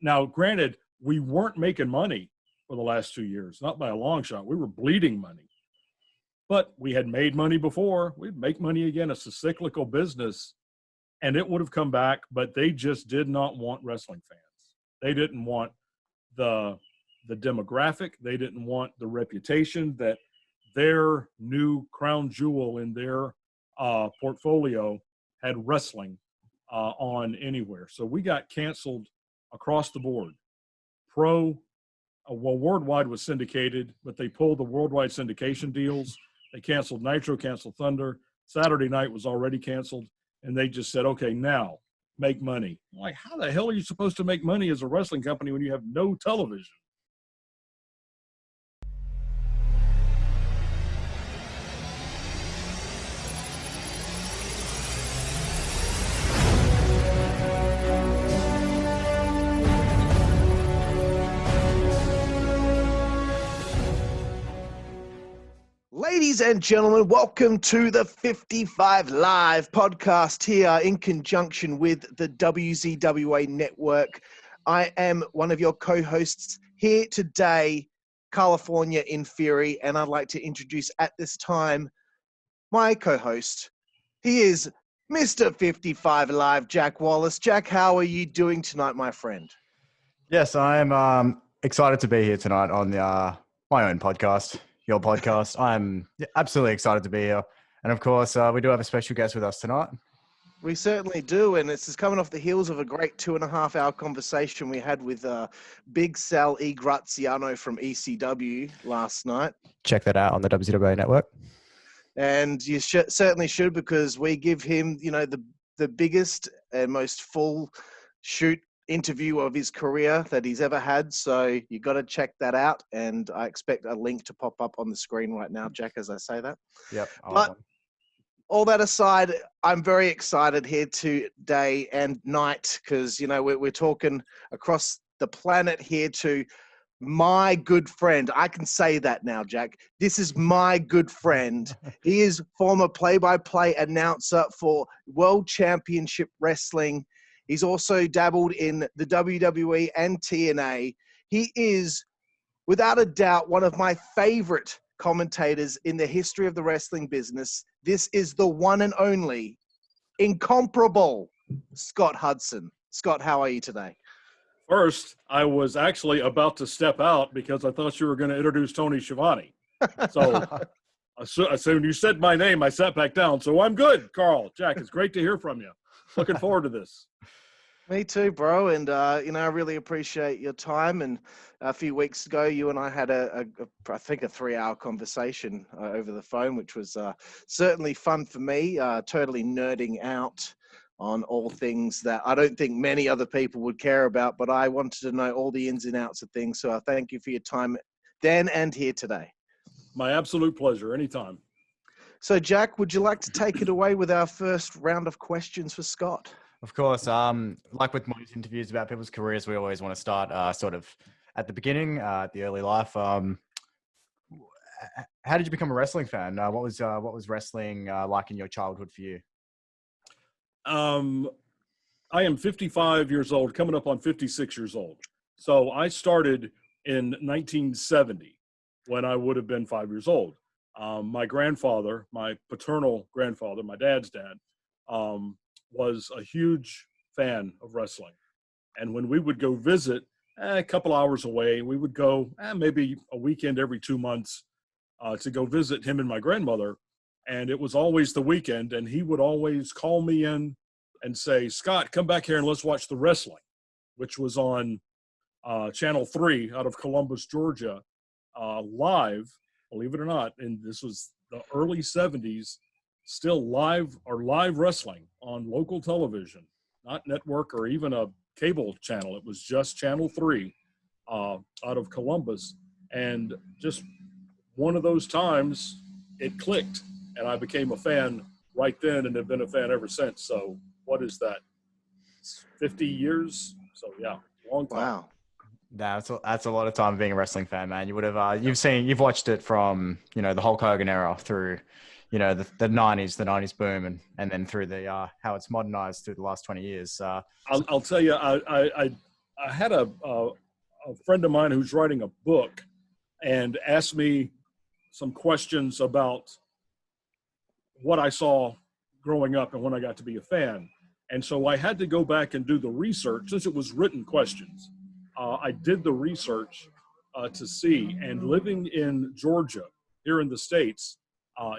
Now, granted, we weren't making money for the last 2 years, not by a long shot. We were bleeding money. But we had made money before. We'd make money again. It's a cyclical business, and it would have come back, but they just did not want wrestling fans. They didn't want the demographic. They didn't want the reputation that their new crown jewel in their portfolio had wrestling on anywhere. So we got canceled across the board. Worldwide was syndicated, but they pulled the worldwide syndication deals. They canceled Nitro, canceled Thunder. Saturday night was already canceled, and they just said, okay, now make money. I'm like, how the hell are you supposed to make money as a wrestling company when you have no television? Ladies and gentlemen, welcome to the 55 Live podcast here in conjunction with the WZWA Network. I am one of your co-hosts here today, California in Fury, and I'd like to introduce at this time my co-host. He is Mr. 55 Live, Jack Wallace. Jack, how are you doing tonight, my friend? Yes, I'm excited to be here tonight on my own podcast. Your podcast. I'm absolutely excited to be here. And of course, we do have a special guest with us tonight. We certainly do. And this is coming off the heels of a great 2.5-hour conversation we had with Big Sal E. Graziano from ECW last night. Check that out on the WZWA Network. And you certainly should, because we give him, the biggest and most full shoot interview of his career that he's ever had. So you got to check that out. And I expect a link to pop up on the screen right now, Jack, as I say that. Yep. But all that aside, I'm very excited here today and night because, we're talking across the planet here to my good friend. I can say that now, Jack. This is my good friend. He is former play-by-play announcer for World Championship Wrestling. He's also dabbled in the WWE and TNA. He is, without a doubt, one of my favorite commentators in the history of the wrestling business. This is the one and only, incomparable Scott Hudson. Scott, how are you today? First, I was actually about to step out because I thought you were going to introduce Tony Schiavone. So as soon as you said my name, I sat back down. So I'm good, Carl. Jack, it's great to hear from you. Looking forward to this. Me too, bro. And, I really appreciate your time. And a few weeks ago, you and I had I think a 3-hour conversation over the phone, which was certainly fun for me, totally nerding out on all things that I don't think many other people would care about, but I wanted to know all the ins and outs of things. So I thank you for your time then and here today. My absolute pleasure. Anytime. So, Jack, would you like to take it away with our first round of questions for Scott? Of course. Like with most interviews about people's careers, we always want to start sort of at the beginning, at the early life. How did you become a wrestling fan? What was wrestling like in your childhood for you? I am 55 years old, coming up on 56 years old. So I started in 1970 when I would have been 5 years old. My grandfather, my paternal grandfather, my dad's dad, was a huge fan of wrestling. And when we would go visit a couple hours away, we would go maybe a weekend every 2 months to go visit him and my grandmother. And it was always the weekend, and he would always call me in and say, Scott, come back here and let's watch the wrestling, which was on Channel 3 out of Columbus, Georgia, live, believe it or not. And this was the early 70s, still live wrestling on local television, not network or even a cable channel. It was just Channel 3 out of Columbus. And just one of those times it clicked. And I became a fan right then and have been a fan ever since. So what is that? 50 years? So yeah, long time. Wow. That's a lot of time being a wrestling fan, man. You would have you've watched it from the Hulk Hogan era through the 90s boom and then through the how it's modernized through the last 20 years. I'll tell you, I I had a friend of mine who's writing a book and asked me some questions about what I saw growing up and when I got to be a fan. And so I had to go back and do the research since it was written questions. I did the research to see, and living in Georgia, here in the States,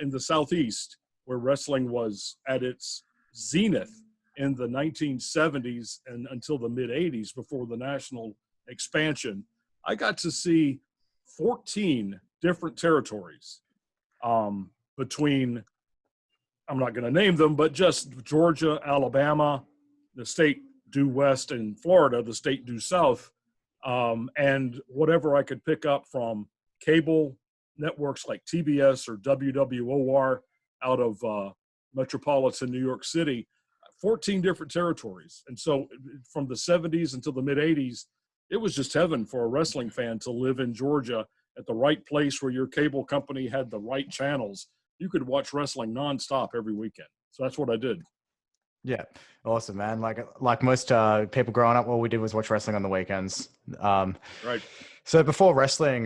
in the Southeast, where wrestling was at its zenith in the 1970s and until the mid 80s before the national expansion, I got to see 14 different territories between, I'm not going to name them, but just Georgia, Alabama, the state due west, and Florida, the state due south, and whatever I could pick up from cable networks like TBS or WWOR out of metropolitan New York City, 14 different territories. And so from the 70s until the mid 80s, it was just heaven for a wrestling fan to live in Georgia at the right place where your cable company had the right channels. You could watch wrestling nonstop every weekend. So that's what I did. Yeah, awesome, man. Like most people growing up, all we did was watch wrestling on the weekends. Right. So before wrestling,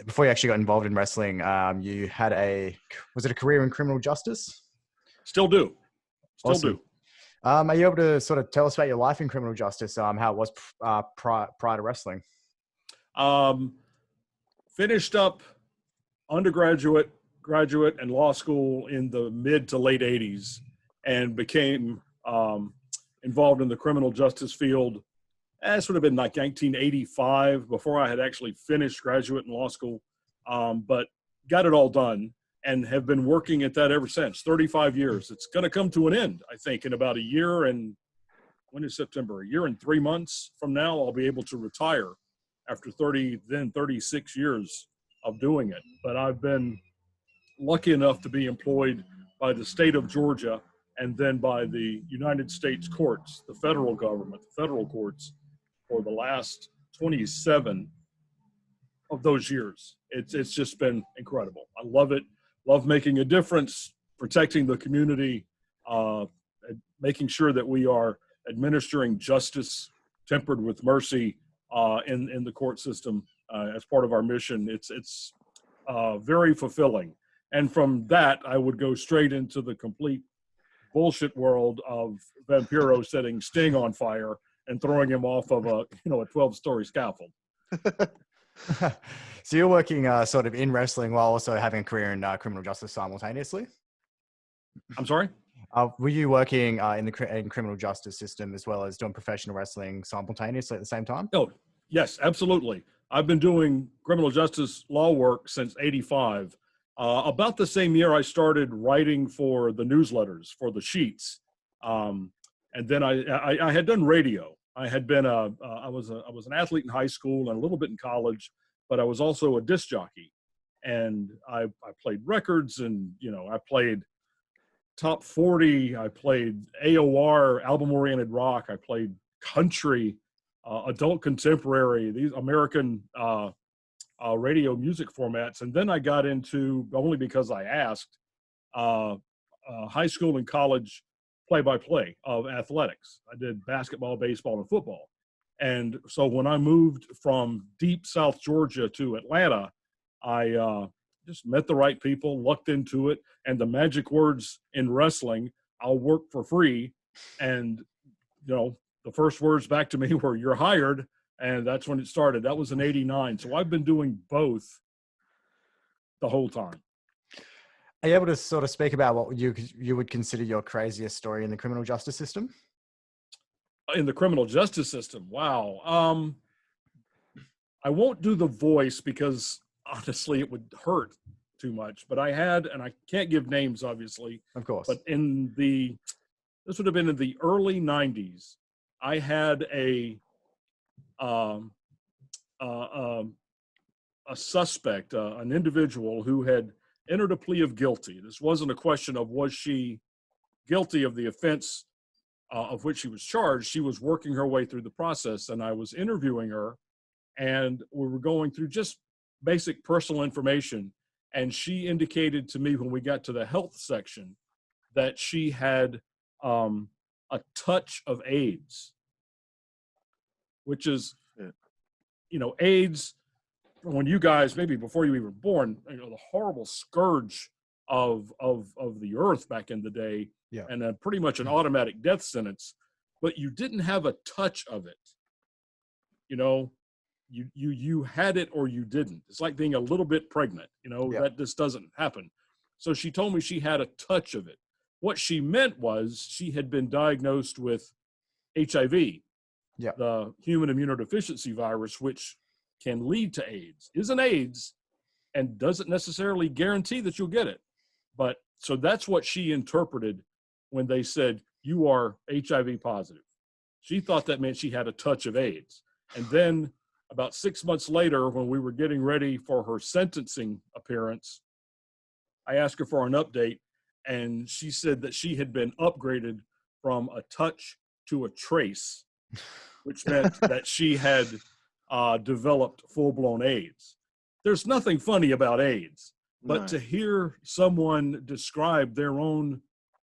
before you actually got involved in wrestling, you had was it a career in criminal justice? Still do. Still Awesome. do. Are you able to sort of tell us about your life in criminal justice, how it was prior to wrestling? Finished up undergraduate, graduate, and law school in the mid to late 80s and became involved in the criminal justice field. This would have been like 1985 before I had actually finished graduate and law school, but got it all done and have been working at that ever since. 35 years. It's going to come to an end, I think, in about a year and when is September? A year and 3 months from now, I'll be able to retire after 36 years of doing it. But I've been lucky enough to be employed by the state of Georgia and then by the United States courts, the federal government, the federal courts, for the last 27 of those years. It's just been incredible. I love it. Love making a difference, protecting the community, making sure that we are administering justice tempered with mercy in the court system as part of our mission. It's very fulfilling. And from that, I would go straight into the complete bullshit world of Vampiro setting Sting on fire and throwing him off of a 12-story scaffold. So you're working sort of in wrestling while also having a career in criminal justice simultaneously? I'm sorry? Were you working in criminal justice system as well as doing professional wrestling simultaneously at the same time? Oh, yes, absolutely. I've been doing criminal justice law work since '85. About the same year I started writing for the newsletters, for the sheets. And then I had done radio. I had been I was an athlete in high school and a little bit in college, but I was also a disc jockey. And I played records and, I played top 40. I played AOR, album-oriented rock. I played country, adult contemporary, these American radio music formats. And then I got into, only because I asked, high school and college play-by-play of athletics. I did basketball, baseball, and football. And so when I moved from deep South Georgia to Atlanta, I just met the right people, lucked into it, and the magic words in wrestling, I'll work for free. And, the first words back to me were, "You're hired." And that's when it started. That was in '89. So I've been doing both the whole time. Are you able to sort of speak about what you would consider your craziest story in the criminal justice system? In the criminal justice system, wow. I won't do the voice because honestly it would hurt too much. But I had, and I can't give names obviously, Of course. but this would have been in the early '90s. I had a suspect, an individual who had entered a plea of guilty. This wasn't a question of was she guilty of the offense of which she was charged. She was working her way through the process, and I was interviewing her, and we were going through just basic personal information, and she indicated to me when we got to the health section that she had a touch of AIDS. which is, Yeah. AIDS, when you guys, maybe before you were born, the horrible scourge of the earth back in the day, Yeah. and pretty much an automatic death sentence, but you didn't have a touch of it. You had it or you didn't. It's like being a little bit pregnant, Yeah. that just doesn't happen. So she told me she had a touch of it. What she meant was she had been diagnosed with HIV, Yeah. the human immunodeficiency virus, which can lead to AIDS. Isn't AIDS and doesn't necessarily guarantee that you'll get it. But so that's what she interpreted when they said, you are HIV positive. She thought that meant she had a touch of AIDS. And then about 6 months later, when we were getting ready for her sentencing appearance, I asked her for an update, and she said that she had been upgraded from a touch to a trace, which meant that she had developed full-blown AIDS. There's nothing funny about AIDS, but No. to hear someone describe their own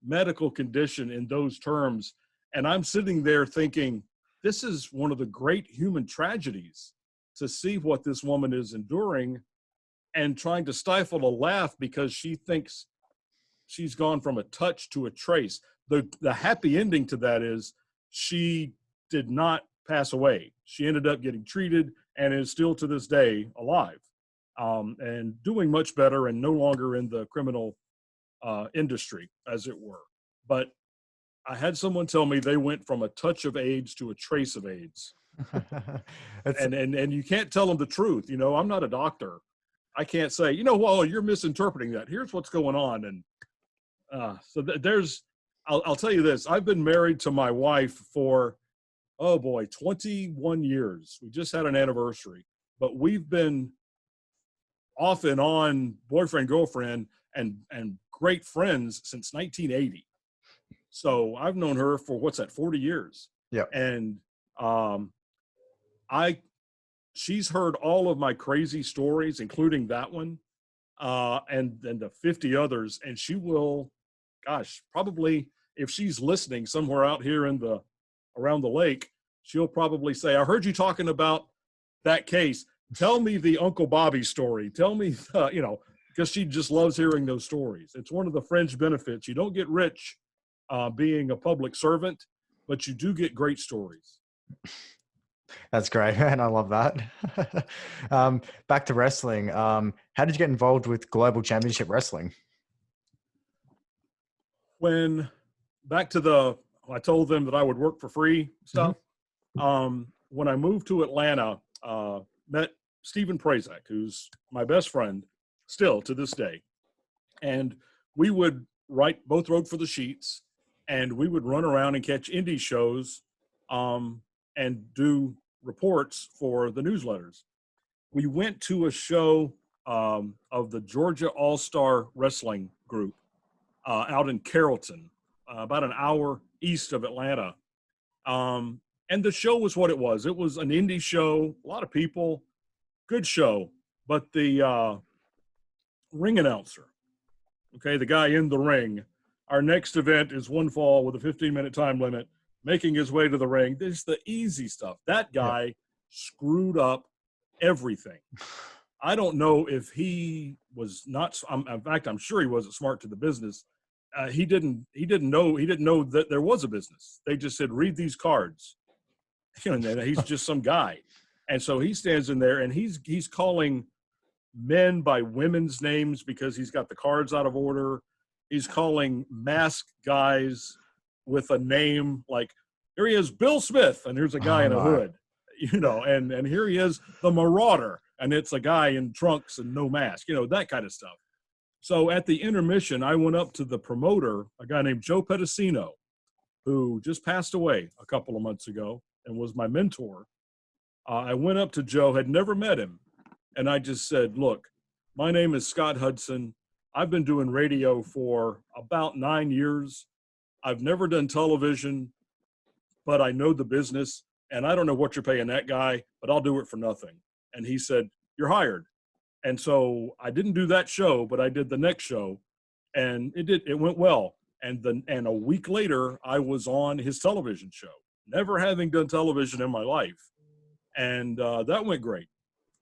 medical condition in those terms, and I'm sitting there thinking, this is one of the great human tragedies, to see what this woman is enduring and trying to stifle a laugh because she thinks she's gone from a touch to a trace. The happy ending to that is she did not pass away. She ended up getting treated and is still to this day alive, and doing much better and no longer in the criminal industry, as it were. But I had someone tell me they went from a touch of AIDS to a trace of AIDS. and you can't tell them the truth. I'm not a doctor. I can't say, well, you're misinterpreting that. Here's what's going on. And I'll tell you this. I've been married to my wife for, 21 years. We just had an anniversary, but we've been off and on boyfriend, girlfriend, and great friends since 1980. So I've known her for 40 years. Yeah. And she's heard all of my crazy stories, including that one, and the 50 others. And she will, probably if she's listening somewhere out here around the lake, she'll probably say, I heard you talking about that case. Tell me the Uncle Bobby story. Tell me, because she just loves hearing those stories. It's one of the fringe benefits. You don't get rich being a public servant, but you do get great stories. That's great, man. I love that. Back to wrestling. How did you get involved with Global Championship Wrestling? I told them that I would work for free stuff. When I moved to Atlanta, met Stephen Prazak, who's my best friend still to this day. And we would both wrote for the sheets, and we would run around and catch indie shows and do reports for the newsletters. We went to a show of the Georgia All-Star Wrestling Group out in Carrollton, about an hour east of Atlanta. And the show was what it was. It was an indie show, a lot of people, good show. But the ring announcer, the guy in the ring, our next event is one fall with a 15-minute time limit, making his way to the ring. This is the easy stuff. That guy screwed up everything. I don't know if he was not. In fact, I'm sure he wasn't smart to the business. He didn't know that there was a business. They just said, read these cards. And he's just some guy. And so he stands in there and he's calling men by women's names because he's got the cards out of order. He's calling masked guys with a name like, here he is, Bill Smith, and here's a guy in a hood, and here he is, the Marauder, and it's a guy in trunks and no mask, that kind of stuff. So at the intermission, I went up to the promoter, a guy named Joe Pedicino, who just passed away a couple of months ago and was my mentor. I went up to Joe, had never met him, and I just said, look, my name is Scott Hudson. I've been doing radio for about 9 years. I've never done television, but I know the business, and I don't know what you're paying that guy, but I'll do it for nothing. And he said, you're hired. And so I didn't do that show, but I did the next show, and it went well. And a week later, I was on his television show, never having done television in my life. And that went great.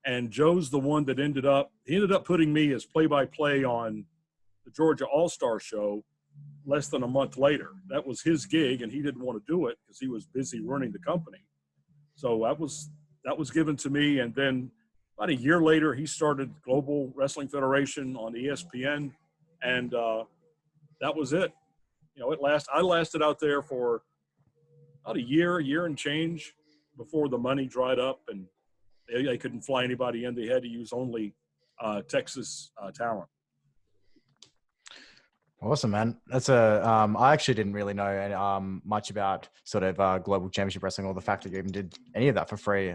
And Joe's the one that ended up putting me as play-by-play on the Georgia All-Star show less than a month later. That was his gig, and he didn't want to do it because he was busy running the company. So that was given to me. And then about a year later, he started Global Wrestling Federation on ESPN, and that was it. You know, I lasted out there for about a year and change before the money dried up and they couldn't fly anybody in. They had to use only Texas talent. Awesome, man. That's I actually didn't really know much about sort of Global Championship Wrestling or the fact that you even did any of that for free.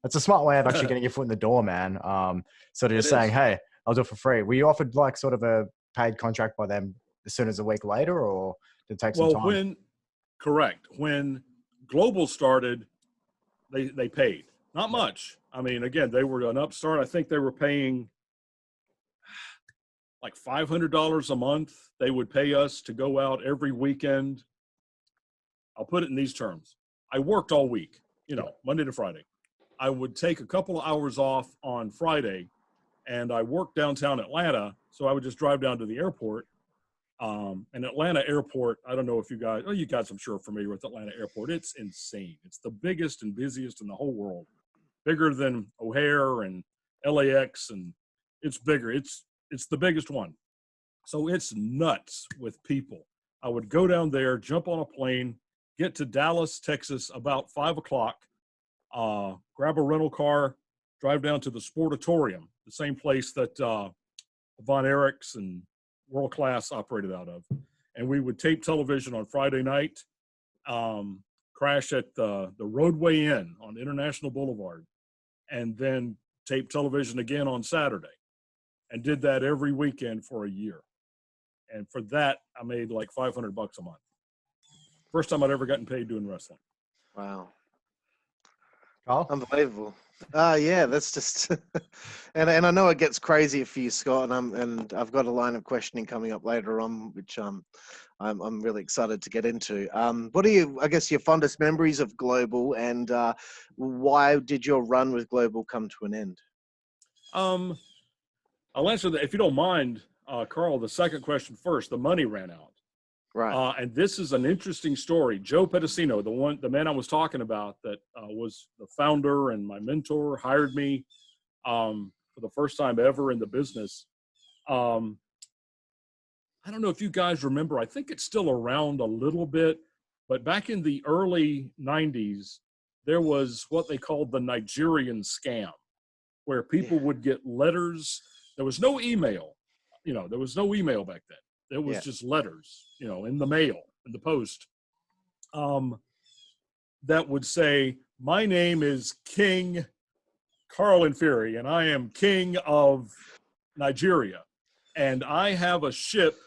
That's a smart way of actually getting your foot in the door, man. Sort of just saying, hey, I'll do it for free. Were you offered like sort of a paid contract by them as soon as a week later, or did it take some time? Correct. When Global started, they paid. Not much. I mean, again, they were an upstart. I think they were paying like $500 a month. They would pay us to go out every weekend. I'll put it in these terms. I worked all week, Monday to Friday. I would take a couple of hours off on Friday, and I worked downtown Atlanta, so I would just drive down to the airport. And Atlanta Airport, I don't know if you guys I'm sure are familiar with Atlanta Airport. It's insane. It's the biggest and busiest in the whole world. Bigger than O'Hare and LAX, and it's bigger. It's the biggest one. So it's nuts with people. I would go down there, jump on a plane, get to Dallas, Texas about 5 o'clock, grab a rental car, drive down to the Sportatorium, the same place that Von Erichs and World Class operated out of. And we would tape television on Friday night, crash at the Roadway Inn on International Boulevard, and then tape television again on Saturday, and did that every weekend for a year. And for that, I made like $500 a month. First time I'd ever gotten paid doing wrestling. Wow. Carl? Unbelievable. Yeah, that's just, and I know it gets crazy for you, Scott, and I've got a line of questioning coming up later on, which I'm really excited to get into. What are your fondest memories of Global, and why did your run with Global come to an end? I'll answer that if you don't mind, Carl. The second question first. The money ran out. Right. And this is an interesting story. Joe Pedicino, the man I was talking about that was the founder and my mentor, hired me for the first time ever in the business. I don't know if you guys remember, I think it's still around a little bit, but back in the early 90s, there was what they called the Nigerian scam, where people would get letters. There was no email. There was no email back then. It was just letters, in the mail, in the post, that would say, my name is King Karlifornia, and I am king of Nigeria. And I have a ship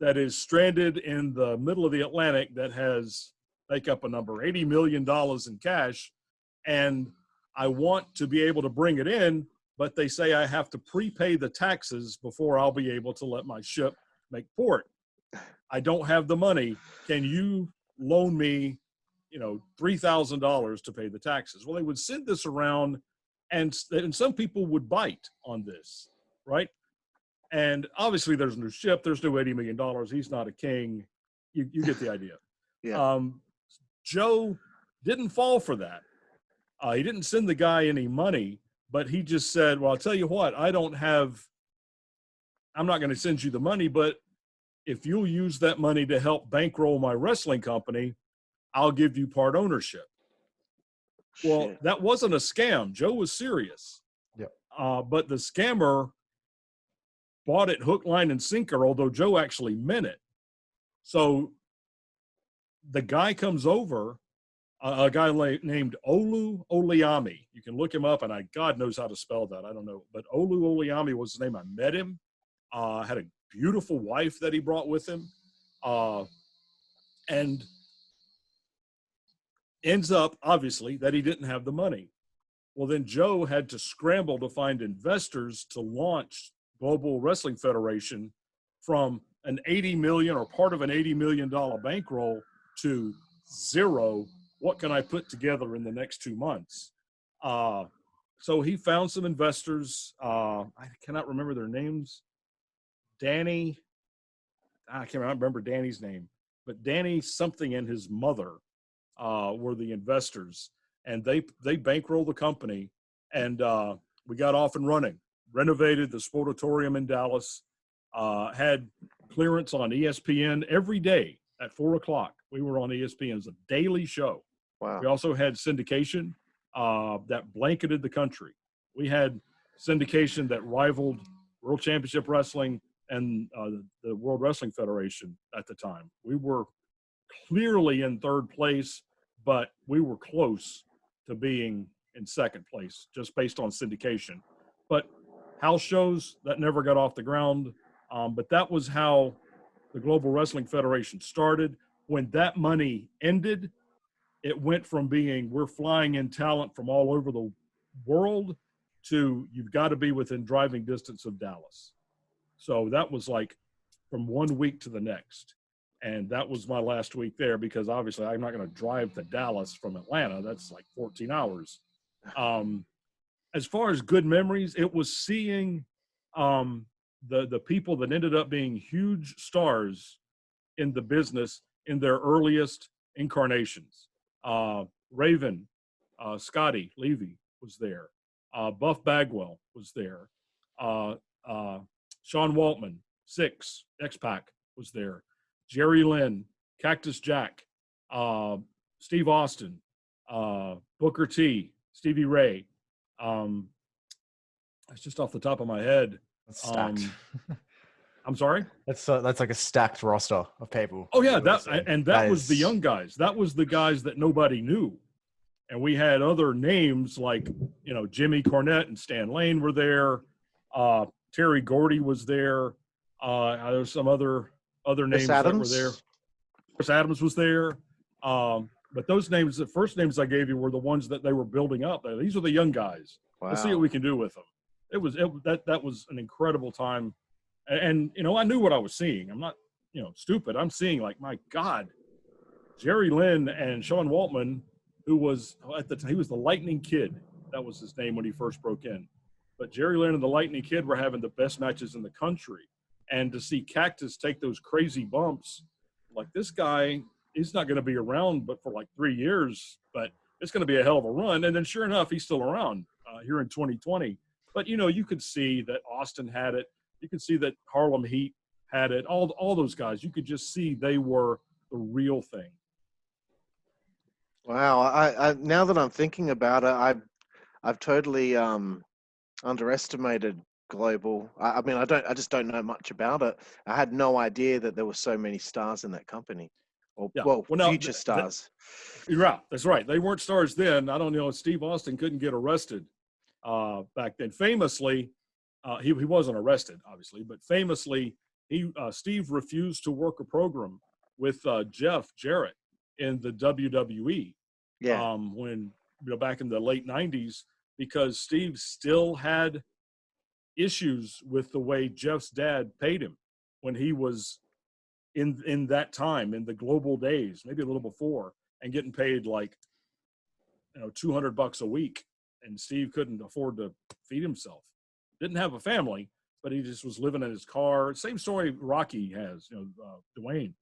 that is stranded in the middle of the Atlantic that has, make up a number, $80 million in cash. And I want to be able to bring it in, but they say I have to prepay the taxes before I'll be able to let my ship make port. I don't have the money. Can you loan me, $3,000 to pay the taxes? Well, they would send this around, and some people would bite on this, right? And obviously there's no ship, there's no $80 million. He's not a king. You get the idea. Yeah. Joe didn't fall for that. He didn't send the guy any money, but he just said, well, I'll tell you what, I'm not going to send you the money, but if you'll use that money to help bankroll my wrestling company, I'll give you part ownership. Well, that wasn't a scam. Joe was serious. Yep. But the scammer bought it hook, line, and sinker, although Joe actually meant it. So the guy comes over, a guy named Olu Oliami. You can look him up, and God knows how to spell that. I don't know. But Olu Oliami was his name. I met him. Had a beautiful wife that he brought with him. And ends up, obviously, that he didn't have the money. Well, then Joe had to scramble to find investors to launch Global Wrestling Federation from an $80 million or part of an $80 million bankroll to zero. What can I put together in the next 2 months? So he found some investors. I cannot remember their names. Danny, I can't remember Danny's name, but Danny something and his mother were the investors, and they bankrolled the company, and we got off and running. Renovated the Sportatorium in Dallas. Had clearance on ESPN every day at 4:00. We were on ESPN as a daily show. Wow. We also had syndication that blanketed the country. We had syndication that rivaled World Championship Wrestling and the World Wrestling Federation at the time. We were clearly in third place, but we were close to being in second place just based on syndication. But house shows, that never got off the ground. But that was how the Global Wrestling Federation started. When that money ended, it went from being we're flying in talent from all over the world to you've got to be within driving distance of Dallas. So that was like from 1 week to the next. And that was my last week there because obviously I'm not going to drive to Dallas from Atlanta. That's like 14 hours. As far as good memories, it was seeing the people that ended up being huge stars in the business in their earliest incarnations. Raven, Scotty Levy was there. Buff Bagwell was there. Sean Waltman, Six, X-Pac was there. Jerry Lynn, Cactus Jack, Steve Austin, Booker T, Stevie Ray. It's just off the top of my head. That's stacked. I'm sorry? That's like a stacked roster of people. Oh, yeah. That was the young guys. That was the guys that nobody knew. And we had other names like, Jimmy Cornette and Stan Lane were there. Terry Gordy was there. There's some other names that were there. Chris Adams was there. But those names, the first names I gave you were the ones that they were building up. These are the young guys. Wow. Let's see what we can do with them. That was an incredible time. And I knew what I was seeing. I'm not, stupid. I'm seeing like, my God, Jerry Lynn and Sean Waltman, who was he was the Lightning Kid. That was his name when he first broke in. But Jerry Lynn and the Lightning Kid were having the best matches in the country. And to see Cactus take those crazy bumps, like this guy, he's not going to be around but for like 3 years, but it's going to be a hell of a run. And then sure enough, he's still around here in 2020. But, you could see that Austin had it. You could see that Harlem Heat had it. All those guys, you could just see they were the real thing. Wow. I now that I'm thinking about it, I've totally underestimated Global. I mean, I just don't know much about it. I had no idea that there were so many stars in that company. Future stars. You're right. That's right. They weren't stars then. I don't know. Steve Austin couldn't get arrested back then. Famously, he wasn't arrested, obviously, but famously, Steve refused to work a program with Jeff Jarrett in the WWE. Yeah. When back in the late 90s, because Steve still had issues with the way Jeff's dad paid him when he was in that time, in the Global days, maybe a little before, and getting paid like $200 a week, and Steve couldn't afford to feed himself. Didn't have a family, but he just was living in his car. Same story Rocky has, Dwayne.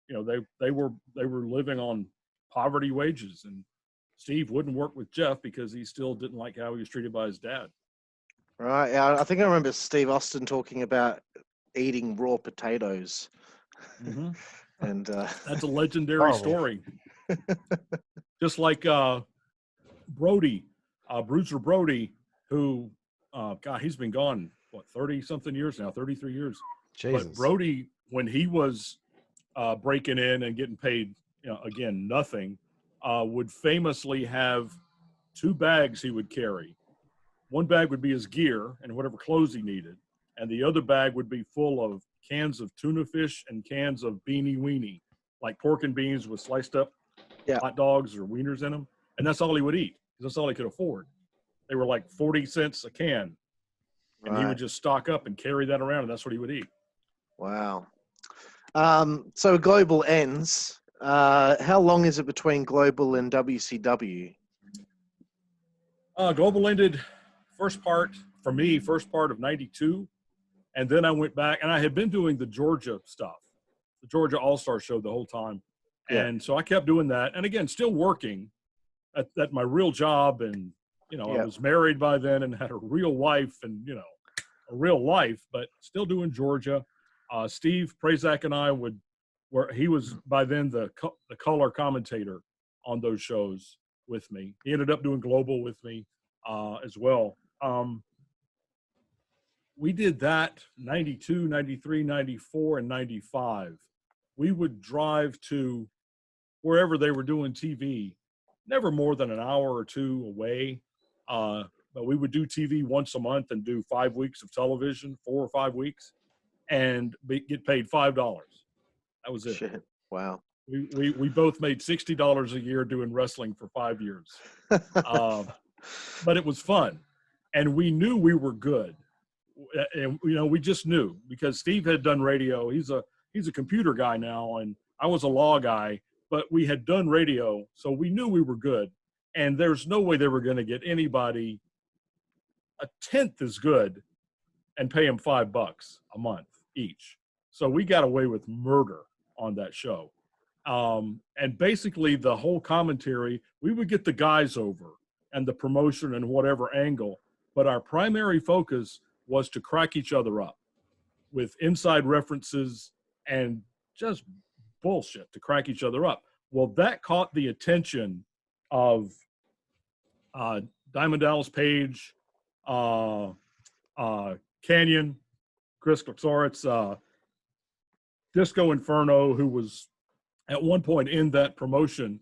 They were living on poverty wages, and Steve wouldn't work with Jeff because he still didn't like how he was treated by his dad. Right. Yeah, I think I remember Steve Austin talking about eating raw potatoes. Mm-hmm. And that's a legendary story. Just like Brody, Bruiser Brody, who, he's been gone, 30-something years now, 33 years. Jesus. But Brody, when he was breaking in and getting paid, again, nothing, would famously have 2 bags he would carry. One bag would be his gear and whatever clothes he needed, and the other bag would be full of cans of tuna fish and cans of beanie weenie, like pork and beans with sliced up hot dogs or wieners in them, and that's all he would eat because that's all he could afford. They were like 40 cents a can, and he would just stock up and carry that around, and that's what he would eat. Wow. So Global ends. How long is it between Global and WCW? Global ended first part of 92. And then I went back, and I had been doing the Georgia stuff, the Georgia All-Star show the whole time. Yeah. And so I kept doing that. And again, still working at my real job. And, I was married by then and had a real wife and, a real life, but still doing Georgia. Steve Prazak and I he was by then the color commentator on those shows with me. He ended up doing Global with me as well. We did that 92, 93, 94, and 95. We would drive to wherever they were doing TV, never more than an hour or two away. But we would do TV once a month and do 5 weeks of television, 4 or 5 weeks, and get paid $5. That was it. Shit. Wow. We both made $60 a year doing wrestling for 5 years. But it was fun. And we knew we were good. And, we just knew because Steve had done radio. He's a computer guy now, and I was a law guy, but we had done radio, so we knew we were good. And there's no way they were going to get anybody a tenth as good and pay them $5 a month each. So we got away with murder on that show. And basically the whole commentary, we would get the guys over and the promotion and whatever angle, but our primary focus was to crack each other up with inside references and just bullshit to crack each other up. Well, that caught the attention of Diamond Dallas Page, Canyon, Chris Klexoritz, Disco Inferno, who was at one point in that promotion,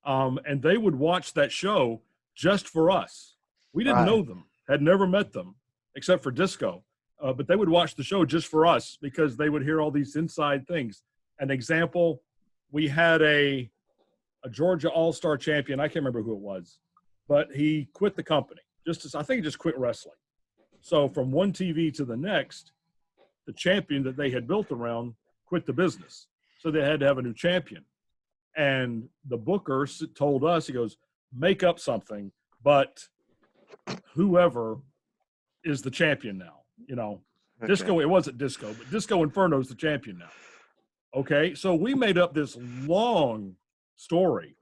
and they would watch that show just for us. We didn't know them, had never met them, except for Disco, but they would watch the show just for us because they would hear all these inside things. An example, we had a Georgia All-Star champion. I can't remember who it was, but he quit the company. I think he just quit wrestling. So from one TV to the next, the champion that they had built around quit the business. So they had to have a new champion. And the booker told us, he goes, make up something, but whoever is the champion now, Okay. Disco, it wasn't Disco, but Disco Inferno is the champion now. Okay, so we made up this long story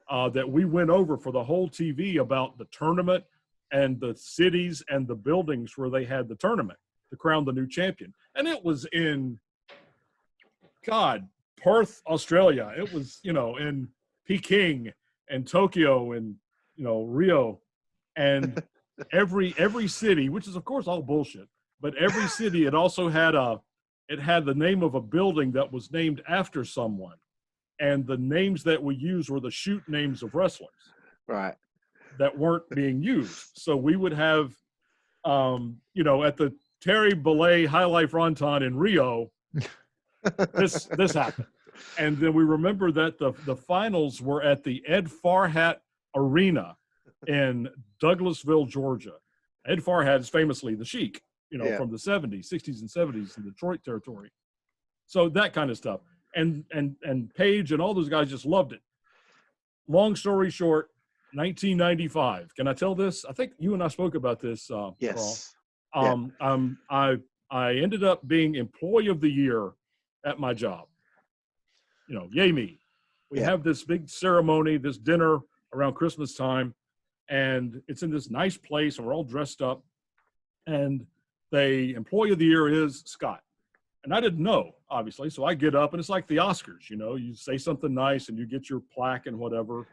that we went over for the whole TV about the tournament and the cities and the buildings where they had the tournament to crown the new champion. And it was in, Perth, Australia. It was, in Peking and Tokyo and, Rio. And every city, which is, of course, all bullshit, but every city, it also had the name of a building that was named after someone. And the names that we used were the shoot names of wrestlers. Right. That weren't being used. So we would have, at the Terry Bollea High Life Ronton in Rio, this happened. And then we remember that the finals were at the Ed Farhat Arena in Douglasville, Georgia. Ed Farhat is famously the Sheik, from the 70s, 60s and 70s in the Detroit territory. So that kind of stuff. And Paige and all those guys just loved it. Long story short, 1995. Can I tell this? I think you and I spoke about this. Yes. Carl. I ended up being Employee of the Year at my job. Yay me. We have this big ceremony, this dinner around Christmas time, and it's in this nice place, and we're all dressed up. And the Employee of the Year is Scott. And I didn't know, obviously. So I get up, and it's like the Oscars, you say something nice, and you get your plaque and whatever.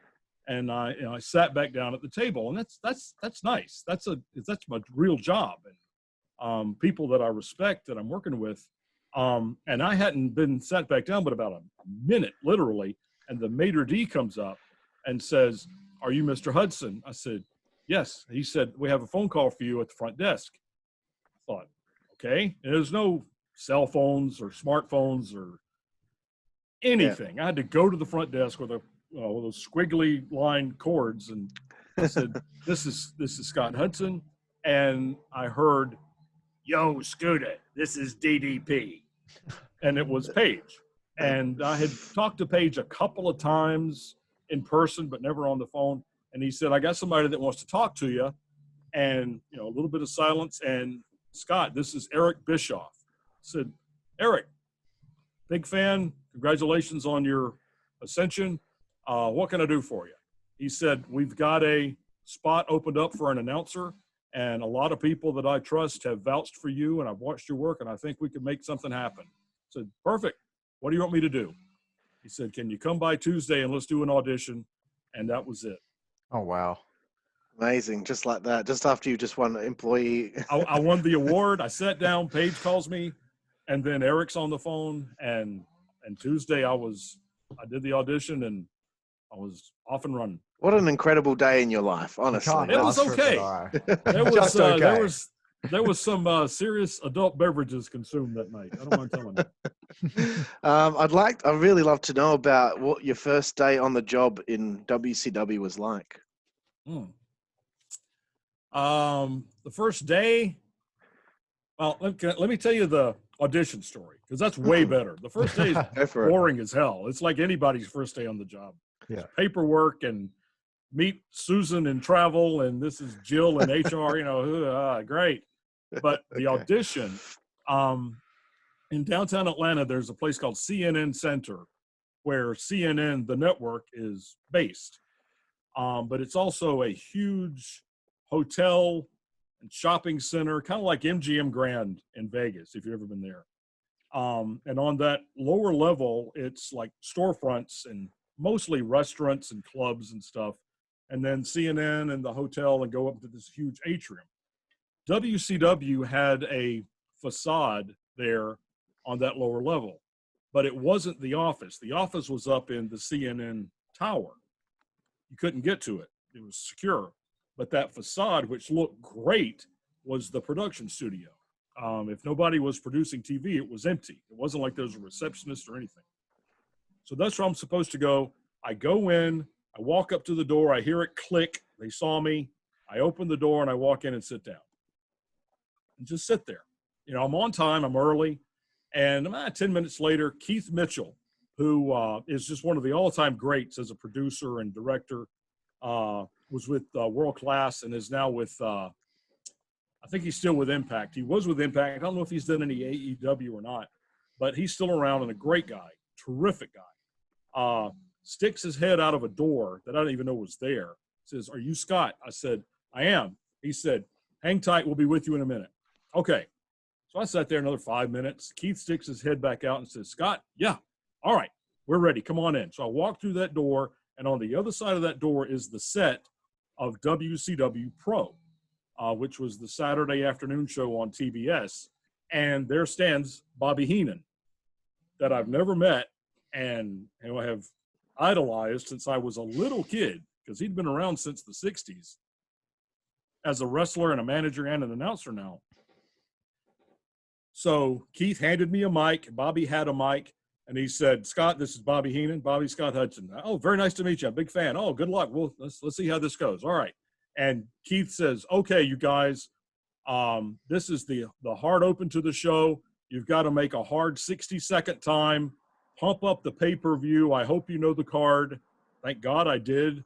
And I sat back down at the table, and that's nice. That's my real job, and people that I respect that I'm working with. And I hadn't been sat back down, but about a minute, literally. And the maitre d' comes up and says, "Are you Mr. Hudson?" I said, "Yes." He said, "We have a phone call for you at the front desk." I thought, okay. And there's no cell phones or smartphones or anything. I had to go to the front desk with those squiggly line cords, and I said, "This is Scott Hudson," and I heard, "Yo, Scooter, this is DDP," and it was Paige. And I had talked to Paige a couple of times in person, but never on the phone. And he said, "I got somebody that wants to talk to you." and, you know, a little bit of silence. And Scott, this is Eric Bischoff. I said, Eric, big fan. Congratulations on your ascension. What can I do for you? He said, we've got a spot opened up for an announcer, and a lot of people that I trust have vouched for you, and I've watched your work, and I think we could make something happen. I said, perfect. What do you want me to do? He said, can you come by Tuesday and let's do an audition? And that was it. Oh, wow. Amazing. Just like that. Just after you just won employee. I won the award. I sat down, Paige calls me, and then Eric's on the phone. And Tuesday I did the audition, and I was off and running. What an incredible day in your life, honestly. It was okay. There was some serious adult beverages consumed that night. I don't mind telling you. I'd really love to know about what your first day on the job in WCW was like. The first day, well, let me tell you the audition story, because that's way better. The first day is boring as hell. It's like anybody's first day on the job. Yeah. Paperwork and meet Susan in travel, and this is Jill in HR, you know, great. But the audition, in downtown Atlanta, there's a place called CNN Center where CNN, the network, is based. But it's also a huge hotel and shopping center, kind of like MGM Grand in Vegas, if you've ever been there. And on that lower level, it's like storefronts and mostly restaurants and clubs and stuff. And then CNN and the hotel, and go up to this huge atrium. WCW had a facade there on that lower level, but it wasn't the office. The office was up in the CNN tower. You couldn't get to it. It was secure. But that facade, which looked great, was the production studio. If nobody was producing TV, it was empty. It wasn't like there was a receptionist or anything. So that's where I'm supposed to go. I go in, I walk up to the door, I hear it click. They saw me. I open the door and I walk in and sit down. And just sit there. You know, I'm on time, I'm early. And 10 minutes later, Keith Mitchell, who is just one of the all-time greats as a producer and director, was with World Class and is now with, I think he's still with Impact. He was with Impact. I don't know if he's done any AEW or not, but he's still around and a great guy, terrific guy. Sticks his head out of a door that I didn't even know was there. Says, "Are you Scott?" I said, "I am." He said, "Hang tight. We'll be with you in a minute." Okay. So I sat there another 5 minutes. Keith sticks his head back out and says, "Scott, yeah, all right, we're ready. Come on in." So I walk through that door, and on the other side of that door is the set of WCW Pro, which was the Saturday afternoon show on TBS. And there stands Bobby Heenan, that I've never met and I have idolized since I was a little kid, because he'd been around since the 60s as a wrestler and a manager and an announcer now. So Keith handed me a mic. Bobby had a mic, and he said, "Scott, this is Bobby Heenan, Bobby Scott Hudson." "Oh, very nice to meet you. I'm a big fan." "Oh, good luck. Well, let's see how this goes." "All right." And Keith says, "Okay, you guys, this is the hard open to the show. You've got to make a hard 60-second time. Pump up the pay-per-view. I hope you know the card." Thank God I did.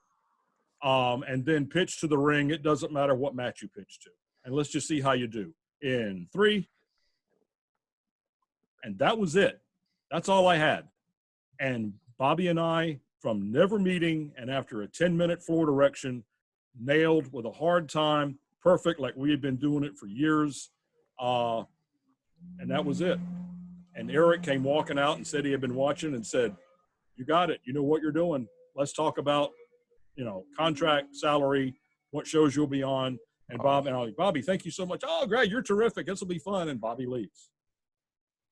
And then pitch to the ring. It doesn't matter what match you pitch to. And let's just see how you do. In 3. And that was it. That's all I had. And Bobby and I, from never meeting and after a 10-minute floor direction, nailed with a hard time, perfect, like we had been doing it for years. And that was it. And Eric came walking out and said he had been watching and said, "You got it. You know what you're doing. Let's talk about, contract, salary, what shows you'll be on." And Bob and I, "Bobby, thank you so much." "Oh, great. You're terrific. This will be fun." And Bobby leaves.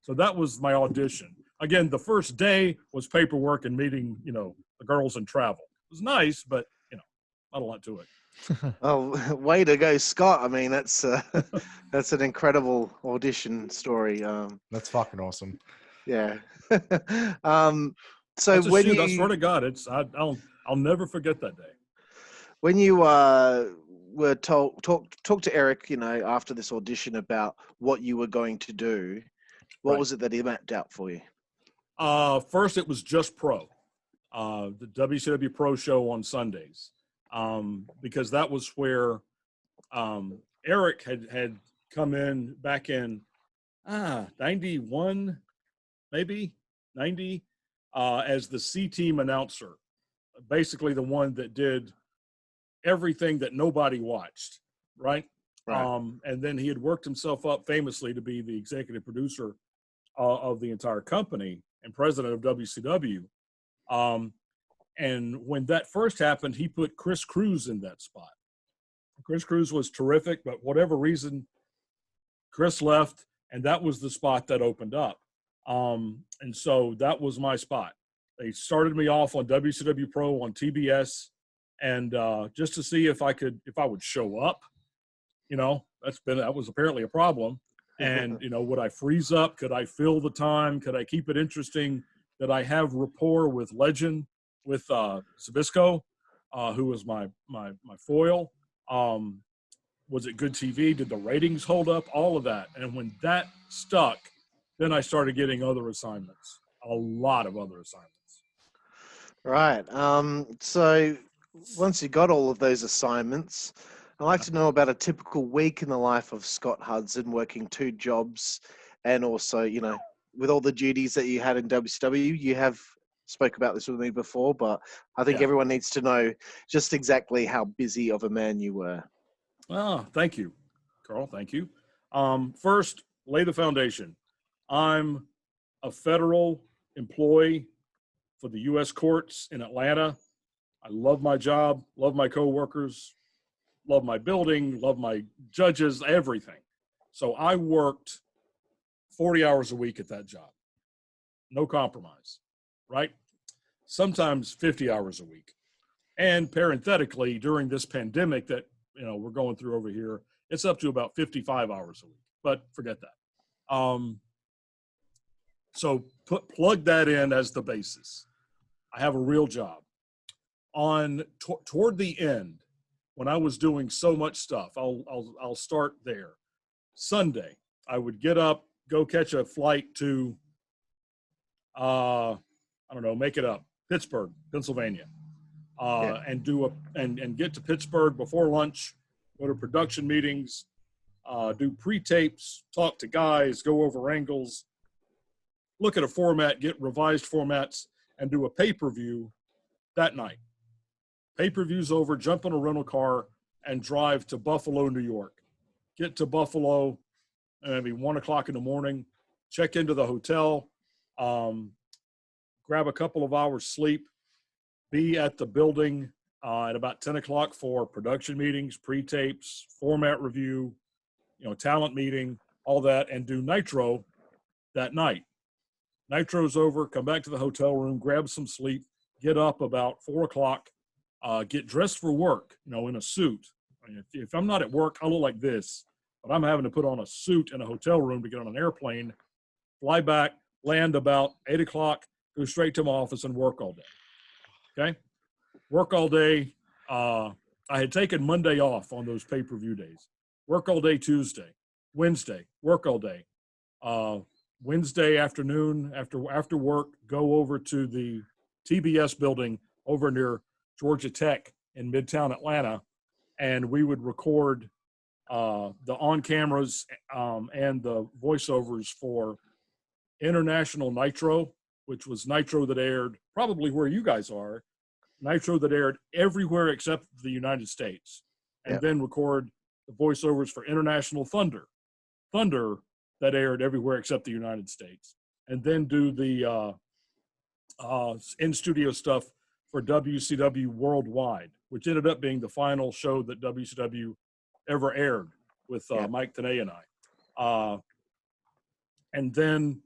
So that was my audition. Again, the first day was paperwork and meeting, the girls in travel. It was nice, but, not a lot to it. Oh, way to go, Scott. I mean, that's an incredible audition story. That's fucking awesome. Yeah. So That's when I swear to God, I'll never forget that day. When you were talk to Eric, after this audition about what you were going to do, what was it that he mapped out for you? First, it was just Pro, the WCW Pro show on Sundays, because that was where Eric had come in back in 91, maybe 90, as the C-team announcer, basically the one that did everything that nobody watched, right? And then he had worked himself up famously to be the executive producer of the entire company and president of WCW. And when that first happened, he put Chris Cruz in that spot. Chris Cruz was terrific, but whatever reason, Chris left, and that was the spot that opened up. And so that was my spot. They started me off on WCW Pro on TBS, and just to see if I would show up. You know, that was apparently a problem. And, you know, would I freeze up? Could I fill the time? Could I keep it interesting? Did I have rapport with legend, with Zbyszko, who was my foil? Was it good TV? Did the ratings hold up? All of that. And when that stuck, then I started getting other assignments, a lot of other assignments. Right. So once you got all of those assignments, I'd like to know about a typical week in the life of Scott Hudson, working 2 jobs, and also, you know, with all the duties that you had in WCW. You have spoke about this with me before, but I think everyone needs to know just exactly how busy of a man you were. Oh, thank you, Carl. Thank you. First, lay the foundation. I'm a federal employee for the U.S. courts in Atlanta. I love my job, love my coworkers, love my building, love my judges, everything. So I worked 40 hours a week at that job. No compromise, right? Sometimes 50 hours a week. And parenthetically, during this pandemic that, you know, we're going through over here, it's up to about 55 hours a week, but forget that. So plug that in as the basis. I have a real job. Toward the end, when I was doing so much stuff, I'll start there. Sunday, I would get up, go catch a flight to, I don't know, make it up, Pittsburgh, Pennsylvania, and get to Pittsburgh before lunch, go to production meetings, do pre-tapes, talk to guys, go over angles, look at a format, get revised formats, and do a pay-per-view that night. Pay-per-view's over, jump in a rental car, and drive to Buffalo, New York. Get to Buffalo, maybe 1 o'clock in the morning, check into the hotel, grab a couple of hours sleep, be at the building at about 10 o'clock for production meetings, pre-tapes, format review, you know, talent meeting, all that, and do Nitro that night. Nitro's over, come back to the hotel room, grab some sleep, get up about 4 o'clock, get dressed for work, you know, in a suit. I mean, if I'm not at work, I look like this, but I'm having to put on a suit in a hotel room to get on an airplane, fly back, land about 8 o'clock, go straight to my office and work all day. Okay? Work all day. I had taken Monday off on those pay-per-view days. Work all day Tuesday. Wednesday, work all day. Wednesday afternoon, after work, go over to the TBS building over near Georgia Tech in Midtown Atlanta, and we would record the on-cameras and the voiceovers for International Nitro, which was Nitro that aired probably where you guys are, Nitro that aired everywhere except the United States, and then record the voiceovers for International Thunder that aired everywhere except the United States, and then do the in-studio stuff for WCW Worldwide, which ended up being the final show that WCW ever aired with Mike Tenay and I. And then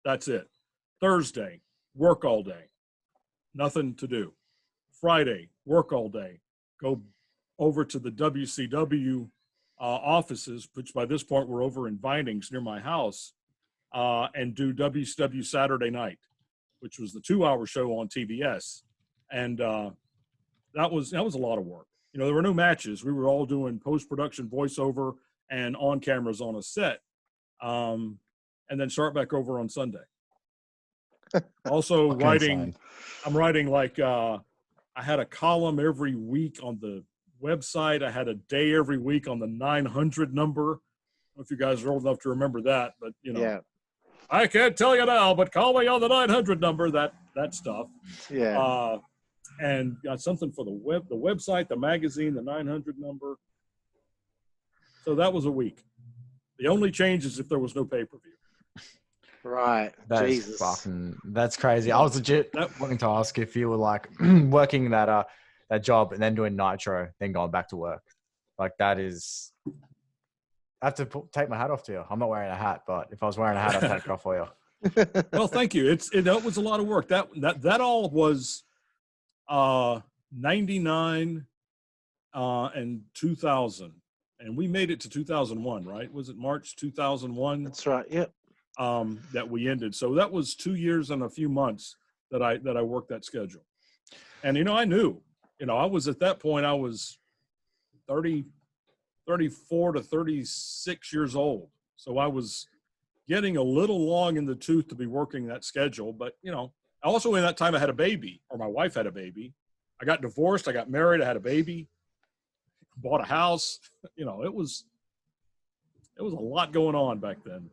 that's it. Thursday, work all day. Nothing to do. Friday, work all day. Go over to the WCW offices, which by this point were over in Vinings near my house, and do WCW Saturday Night, which was the 2-hour show on TBS. And that was a lot of work. You know, there were no matches. We were all doing post-production voiceover and on cameras on a set, and then start back over on Sunday. Also writing, I'm writing like I had a column every week on the website. I had a day every week on the 900 number. I don't know if you guys are old enough to remember that, but Yeah. I can't tell you now, but call me on the 900 number, that stuff. Yeah. And got something for the website, the magazine, the 900 number. So that was a week. The only change is if there was no pay-per-view. Right. That's crazy. I was legit wanting to ask if you were like working that job and then doing Nitro, then going back to work. Like that is, I have to take my hat off to you. I'm not wearing a hat, but if I was wearing a hat, I'd take it off for you. Well, thank you. It was a lot of work. That all was 99 and 2000. And we made it to 2001, right? Was it March 2001? That's right. Yep. That we ended. So that was 2 years and a few months that I worked that schedule. And, I knew, I was at that point, I was 34 to 36 years old. So I was getting a little long in the tooth to be working that schedule. But, also in that time I had a baby, or my wife had a baby. I got divorced. I got married. I had a baby, bought a house. It was a lot going on back then.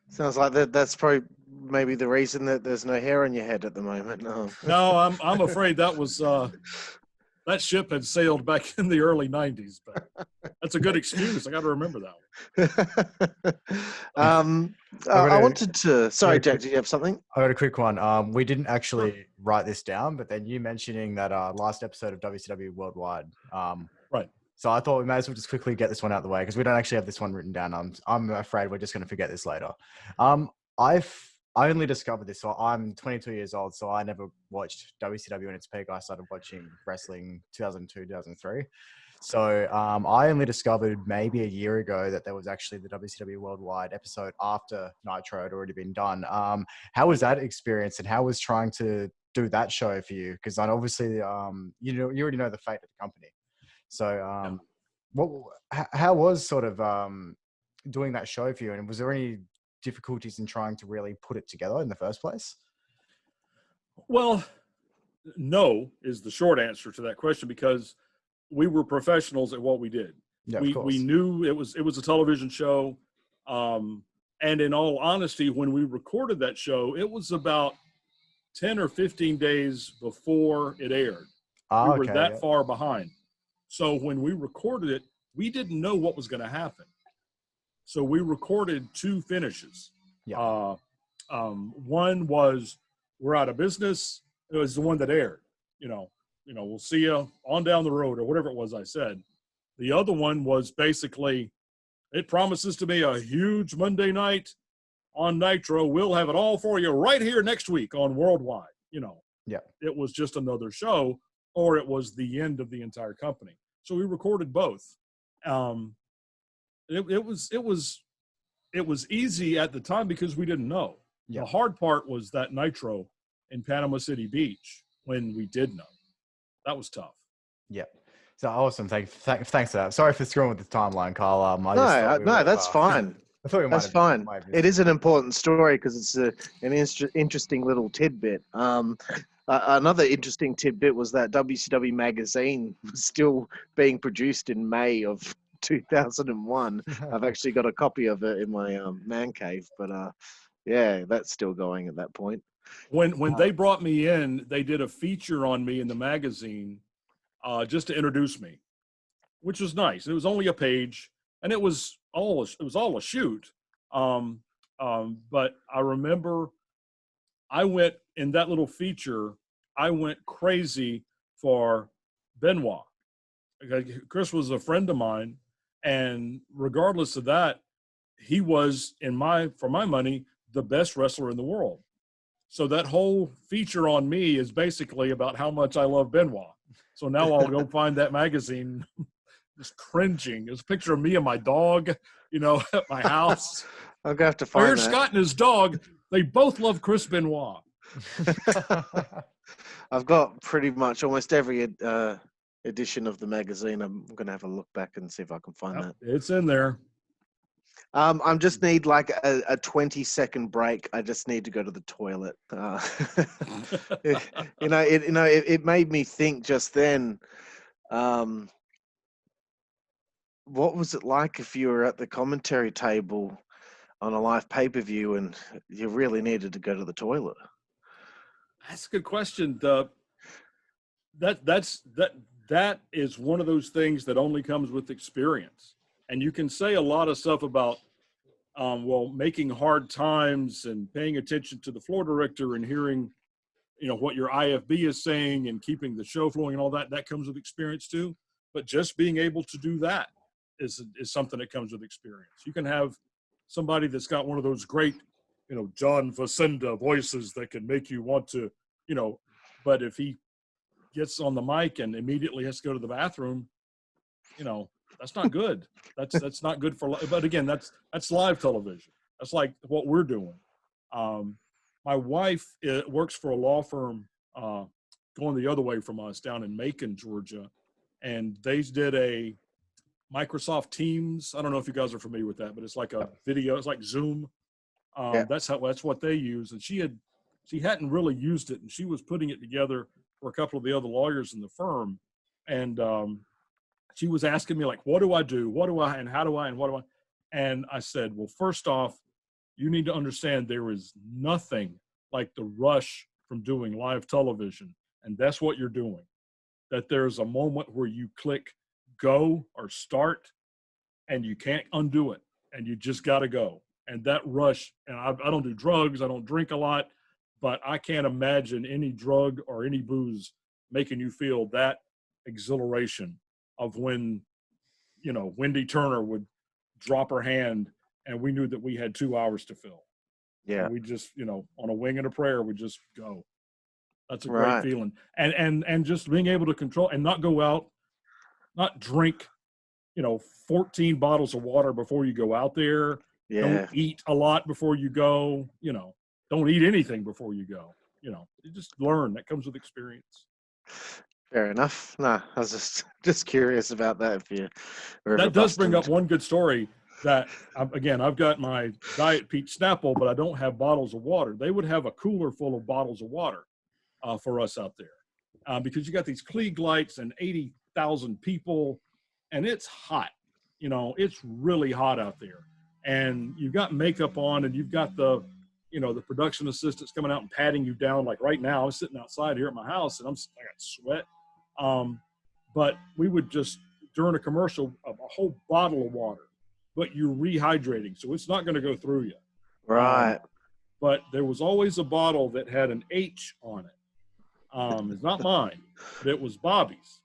Sounds like that's probably maybe the reason that there's no hair on your head at the moment. No, I'm afraid that was that ship had sailed back in the early 90s, but that's a good excuse. I got to remember that one. I wanted to. Sorry, Jack. Did you have something? I got a quick one. We didn't actually write this down, but then you mentioning that last episode of WCW Worldwide. Right. So I thought we may as well just quickly get this one out of the way because we don't actually have this one written down. I'm afraid we're just going to forget this later. I only discovered this. So I'm 22 years old, so I never watched WCW in its peak. I started watching wrestling 2002, 2003. So I only discovered maybe a year ago that there was actually the WCW Worldwide episode after Nitro had already been done. How was that experience, and how was trying to do that show for you? Because obviously, you already know the fate of the company. So how was sort of doing that show for you? And was there any difficulties in trying to really put it together in the first place? Well, no is the short answer to that question, because we were professionals at what we did. Yeah, we knew it was a television show. And in all honesty, when we recorded that show, it was about 10 or 15 days before it aired. We were that far behind. So when we recorded it, we didn't know what was going to happen. So we recorded 2 finishes. Yeah. One was, we're out of business. It was the one that aired. We'll see you on down the road, or whatever it was I said. The other one was basically, it promises to be a huge Monday night on Nitro. We'll have it all for you right here next week on Worldwide. Yeah. It was just another show, or it was the end of the entire company. So we recorded both. It was easy at the time because we didn't know. Yeah. The hard part was that Nitro in Panama City Beach when we did know. That was tough. Yeah. So awesome. Thanks for that. Sorry for screwing with the timeline, Carl. No, that's fine. I thought that's fine. It is an important story because it's an interesting little tidbit. Another interesting tidbit was that WCW Magazine was still being produced in May of 2001. I've actually got a copy of it in my man cave, but yeah, that's still going at that point. When they brought me in, they did a feature on me in the magazine just to introduce me, which was nice. It was only a page, and it was all a shoot. But I remember I went in that little feature. I went crazy for Benoit. Chris was a friend of mine, and regardless of that, he was, for my money, the best wrestler in the world. So that whole feature on me is basically about how much I love Benoit. So now I'll go find that magazine, just cringing. There's a picture of me and my dog, at my house. I'm gonna have to find Here's Scott and his dog. They both love Chris Benoit. I've got pretty much almost every edition of the magazine. I'm going to have a look back and see if I can find that. It's in there. I just need like a 20-second break. I just need to go to the toilet. It made me think just then. What was it like if you were at the commentary table on a live pay-per-view and you really needed to go to the toilet? That's a good question. That is one of those things that only comes with experience. And you can say a lot of stuff about, making hard times and paying attention to the floor director and hearing, what your IFB is saying and keeping the show flowing and all that. That comes with experience too. But just being able to do that is something that comes with experience. You can have somebody that's got one of those great, John Facenda voices that can make you want to, but if he gets on the mic and immediately has to go to the bathroom, that's not good. That's not good for, but again, that's live television. That's like what we're doing. My wife works for a law firm going the other way from us down in Macon, Georgia. And they did a Microsoft Teams. I don't know if you guys are familiar with that, but it's like a video. It's like Zoom. That's what they use. And she hadn't really used it, and she was putting it together for a couple of the other lawyers in the firm. And she was asking me, like, what do I do? What do I, and how do I, and what do I? And I said, well, first off, you need to understand there is nothing like the rush from doing live television. And that's what you're doing. That there's a moment where you click go or start and you can't undo it. And you just got to go. And that rush, and I don't do drugs, I don't drink a lot, but I can't imagine any drug or any booze making you feel that exhilaration of when, Wendy Turner would drop her hand and we knew that we had 2 hours to fill. Yeah. And we just, on a wing and a prayer, we just go. That's a great feeling. And just being able to control and not go out, not drink, 14 bottles of water before you go out there. Yeah. Don't eat a lot before you go, don't eat anything before you go. You just learn. That comes with experience. Fair enough. No, I was just curious about that. If you that does bring up one good story that, again, I've got my Diet Peach Snapple, but I don't have bottles of water. They would have a cooler full of bottles of water for us out there because you got these Klieg lights and 80,000 people, and it's hot. It's really hot out there. And you've got makeup on, and you've got the production assistants coming out and patting you down. Like right now, I'm sitting outside here at my house, and I got sweat. But we would just, during a commercial, a whole bottle of water, but you're rehydrating, so it's not going to go through you. Right. But there was always a bottle that had an H on it. It's not mine, but it was Bobby's.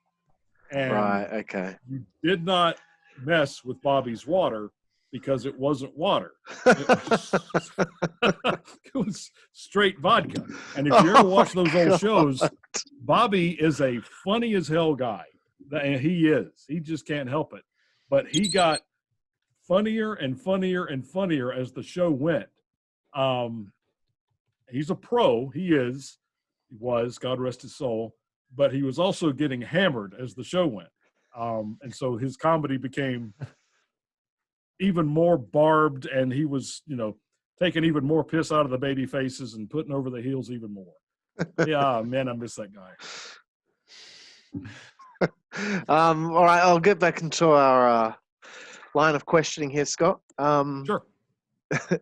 And right. Okay. You did not mess with Bobby's water because it wasn't water. It was straight vodka. And if you ever watch those old shows, Bobby is a funny as hell guy. And he is. He just can't help it. But he got funnier and funnier and funnier as the show went. He's a pro. He was, God rest his soul. But he was also getting hammered as the show went. And so his comedy became even more barbed, and he was, taking even more piss out of the baby faces and putting over the heels even more. Yeah, man, I miss that guy. All right, I'll get back into our line of questioning here, Scott. Sure.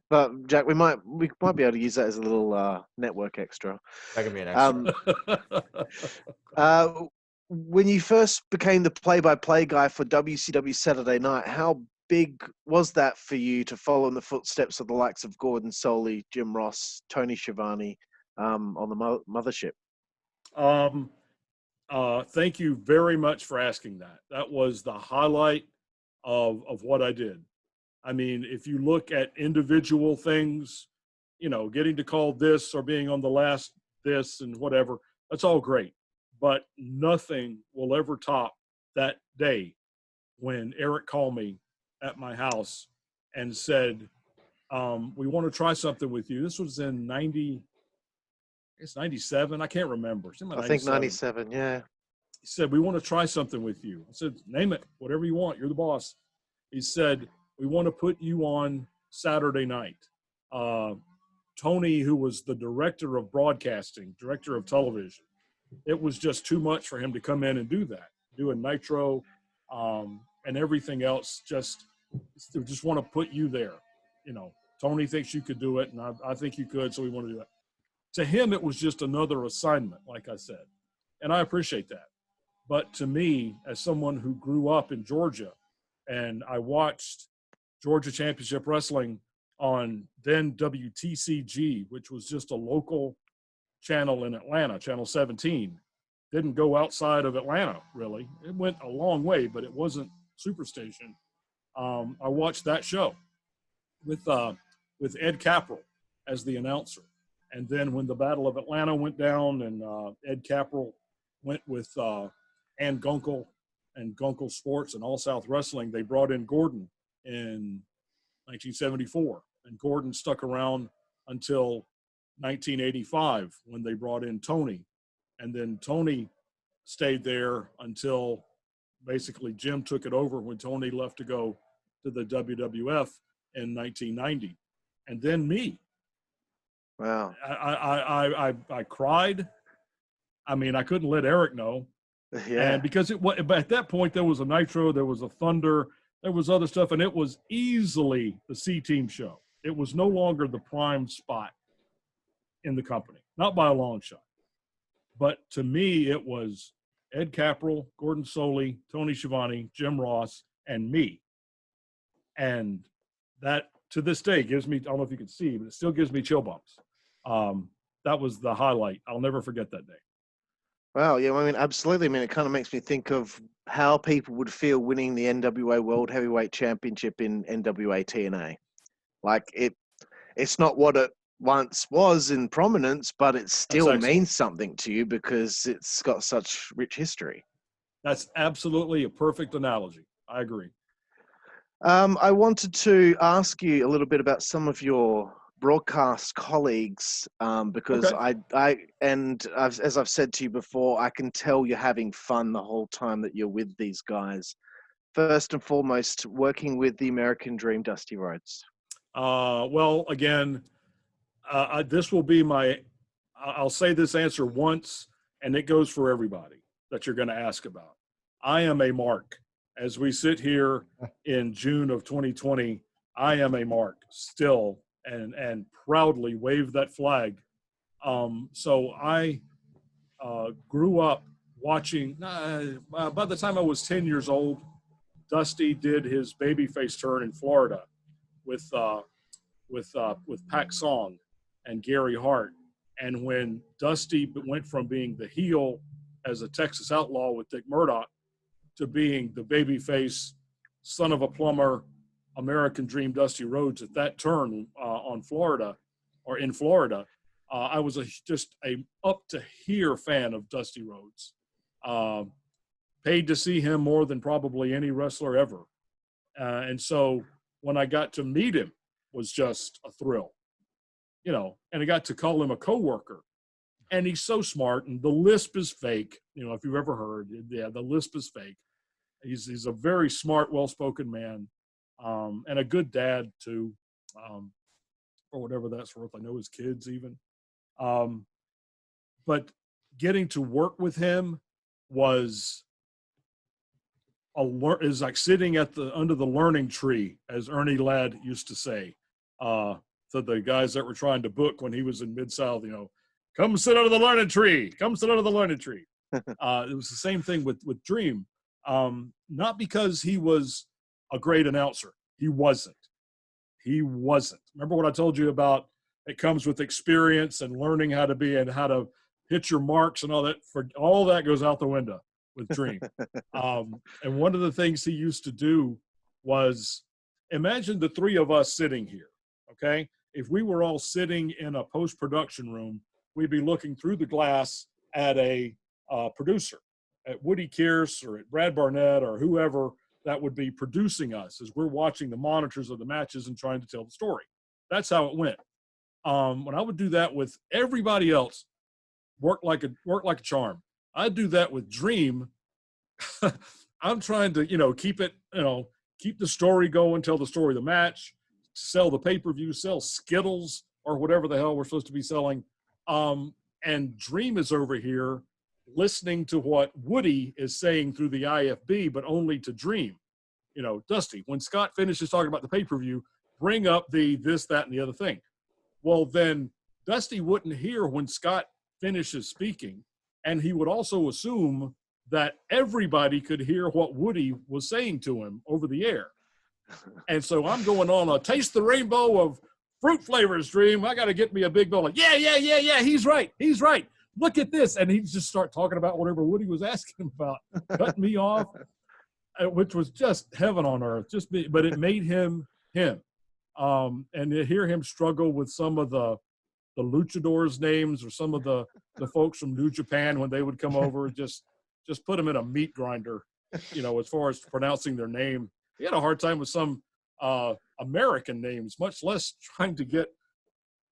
But Jack, we might be able to use that as a little network extra. That could be an extra. When you first became the play-by-play guy for WCW Saturday Night, how big was that for you to follow in the footsteps of the likes of Gordon Soley, Jim Ross, Tony Schiavone on the mothership? Thank you very much for asking that. That was the highlight of what I did. I mean, if you look at individual things, getting to call this or being on the last this and whatever, that's all great. But nothing will ever top that day when Eric called me at my house and said, we want to try something with you. This was in 97. I can't remember. I think 97, yeah. He said, we want to try something with you. I said, name it, whatever you want. You're the boss. He said, we want to put you on Saturday night. Tony, who was the director of broadcasting, director of television, it was just too much for him to come in and do that. doing Nitro, and everything else. Just want to put you there. You know, Tony thinks you could do it, and I think you could, so we want to do it. To him, it was just another assignment, like I said, and I appreciate that. But to me, as someone who grew up in Georgia, and I watched Georgia Championship Wrestling on then WTCG, which was just a local channel in Atlanta, Channel 17. Didn't go outside of Atlanta, really. It went a long way, but it wasn't Superstation. I watched that show with Ed Capral as the announcer. And then when the Battle of Atlanta went down and Ed Capral went with Ann Gunkel and Gunkel Sports and All South Wrestling, they brought in Gordon in 1974. And Gordon stuck around until 1985 when they brought in Tony. And then Tony stayed there until basically Jim took it over when Tony left to go to the WWF in 1990. And then me. Wow. I cried. I mean, I couldn't let Eric know. Yeah. And because at that point, there was a Nitro, there was a Thunder, there was other stuff, and it was easily the C-Team show. It was no longer the prime spot in the company, not by a long shot. But to me, it was Ed Capral, Gordon Soley, Tony Schiavone, Jim Ross, and me. And that, to this day, gives me, I don't know if you can see, but it still gives me chill bumps. That was the highlight. I'll never forget that day. Wow, yeah, I mean, absolutely. I mean, it kind of makes me think of how people would feel winning the NWA World Heavyweight Championship in NWA TNA. Like, it's not what it once was in prominence, but it still means something to you because it's got such rich history. That's absolutely a perfect analogy. I agree. I wanted to ask you a little bit about some of your broadcast colleagues because as I've said to you before, I can tell you're having fun the whole time that you're with these guys. First and foremost, working with the American Dream, Dusty Rhodes. Well, again, this will be I'll say this answer once, and it goes for everybody that you're going to ask about. I am a mark. As we sit here in June of 2020, I am a mark still and proudly wave that flag. So I grew up watching, by the time I was 10 years old, Dusty did his babyface turn in Florida with Pac Song and Gary Hart. And when Dusty went from being the heel as a Texas Outlaw with Dick Murdoch to being the babyface, son of a plumber, American Dream Dusty Rhodes at that turn in Florida, I was just a up to here fan of Dusty Rhodes. Paid to see him more than probably any wrestler ever. And so when I got to meet him was just a thrill, you know, and I got to call him a coworker. And he's so smart, and the lisp is fake. You know, if you've ever heard, yeah, the lisp is fake. He's a very smart, well-spoken man, and a good dad too, or whatever that's worth. I know his kids even. But getting to work with him was is like sitting under the learning tree, as Ernie Ladd used to say to the guys that were trying to book when he was in Mid-South. You know, come sit under the learning tree. Come sit under the learning tree. It was the same thing with Dream. Not because he was a great announcer. He wasn't. Remember what I told you about? It comes with experience and learning how to be and how to hit your marks and all that. For all that goes out the window with Dream. And one of the things he used to do was, imagine the three of us sitting here, okay? If we were all sitting in a post-production room, we'd be looking through the glass at a producer, at Woody Kearse or at Brad Barnett or whoever that would be producing us as we're watching the monitors of the matches and trying to tell the story. That's how it went. When I would do that with everybody else, work like a charm. I'd do that with Dream. I'm trying to, keep the story going, tell the story of the match, sell the pay-per-view, sell Skittles or whatever the hell we're supposed to be selling. And Dream is over here listening to what Woody is saying through the IFB, but only to Dream. You know, Dusty, when Scott finishes talking about the pay-per-view, bring up the this, that, and the other thing. Well, then Dusty wouldn't hear when Scott finishes speaking, and he would also assume that everybody could hear what Woody was saying to him over the air. And so I'm going on a taste the rainbow of fruit flavors, Dream. I got to get me a big bowl. Like, yeah. He's right. Look at this. And he'd just start talking about whatever Woody was asking him about, cutting me off, which was just heaven on earth. But it made him him. And to hear him struggle with some of the luchadors' names or some of the folks from New Japan when they would come over, just put them in a meat grinder, you know, as far as pronouncing their name. He had a hard time with some American names, much less trying to get,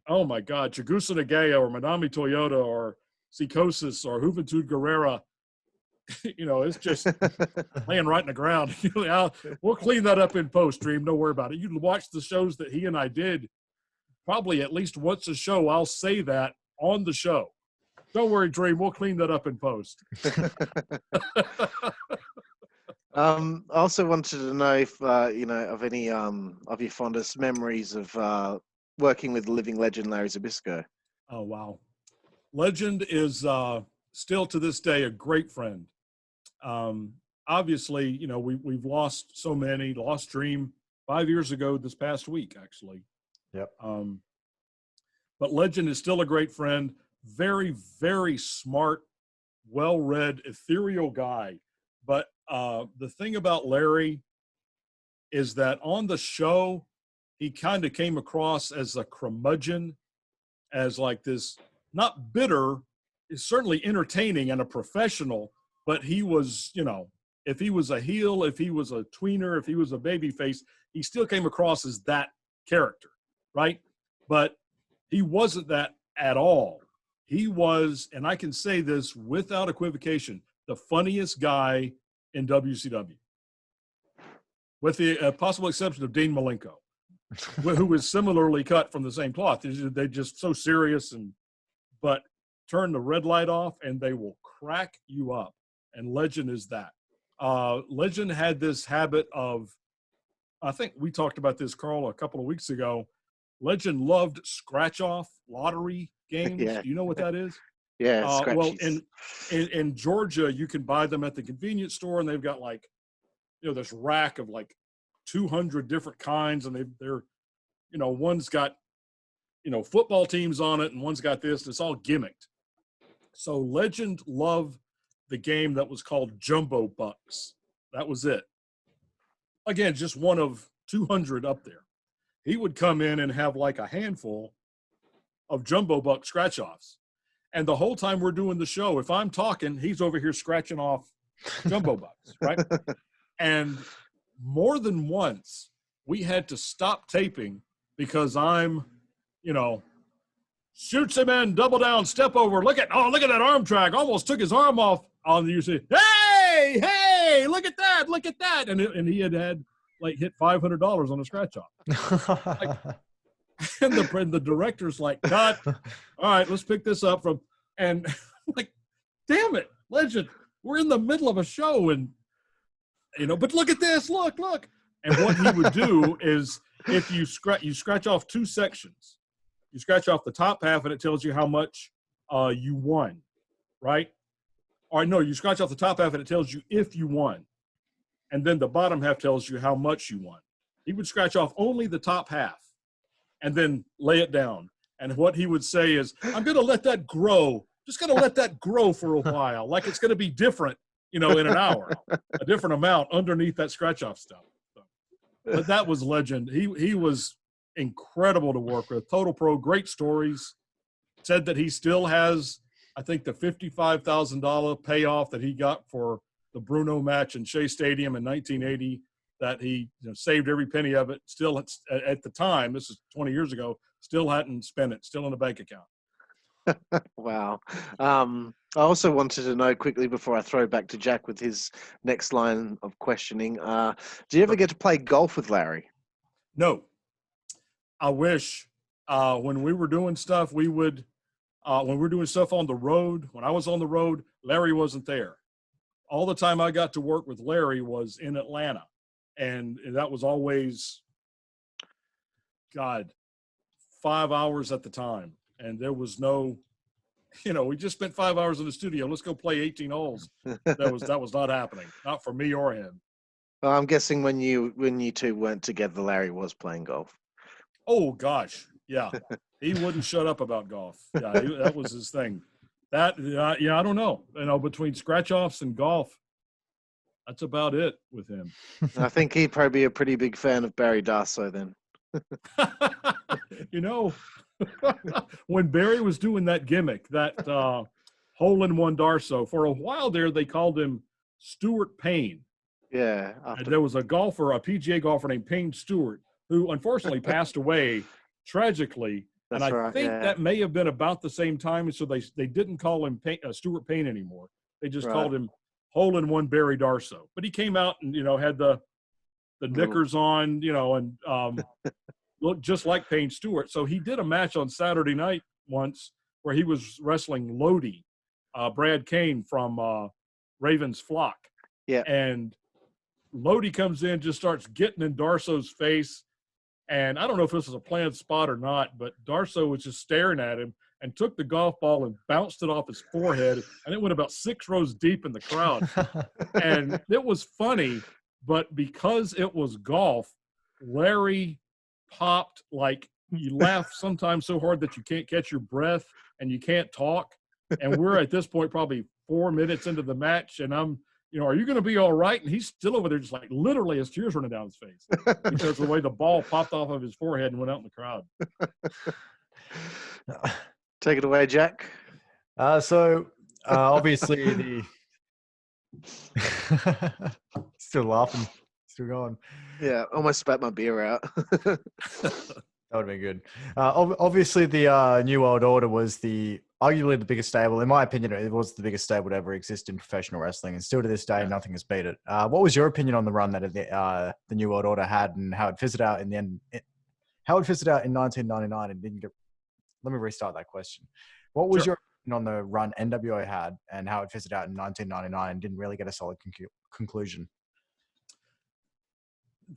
oh my God, Chigusa Nagaya or Manami Toyota or Psychosis or Juventud Guerrera. You know, it's just laying right in the ground. We'll clean that up in post, Dream. Don't worry about it. You can watch the shows that he and I did. Probably at least once a show, I'll say that on the show. Don't worry, Dream. We'll clean that up in post. I also wanted to know if, you know, of any of your fondest memories of working with the living legend, Larry Zbyszko. Oh, wow. Legend is still to this day a great friend. Obviously, you know, we've lost so many, lost Dream 5 years ago this past week, actually. Yep. But Legend is still a great friend. Very, very smart, well-read, ethereal guy. But the thing about Larry is that on the show, he kind of came across as a curmudgeon, as like this, not bitter, is certainly entertaining and a professional, but he was, you know, if he was a heel, if he was a tweener, if he was a babyface, he still came across as that character, right? But he wasn't that at all. He was, and I can say this without equivocation, the funniest guy in WCW, with the possible exception of Dean Malenko, who was similarly cut from the same cloth. They're just so serious, but turn the red light off and they will crack you up. And Legend is that. Legend had this habit of, I think we talked about this, Carl, a couple of weeks ago. Legend loved scratch-off lottery games. Yeah. Do you know what that is? Yeah, well, scratchies. in Georgia, you can buy them at the convenience store, and they've got like, you know, this rack of like 200 different kinds, and they're, you know, one's got, you know, football teams on it, and one's got this. And it's all gimmicked. So Legend loved the game that was called Jumbo Bucks. That was it. Again, just one of 200 up there. He would come in and have like a handful of Jumbo Buck scratch-offs. And the whole time we're doing the show, if I'm talking, he's over here scratching off Jumbo Bucks, right? And more than once, we had to stop taping because I'm, you know, shoots him in, double down, step over. Look at that arm drag. Almost took his arm off on the UC. Hey, look at that. And he had like hit $500 on a scratch off. And the director's like, cut. All right, let's pick this up from, and like, damn it, Legend, we're in the middle of a show, and you know, but look at this, look. And what he would do is, if you scratch off two sections, you scratch off the top half, and it tells you how much you won, right? Or no, you scratch off the top half, and it tells you if you won, and then the bottom half tells you how much you won. He would scratch off only the top half, and then lay it down. And what he would say is, I'm going to let that grow. Just going to let that grow for a while. Like it's going to be different, you know, in an hour, a different amount underneath that scratch-off stuff. So, but that was Legend. He was incredible to work with. Total pro, great stories. Said that he still has, I think, the $55,000 payoff that he got for the Bruno match in Shea Stadium in 1980. That he, you know, saved every penny of it. Still, at the time, this is 20 years ago, still hadn't spent it. Still in a bank account. Wow. I also wanted to know quickly before I throw back to Jack with his next line of questioning. Do you ever get to play golf with Larry? No. I wish. When we were doing stuff, we would when we were doing stuff on the road, when I was on the road, Larry wasn't there. All the time I got to work with Larry was in Atlanta. And that was always, God, 5 hours at the time. And there was no, we just spent 5 hours in the studio. Let's go play 18 holes. That was not happening. Not for me or him. Well, I'm guessing when you two weren't together, Larry was playing golf. Oh, gosh. Yeah. He wouldn't shut up about golf. Yeah, that was his thing. That, I don't know. Between scratch-offs and golf, that's about it with him. I think he'd probably be a pretty big fan of Barry Darsow then. When Barry was doing that gimmick, that hole-in-one Darsow, for a while there, they called him Stuart Payne. Yeah. There was a PGA golfer named Payne Stewart, who unfortunately passed away tragically. That's and I right, think yeah. that may have been about the same time. So they didn't call him Stuart Payne anymore. They just called him Hole-in-One Barry Darsow. But he came out and, had the knickers on, and looked just like Payne Stewart. So he did a match on Saturday night once where he was wrestling Lodi, Brad Kane from Raven's Flock. Yeah. And Lodi comes in, just starts getting in Darsow's face. And I don't know if this was a planned spot or not, but Darsow was just staring at him and took the golf ball and bounced it off his forehead. And it went about 6 rows deep in the crowd. And it was funny, but because it was golf, Larry popped, like you laugh sometimes so hard that you can't catch your breath and you can't talk. And we're at this point probably 4 minutes into the match, and I'm, are you going to be all right? And he's still over there just like literally his tears running down his face because of the way the ball popped off of his forehead and went out in the crowd. Take it away, Jack. Obviously the still laughing, still going. Yeah, almost spat my beer out. That would have been good. Obviously, the New World Order was arguably the biggest stable. In my opinion, it was the biggest stable to ever exist in professional wrestling, and still to this day, nothing has beat it. What was your opinion on the run that the New World Order had, and how it fizzled out in the end? How it fizzled out in 1999 and didn't get. Let me restart that question. What was your opinion on the run NWO had, and how it fizzled out in 1999 and didn't really get a solid conclusion?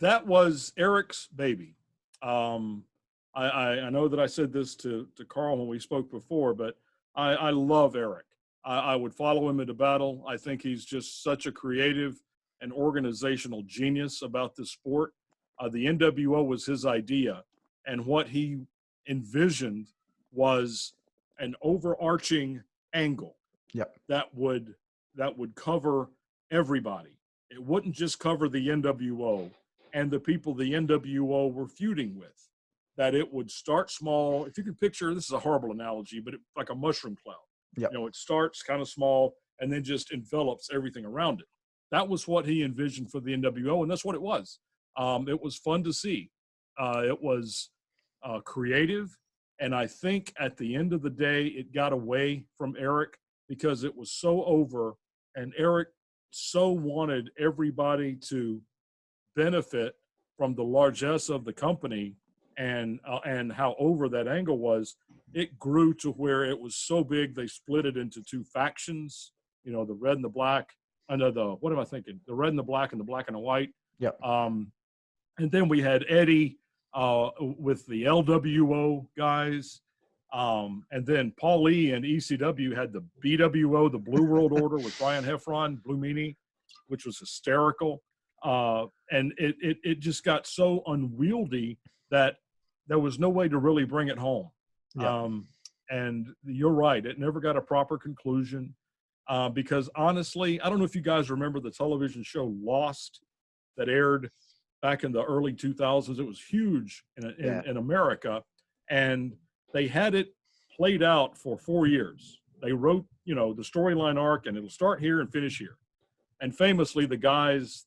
That was Eric's baby. I know that I said this to Carl when we spoke before, but I love Eric. I would follow him into battle. I think he's just such a creative and organizational genius about this sport. The NWO was his idea, and what he envisioned was an overarching angle that would cover everybody. It wouldn't just cover the NWO and the people the NWO were feuding with. That it would start small. If you can picture, this is a horrible analogy, but like a mushroom cloud. Yep. It starts kind of small and then just envelops everything around it. That was what he envisioned for the NWO, and that's what it was. It was fun to see. It was creative, and I think at the end of the day, it got away from Eric because it was so over, and Eric so wanted everybody to benefit from the largesse of the company and how over that angle was. It grew to where it was so big they split it into 2 factions, the red and the black, the red and the black and the black and the white. Yep. And then we had Eddie with the LWO guys. And then Paul E and ECW had the BWO, the Blue World Order with Brian Heffron, Blue Meanie, which was hysterical. And it just got so unwieldy that there was no way to really bring it home. Yeah. And you're right. It never got a proper conclusion because honestly, I don't know if you guys remember the television show Lost that aired back in the early 2000s. It was huge in America, and they had it played out for 4 years. They wrote, the storyline arc, and it'll start here and finish here. And famously, the guys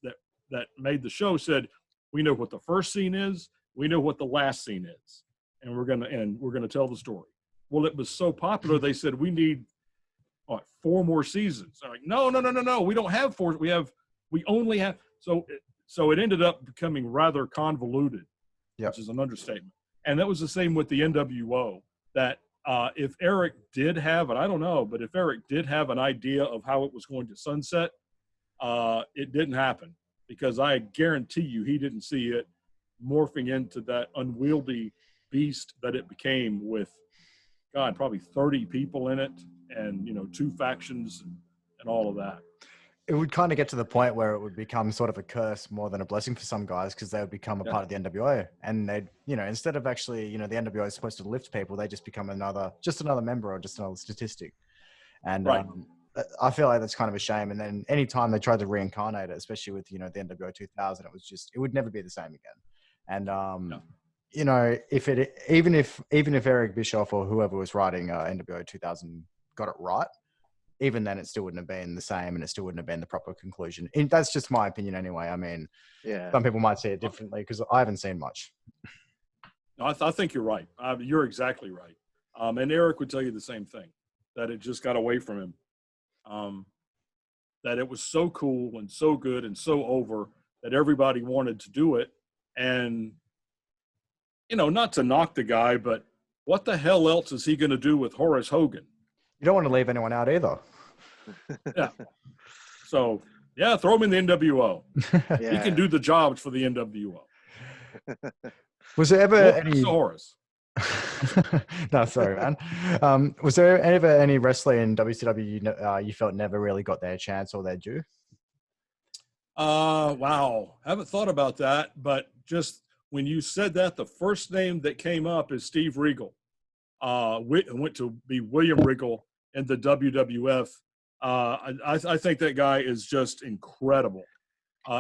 that made the show said, we know what the first scene is, we know what the last scene is, and we're gonna tell the story. Well, it was so popular, they said, we need 4 more seasons. I'm like, no, we don't have 4. We only have, so it ended up becoming rather convoluted, which is an understatement. And that was the same with the NWO, that if Eric did have, and I don't know, but if Eric did have an idea of how it was going to sunset, it didn't happen, because I guarantee you he didn't see it morphing into that unwieldy beast that it became, with, God, probably 30 people in it, and, 2 factions and all of that. It would kind of get to the point where it would become sort of a curse more than a blessing for some guys, because they would become a part of the NWO, and they'd, instead of actually, the NWO is supposed to lift people, they just become another member or just another statistic. And Right. I feel like that's kind of a shame. And then anytime they tried to reincarnate it, especially with, the NWO 2000, it would never be the same again. And, even if Eric Bischoff or whoever was writing NWO 2000 got it right, even then it still wouldn't have been the same, and it still wouldn't have been the proper conclusion. And that's just my opinion anyway. I mean, some people might see it differently, because I haven't seen much. No, I think you're right. You're exactly right. And Eric would tell you the same thing, that it just got away from him. That it was so cool and so good and so over that everybody wanted to do it. And, not to knock the guy, but what the hell else is he going to do with Horace Hogan? You don't want to leave anyone out either. Yeah. So, throw him in the NWO. He can do the jobs for the NWO. Was there ever any... Horace. No, sorry, man. Was there ever any wrestler in WCW you felt never really got their chance or their due? Wow. Haven't thought about that, but just when you said that, the first name that came up is Steve Regal. Went to be William Regal in the WWF. I think that guy is just incredible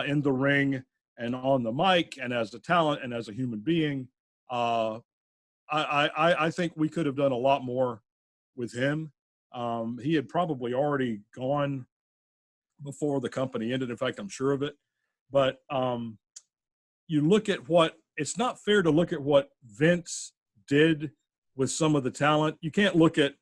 in the ring and on the mic, and as a talent and as a human being. I think we could have done a lot more with him. He had probably already gone before the company ended. In fact, I'm sure of it. But you look at it's not fair to look at what Vince did with some of the talent. You can't look at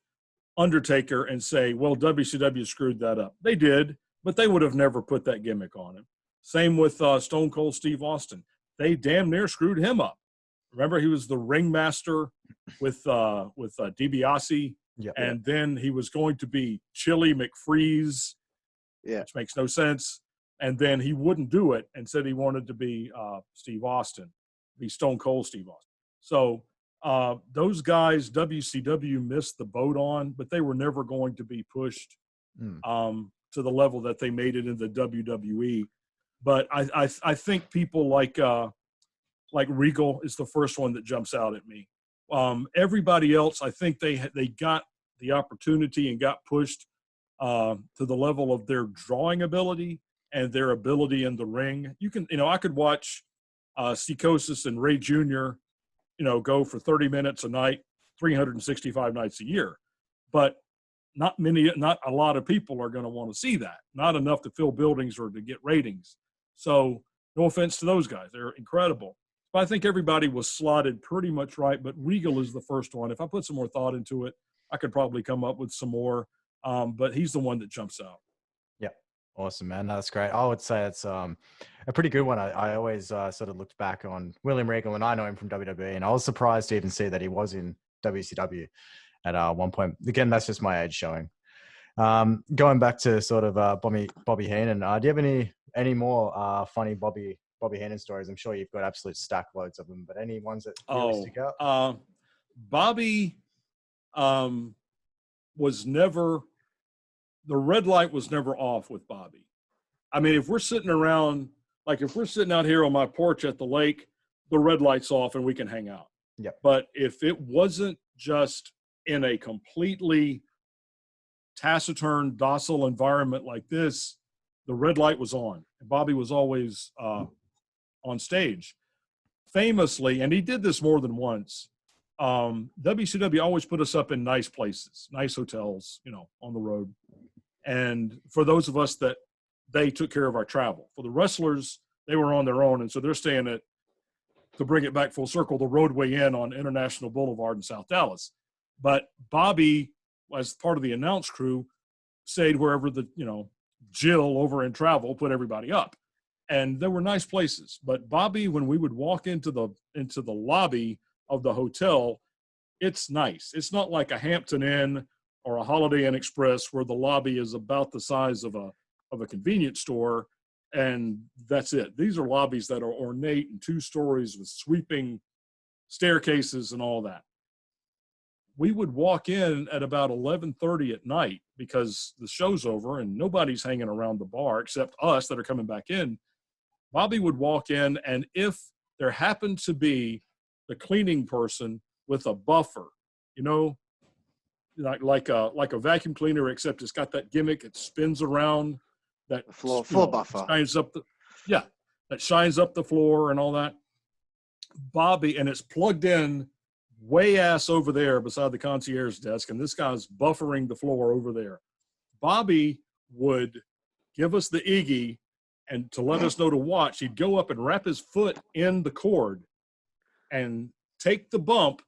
Undertaker and say, well, WCW screwed that up. They did, but they would have never put that gimmick on him. Same with Stone Cold Steve Austin. They damn near screwed him up. Remember, he was the ringmaster with DiBiase, and then he was going to be Chili McFreeze, which makes no sense. And then he wouldn't do it and said he wanted to be Steve Austin, be Stone Cold Steve Austin. So those guys, WCW missed the boat on, but they were never going to be pushed to the level that they made it in the WWE. But I think people like Regal is the first one that jumps out at me. Everybody else, I think they got the opportunity and got pushed to the level of their drawing ability and their ability in the ring. I could watch Psychosis and Ray Jr., go for 30 minutes a night, 365 nights a year. But not a lot of people are going to want to see that. Not enough to fill buildings or to get ratings. So no offense to those guys. They're incredible. But I think everybody was slotted pretty much right, but Regal is the first one. If I put some more thought into it, I could probably come up with some more, but he's the one that jumps out. Yeah. Awesome, man. That's great. I would say it's a pretty good one. I always sort of looked back on William Regal, and I know him from WWE, and I was surprised to even see that he was in WCW at one point. Again, that's just my age showing. Going back to sort of Bobby Heenan, do you have any more funny Bobby Heenan stories? I'm sure you've got absolute stack loads of them, but any ones that really stick out? Bobby was never, the red light was never off with Bobby. I mean, if we're sitting around, like if we're sitting out here on my porch at the lake, the red light's off and we can hang out. Yeah. But if it wasn't just in a completely taciturn, docile environment like this, the red light was on. And Bobby was always on stage. Famously, and he did this more than once, WCW always put us up in nice places, nice hotels, on the road. And for those of us that they took care of our travel. For the wrestlers, they were on their own, and so they're staying at, to bring it back full circle, the Roadway Inn on International Boulevard in South Dallas. But Bobby, as part of the announce crew, stayed wherever the, Jill over in travel put everybody up. And there were nice places. But Bobby, when we would walk into the lobby of the hotel, it's nice. It's not like a Hampton Inn or a Holiday Inn Express where the lobby is about the size of a convenience store, and that's it. These are lobbies that are ornate and 2 stories with sweeping staircases and all that. We would walk in at about 11:30 at night because the show's over and nobody's hanging around the bar except us that are coming back in. Bobby would walk in, and if there happened to be the cleaning person with a buffer, you know, like a vacuum cleaner, except it's got that gimmick, it spins around, that Floor buffer. shines up that shines up the floor and all that. Bobby, and it's plugged in way ass over there beside the concierge desk, and this guy's buffering the floor over there. Bobby would give us the Iggy, and to let us know to watch, he'd go up and wrap his foot in the cord and take the bump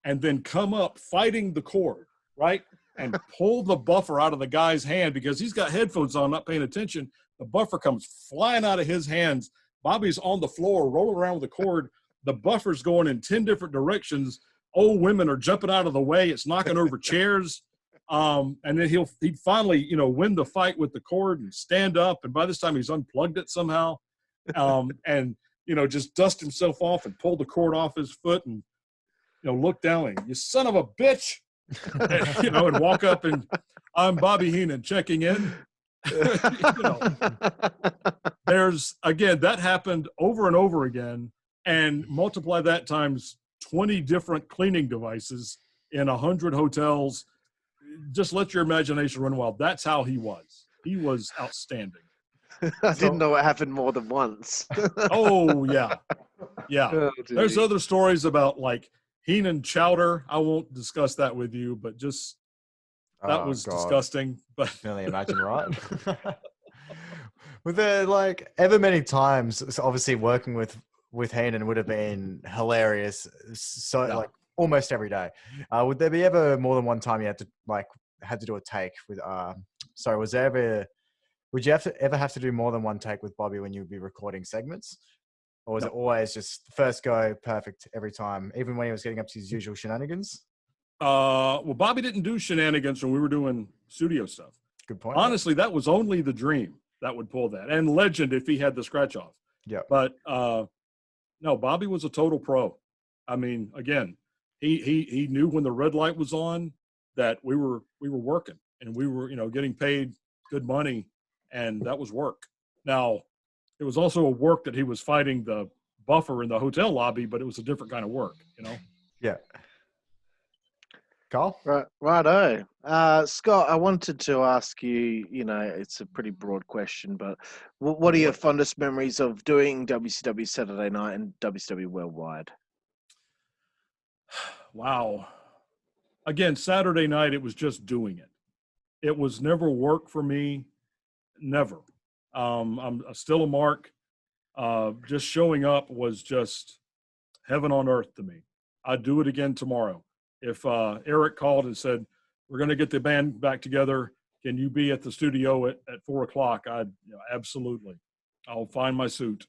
and then come up fighting the cord, right? And pull the buffer out of the guy's hand because he's got headphones on, not paying attention. The buffer comes flying out of his hands. Bobby's on the floor, rolling around with the cord. The buffer's going in 10 different directions. Old women are jumping out of the way. It's knocking over chairs. And then he'd finally, win the fight with the cord and stand up. And by this time he's unplugged it somehow. And, just dust himself off and pull the cord off his foot and, look down and, you son of a bitch, and walk up and I'm Bobby Heenan checking in. There's, again, that happened over and over again, and multiply that times 20 different cleaning devices in 100 hotels. Just let your imagination run wild. That's how he was. He was outstanding. I didn't know it happened more than once. Oh, yeah. Yeah. Oh, there's other stories about like Heenan chowder. I won't discuss that with you, but just that was disgusting. But can only imagine, right? Were there like ever many times, so obviously working with Heenan would have been hilarious. So like almost every day. Would there be ever more than one time you had to do a take with, would you ever have to do more than one take with Bobby when you'd be recording segments? Or was it always just first go perfect every time, even when he was getting up to his usual shenanigans? Well, Bobby didn't do shenanigans when we were doing studio stuff. Good point. Honestly, that was only the Dream that would pull that, and Legend if he had the scratch off. Yeah. But no, Bobby was a total pro. I mean, again, he knew when the red light was on that we were working and we were getting paid good money, and that was work. Now, it was also a work that he was fighting the buffer in the hotel lobby, but it was a different kind of work, Yeah. Carl? Righto. Scott, I wanted to ask you, it's a pretty broad question, but what are your fondest memories of doing WCW Saturday Night and WCW Worldwide? Wow. Again, Saturday night, it was just doing it. It was never work for me. Never. I'm still a mark. Just showing up was just heaven on earth to me. I'd do it again tomorrow. If Eric called and said, we're going to get the band back together, can you be at the studio at 4:00? I'd absolutely. I'll find my suit.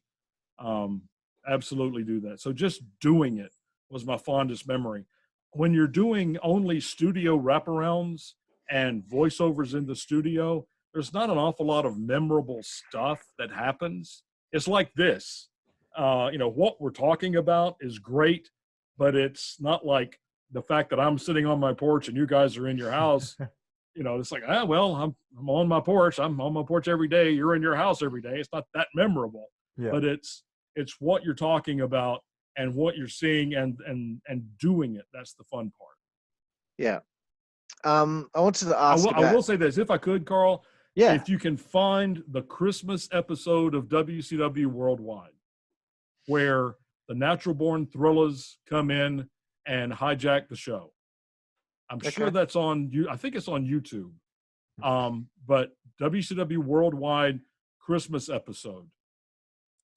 Absolutely do that. So just doing it was my fondest memory. When you're doing only studio wraparounds and voiceovers in the studio, there's not an awful lot of memorable stuff that happens. It's like this. What we're talking about is great, but it's not like the fact that I'm sitting on my porch and you guys are in your house. It's like, well, I'm on my porch. I'm on my porch every day. You're in your house every day. It's not that memorable, but it's what you're talking about and what you're seeing and doing it. That's the fun part. Yeah. I wanted to ask I will say this, if I could, Carl. Yeah. If you can find the Christmas episode of WCW Worldwide, where the Natural Born Thrillers come in and hijack the show. I'm sure that's on you. I think it's on YouTube. But WCW Worldwide Christmas episode.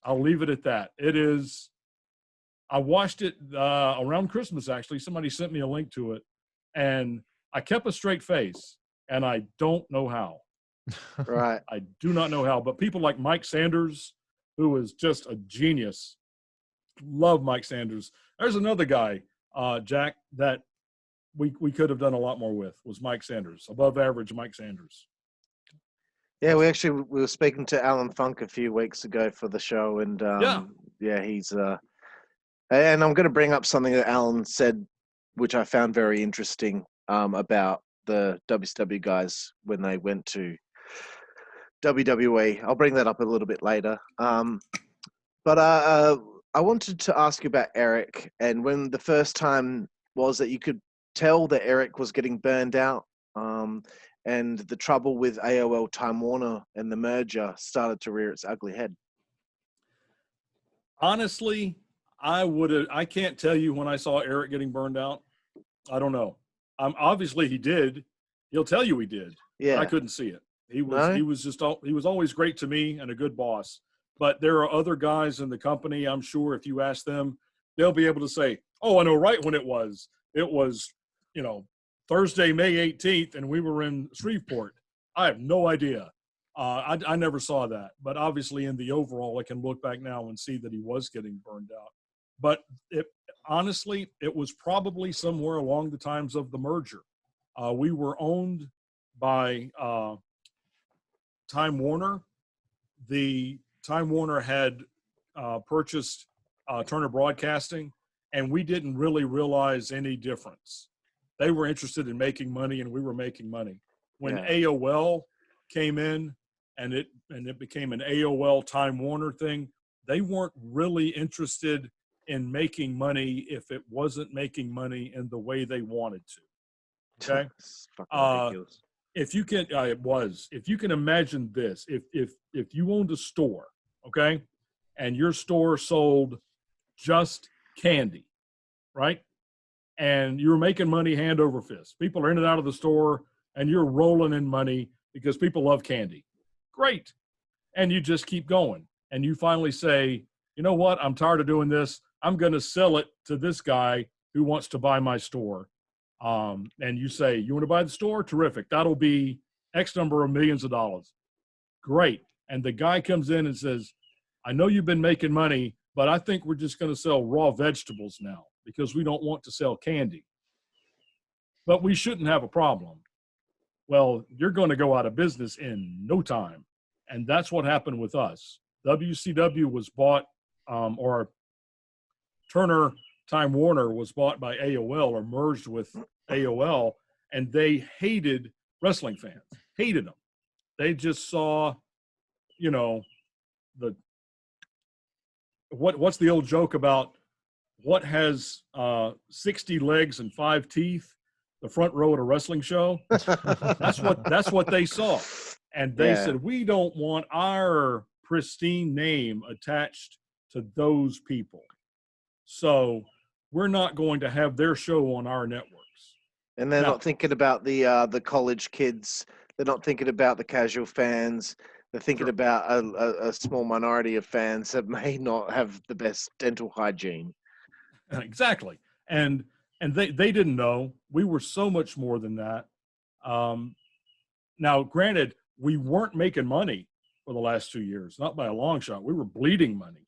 I'll leave it at that. It is. I watched it around Christmas, actually. Somebody sent me a link to it, and I kept a straight face, and I don't know how. Right. I do not know how, but people like Mike Sanders, who is just a genius, love Mike Sanders. There's another guy, Jack, that we could have done a lot more with was Mike Sanders, above average Mike Sanders. Yeah, we were speaking to Alan Funk a few weeks ago for the show, and he's and I'm going to bring up something that Alan said, which I found very interesting about the WCW guys when they went to WWE. I'll bring that up a little bit later. But I wanted to ask you about Eric, and when the first time was that you could tell that Eric was getting burned out, and the trouble with AOL Time Warner and the merger started to rear its ugly head. Honestly, I can't tell you when I saw Eric getting burned out. I don't know. Obviously he did. He'll tell you he did. Yeah. I couldn't see it. He was always great to me and a good boss. But there are other guys in the company, I'm sure if you ask them, they'll be able to say, oh, I know right when it was. It was, Thursday, May 18th, and we were in Shreveport. I have no idea. I never saw that. But obviously in the overall, I can look back now and see that he was getting burned out. But honestly, it was probably somewhere along the times of the merger. We were owned by Time Warner. The Time Warner had purchased Turner Broadcasting, and we didn't really realize any difference. They were interested in making money, and we were making money. When AOL came in, and it became an AOL Time Warner thing, they weren't really interested in making money if it wasn't making money in the way they wanted to. Okay, if you can, If you can imagine this, if you owned a store, okay, and your store sold just candy, right? And you're making money hand over fist. People are in and out of the store, and you're rolling in money because people love candy. Great. And you just keep going. And you finally say, you know what? I'm tired of doing this. I'm going to sell it to this guy who wants to buy my store. And you say, you want to buy the store? Terrific. That'll be X number of millions of dollars. Great. And the guy comes in and says, I know you've been making money, but I think we're just going to sell raw vegetables now because we don't want to sell candy. But we shouldn't have a problem. Well, you're going to go out of business in no time. And that's what happened with us. WCW was bought, or Turner Time Warner was bought by AOL or merged with AOL, and they hated wrestling fans, hated them. They just saw, what's the old joke about what has 60 legs and 5 teeth? The front row at a wrestling show. That's what they saw. And they said, we don't want our pristine name attached to those people. So we're not going to have their show on our networks. And they're not thinking about the college kids. They're not thinking about the casual fans. They're thinking about a small minority of fans that may not have the best dental hygiene. Exactly. And they didn't know. We were so much more than that. Now, granted, we weren't making money for the last 2 years, not by a long shot. We were bleeding money.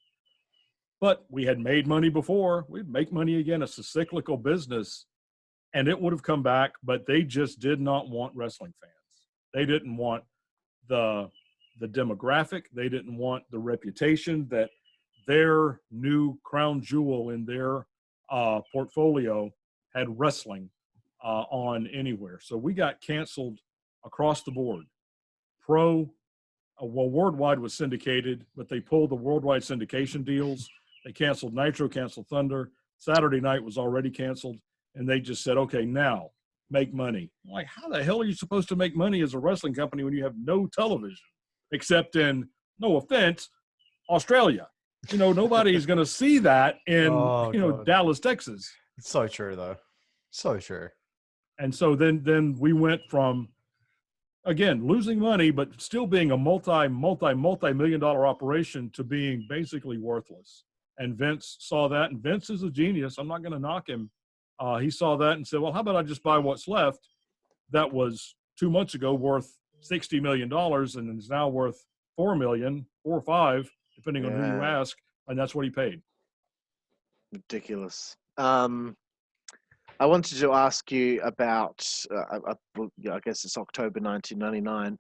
But we had made money before. We'd make money again. It's a cyclical business, and it would have come back, but they just did not want wrestling fans. They didn't want the demographic. They didn't want the reputation that their new crown jewel in their portfolio had wrestling on anywhere. So we got canceled across the board. Worldwide was syndicated, but they pulled the worldwide syndication deals. They canceled Nitro, canceled Thunder. Saturday Night was already canceled, and they just said, okay, now make money. I'm like, how the hell are you supposed to make money as a wrestling company when you have no television, except in, no offense, Australia? Nobody's going to see that in, Dallas, Texas. It's so true, though. So true. And so then we went from, again, losing money, but still being a multi-million dollar operation to being basically worthless. And Vince saw that, and Vince is a genius. I'm not going to knock him. He saw that and said, well, how about I just buy what's left that was 2 months ago worth $60 million and is now worth $4 million, 4 or 5, depending on who you ask. And that's what he paid. Ridiculous. I wanted to ask you about, I guess it's October 1999.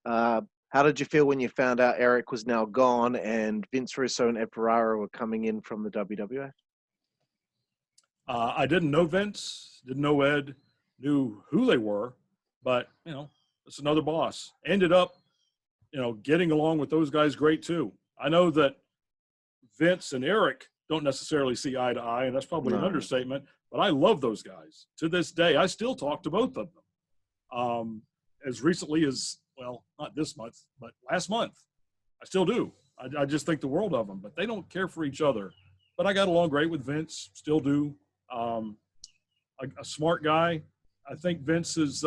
How did you feel when you found out Eric was now gone and Vince Russo and Ed Ferrara were coming in from the WWF? I didn't know Vince, didn't know Ed, knew who they were, but, it's another boss. Ended up, getting along with those guys great too. I know that Vince and Eric don't necessarily see eye to eye, and that's probably an understatement, but I love those guys. To this day, I still talk to both of them. As recently as, not this month, but last month. I still do. I just think the world of them, but they don't care for each other. But I got along great with Vince, still do. A smart guy. I think Vince's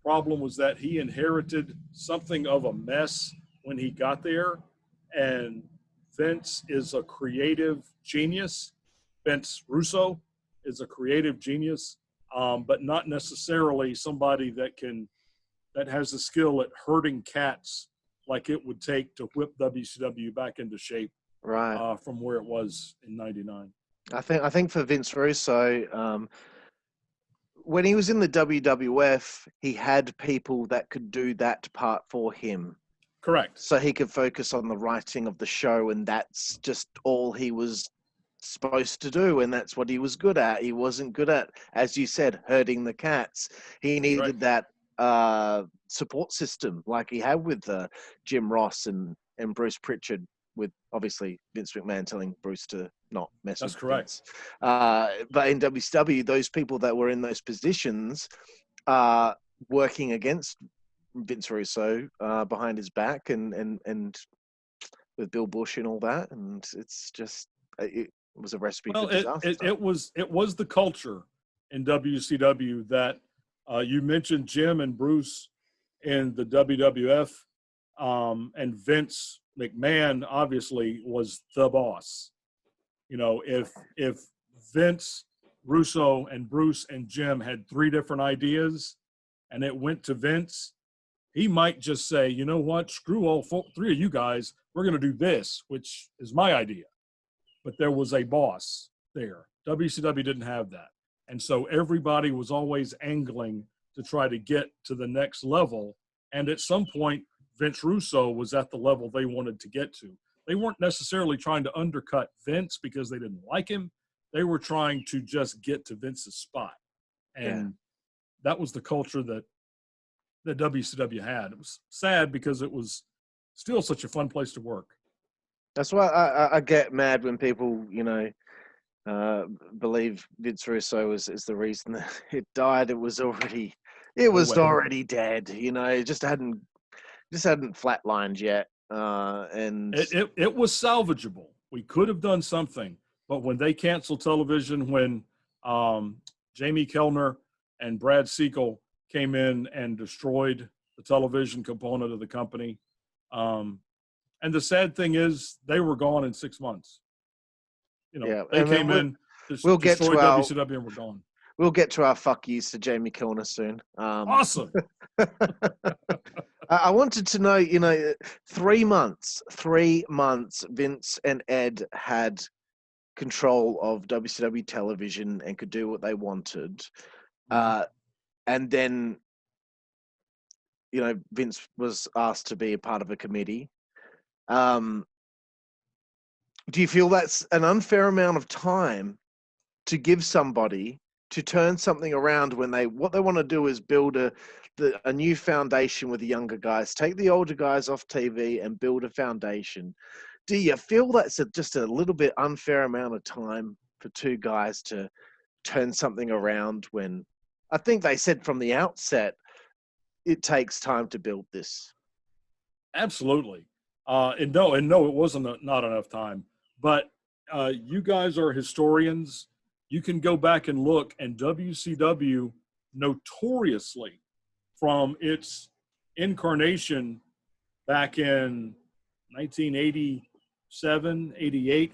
problem was that he inherited something of a mess when he got there, and Vince is a creative genius. Vince Russo is a creative genius, but not necessarily somebody that has the skill at herding cats like it would take to whip WCW back into shape, Right. from where it was in '99. I think for Vince Russo, when he was in the WWF, he had people that could do that part for him. Correct. So he could focus on the writing of the show, and that's just all he was supposed to do, and that's what he was good at. He wasn't good at, as you said, herding the cats. He needed that support system like he had with Jim Ross and Bruce Pritchard, with obviously Vince McMahon telling Bruce to not mess That's with correct. Vince. But in WCW, those people that were in those positions working against Vince Russo behind his back and with Bill Bush and all that, and it's just it was a recipe for disaster. It was the culture in WCW that you mentioned Jim and Bruce in the WWF, and Vince McMahon obviously was the boss. If Vince, Russo, and Bruce and Jim had three different ideas, and it went to Vince, he might just say, you know what, screw all three of you guys, we're going to do this, which is my idea. But there was a boss there. WCW didn't have that. And so everybody was always angling to try to get to the next level. And at some point, Vince Russo was at the level they wanted to get to. They weren't necessarily trying to undercut Vince because they didn't like him. They were trying to just get to Vince's spot. And that was the culture that WCW had. It was sad because it was still such a fun place to work. That's why I get mad when people, believe Vince Russo is the reason that it died. It was already dead. It just hadn't flatlined yet. And it was salvageable. We could have done something, but when they canceled television, when Jamie Kellner and Brad Siegel came in and destroyed the television component of the company. And the sad thing is they were gone in 6 months. They came in, destroyed WCW and were gone. We'll get to our fuck yous to Jamie Kellner soon. Awesome. I wanted to know, 3 months, Vince and Ed had control of WCW television and could do what they wanted. And then, Vince was asked to be a part of a committee. Do you feel that's an unfair amount of time to give somebody to turn something around when what they want to do is build a new foundation with the younger guys, take the older guys off TV and build a foundation? Do you feel that's just a little bit unfair amount of time for two guys to turn something around when I think they said from the outset it takes time to build this? Absolutely. And no, it wasn't not enough time. But you guys are historians. You can go back and look, and WCW notoriously, from its incarnation back in 1987, 88,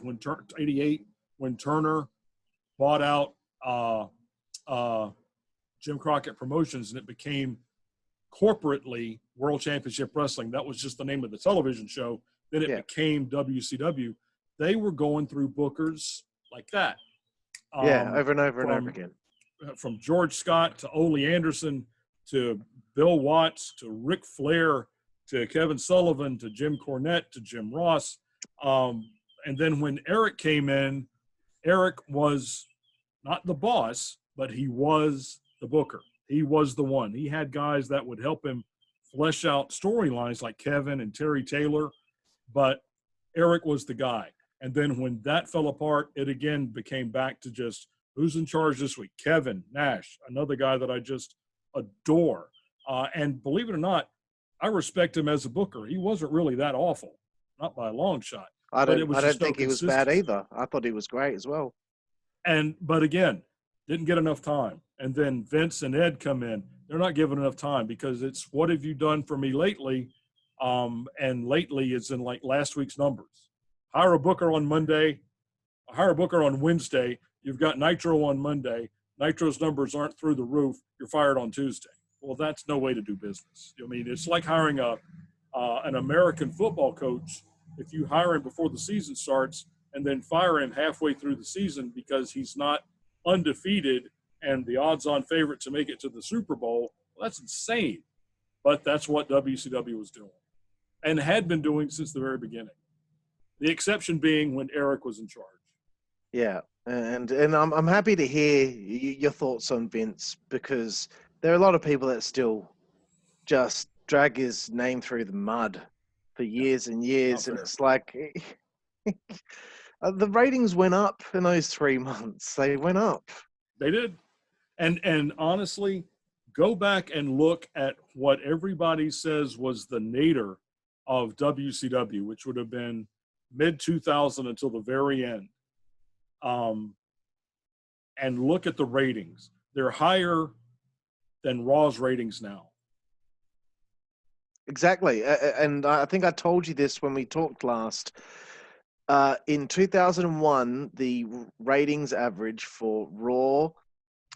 when Turner bought out Jim Crockett Promotions, and it became corporately World Championship Wrestling. That was just the name of the television show. Then it became WCW. They were going through bookers like that. Yeah, over and over and over from again. from George Scott to Ole Anderson to Bill Watts to Ric Flair to Kevin Sullivan to Jim Cornette to Jim Ross. And then when Eric came in, Eric was not the boss, but he was the booker. He was the one. He had guys that would help him flesh out storylines like Kevin and Terry Taylor, but Eric was the guy. And then when that fell apart, it again became back to just who's in charge this week? Kevin Nash, another guy that I just adore. And believe it or not, I respect him as a booker. He wasn't really that awful, not by a long shot. I but don't think he was bad either. I thought he was great as well. But again, didn't get enough time. And then Vince and Ed come in. They're not given enough time because it's what have you done for me lately? And lately is in like last week's numbers. Hire a booker on Monday, hire a booker on Wednesday. You've got Nitro on Monday. Nitro's numbers aren't through the roof. You're fired on Tuesday. Well, that's no way to do business. I mean, it's like hiring an American football coach. If you hire him before the season starts and then fire him halfway through the season because he's not undefeated and the odds-on favorite to make it to the Super Bowl, well, that's insane. But that's what WCW was doing and had been doing since the very beginning. The exception being when Eric was in charge. Yeah, and I'm happy to hear your thoughts on Vince because there are a lot of people that still just drag his name through the mud for years and years, and it's like the ratings went up in those 3 months. They went up. They did. And honestly, go back and look at what everybody says was the nadir of WCW, which would have been mid-2000 until the very end. And look at the ratings. They're higher than Raw's ratings now. Exactly. And I think I told you this when we talked last. In 2001, the ratings average for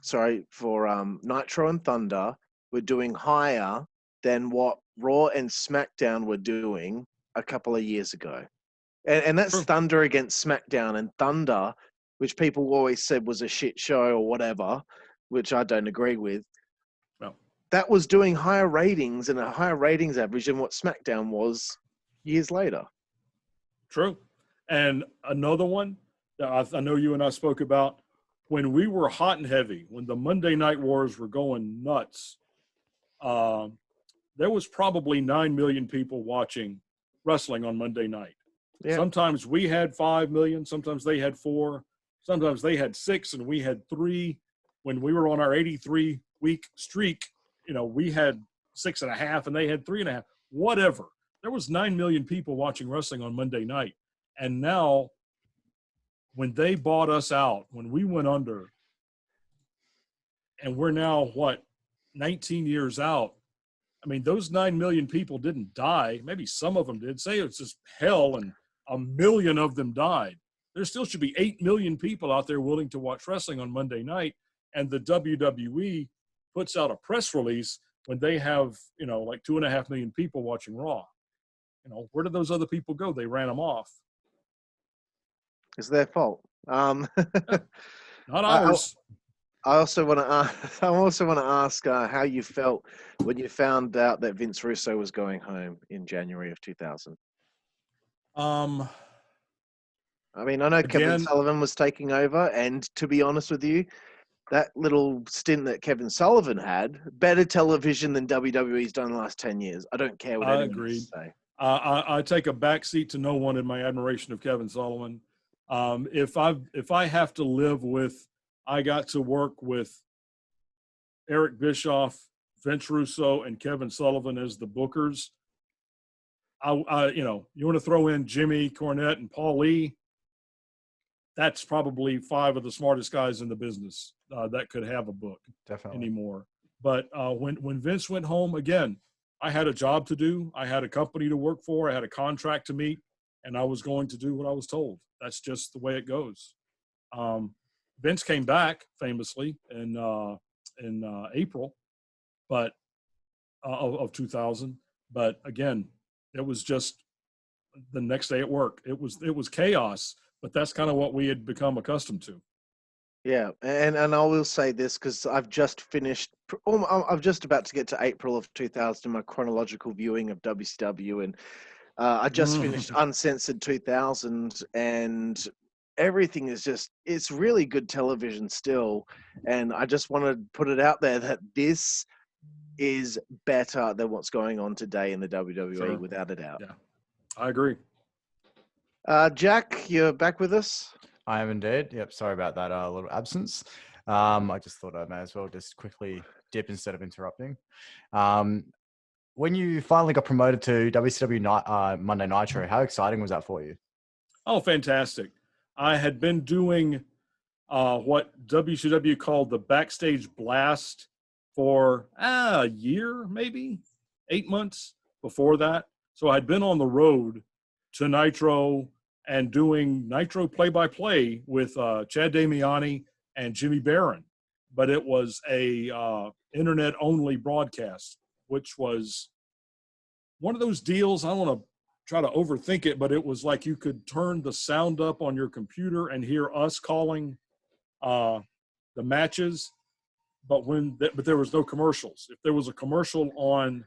Nitro and Thunder were doing higher than what Raw and SmackDown were doing a couple of years ago. And that's True. Thunder against SmackDown. And Thunder, which people always said was a shit show or whatever, which I don't agree with, No. that was doing higher ratings and a higher ratings average than what SmackDown was years later. True. And another one that I know you and I spoke about, when we were hot and heavy, when the Monday Night Wars were going nuts, there was probably 9 million people watching wrestling on Monday night. Yeah. Sometimes we had 5 million, sometimes they had 4, sometimes they had 6 and we had 3. When we were on our 83-week streak, we had 6.5 and they had 3.5, whatever. There was 9 million people watching wrestling on Monday night. And now when they bought us out, when we went under, and we're now, 19 years out, I mean, those 9 million people didn't die. Maybe some of them did. Say it's just hell and 1 million of them died. There still should be 8 million people out there willing to watch wrestling on Monday night. And the WWE puts out a press release when they have, like 2.5 million people watching Raw. Where did those other people go? They ran them off. It's their fault. Not ours. I also want to ask how you felt when you found out that Vince Russo was going home in January of 2000. I mean, I know Kevin Sullivan was taking over, and to be honest with you, that little stint that Kevin Sullivan had, better television than WWE's done in the last 10 years. I don't care what anyone has to say. I take a backseat to no one in my admiration of Kevin Sullivan. If I have to live with, I got to work with Eric Bischoff, Vince Russo, and Kevin Sullivan as the bookers. You want to throw in Jimmy Cornette and Paul Lee. That's probably 5 of the smartest guys in the business that could have a book anymore. But when Vince went home, again, I had a job to do. I had a company to work for. I had a contract to meet, and I was going to do what I was told. That's just the way it goes. Vince came back famously in April, but of 2000. But again, it was just the next day at work. It was chaos, but that's kind of what we had become accustomed to. Yeah, and I will say this because I've just finished. I'm just about to get to April of 2000, my chronological viewing of WCW, and I just finished Uncensored 2000, and everything is it's really good television still. And I just want to put it out there that this is better than what's going on today in the WWE, Sure. without a doubt. Yeah, I agree. Jack, you're back with us? I am indeed. Yep. Sorry about that little absence. I just thought I may as well just quickly dip instead of interrupting. When you finally got promoted to WCW Monday Nitro, how exciting was that for you? Oh, fantastic. I had been doing what WCW called the Backstage Blast for a year, maybe 8 months before that. So I'd been on the road to Nitro and doing Nitro play-by-play with Chad Damiani and Jimmy Barron. But it was a internet-only broadcast, which was one of those deals. I don't want to try to overthink it, but it was like you could turn the sound up on your computer and hear us calling the matches, but there was no commercials. If there was a commercial on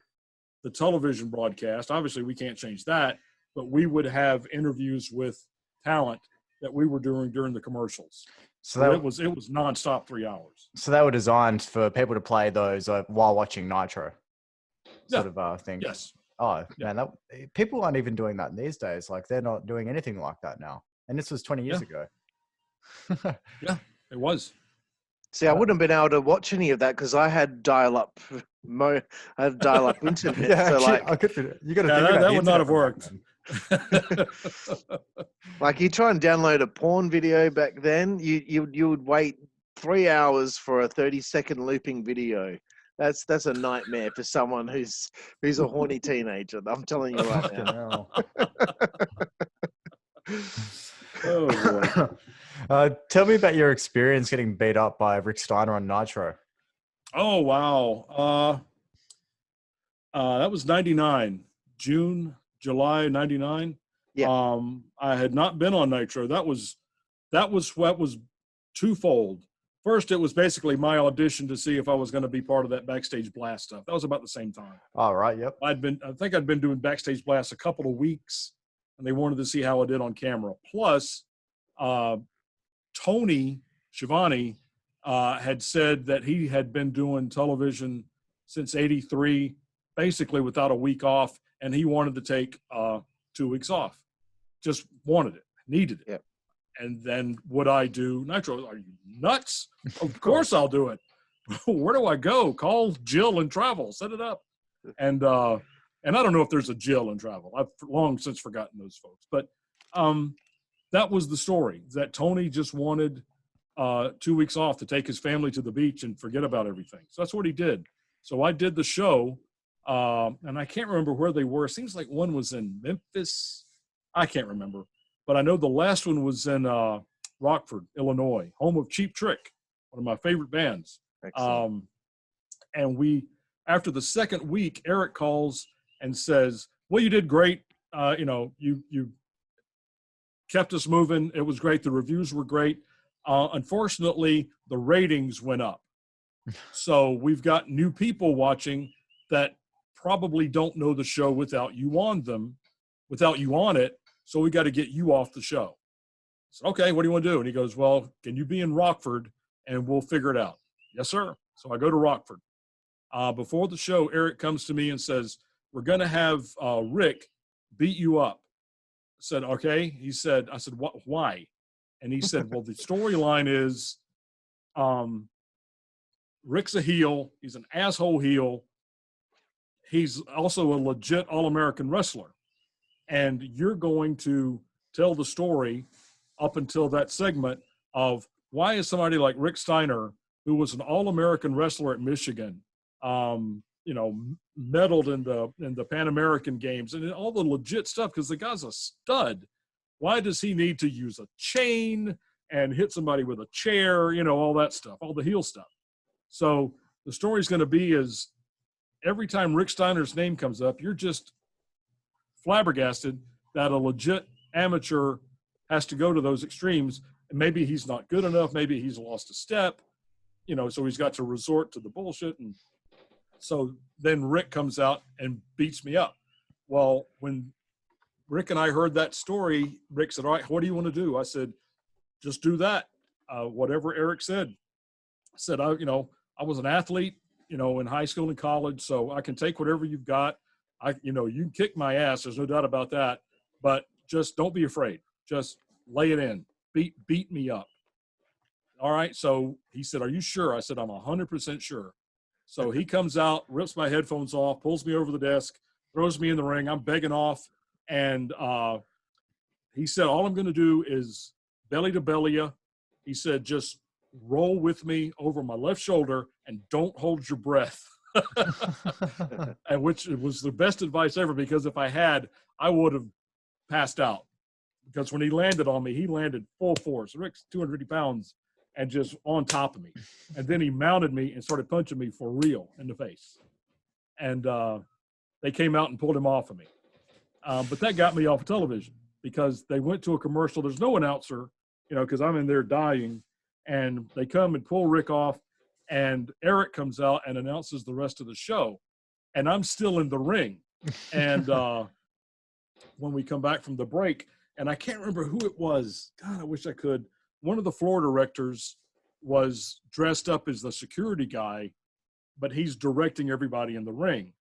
the television broadcast, obviously we can't change that, but we would have interviews with talent that we were doing during the commercials. So it was nonstop 3 hours. So they were designed for people to play those while watching Nitro, sort of thing. Yes. Oh man, people aren't even doing that these days. Like they're not doing anything like that now. And this was 20 years ago. Yeah, it was. See, I wouldn't have been able to watch any of that because I had dial-up. I had dial-up internet. Yeah, so actually, you got to that would not have worked. Like you try and download a porn video back then, you would wait 3 hours for a 30-second looping video. That's a nightmare for someone who's a horny teenager. I'm telling you right now. Oh boy. Tell me about your experience getting beat up by Rick Steiner on Nitro. Oh wow. That was 99, July 99. Yeah. I had not been on Nitro. That was what was twofold. First, it was basically my audition to see if I was going to be part of that Backstage Blast stuff. That was about the same time. All right. Yep. I think I'd been doing Backstage Blast a couple of weeks, and they wanted to see how I did on camera. Plus, Tony Schiavone had said that he had been doing television since '83, basically without a week off, and he wanted to take 2 weeks off. Just wanted it, needed it. Yep. And then would I do Nitro? Are you nuts? Of course I'll do it. Where do I go? Call Jill and Travel. Set it up. And I don't know if there's a Jill and Travel. I've long since forgotten those folks. But that was the story, that Tony just wanted 2 weeks off to take his family to the beach and forget about everything. So that's what he did. So I did the show, and I can't remember where they were. It seems like one was in Memphis. I can't remember. But I know the last one was in Rockford, Illinois, home of Cheap Trick, one of my favorite bands. And after the second week, Eric calls and says, well, you did great. You kept us moving. It was great. The reviews were great. Unfortunately, the ratings went up. So we've got new people watching that probably don't know the show without you on it. So we got to get you off the show. I said, okay, what do you want to do? And he goes, well, can you be in Rockford and we'll figure it out? Yes, sir. So I go to Rockford. Before the show, Eric comes to me and says, we're going to have Rick beat you up. I said, okay. I said, why? And he said, well, the storyline is Rick's a heel. He's an asshole heel. He's also a legit All-American wrestler. And you're going to tell the story up until that segment of why is somebody like Rick Steiner, who was an All-American wrestler at Michigan, medaled in the Pan American Games and all the legit stuff, because the guy's a stud. Why does he need to use a chain and hit somebody with a chair, all that stuff, all the heel stuff? So the story's going to be is every time Rick Steiner's name comes up, you're just flabbergasted that a legit amateur has to go to those extremes. maybe he's not good enough. Maybe he's lost a step, so he's got to resort to the bullshit. And so then Rick comes out and beats me up. Well, when Rick and I heard that story, Rick said, all right, what do you want to do? I said, just do that. Whatever Eric said. I said, I was an athlete, in high school and college, so I can take whatever you've got. You can kick my ass. There's no doubt about that. But just don't be afraid. Just lay it in. Beat me up. All right. So he said, are you sure? I said, I'm 100% sure. So he comes out, rips my headphones off, pulls me over the desk, throws me in the ring. I'm begging off. And he said, all I'm going to do is belly to belly you. He said, just roll with me over my left shoulder and don't hold your breath. And which was the best advice ever, because if I had, I would have passed out. Because when he landed on me, he landed full force. Rick's 250 pounds and just on top of me. And then he mounted me and started punching me for real in the face. And they came out and pulled him off of me. But that got me off of television because they went to a commercial. There's no announcer, because I'm in there dying. And they come and pull Rick off. And Eric comes out and announces the rest of the show. And I'm still in the ring. And when we come back from the break, and I can't remember who it was. God, I wish I could. One of the floor directors was dressed up as the security guy, but he's directing everybody in the ring.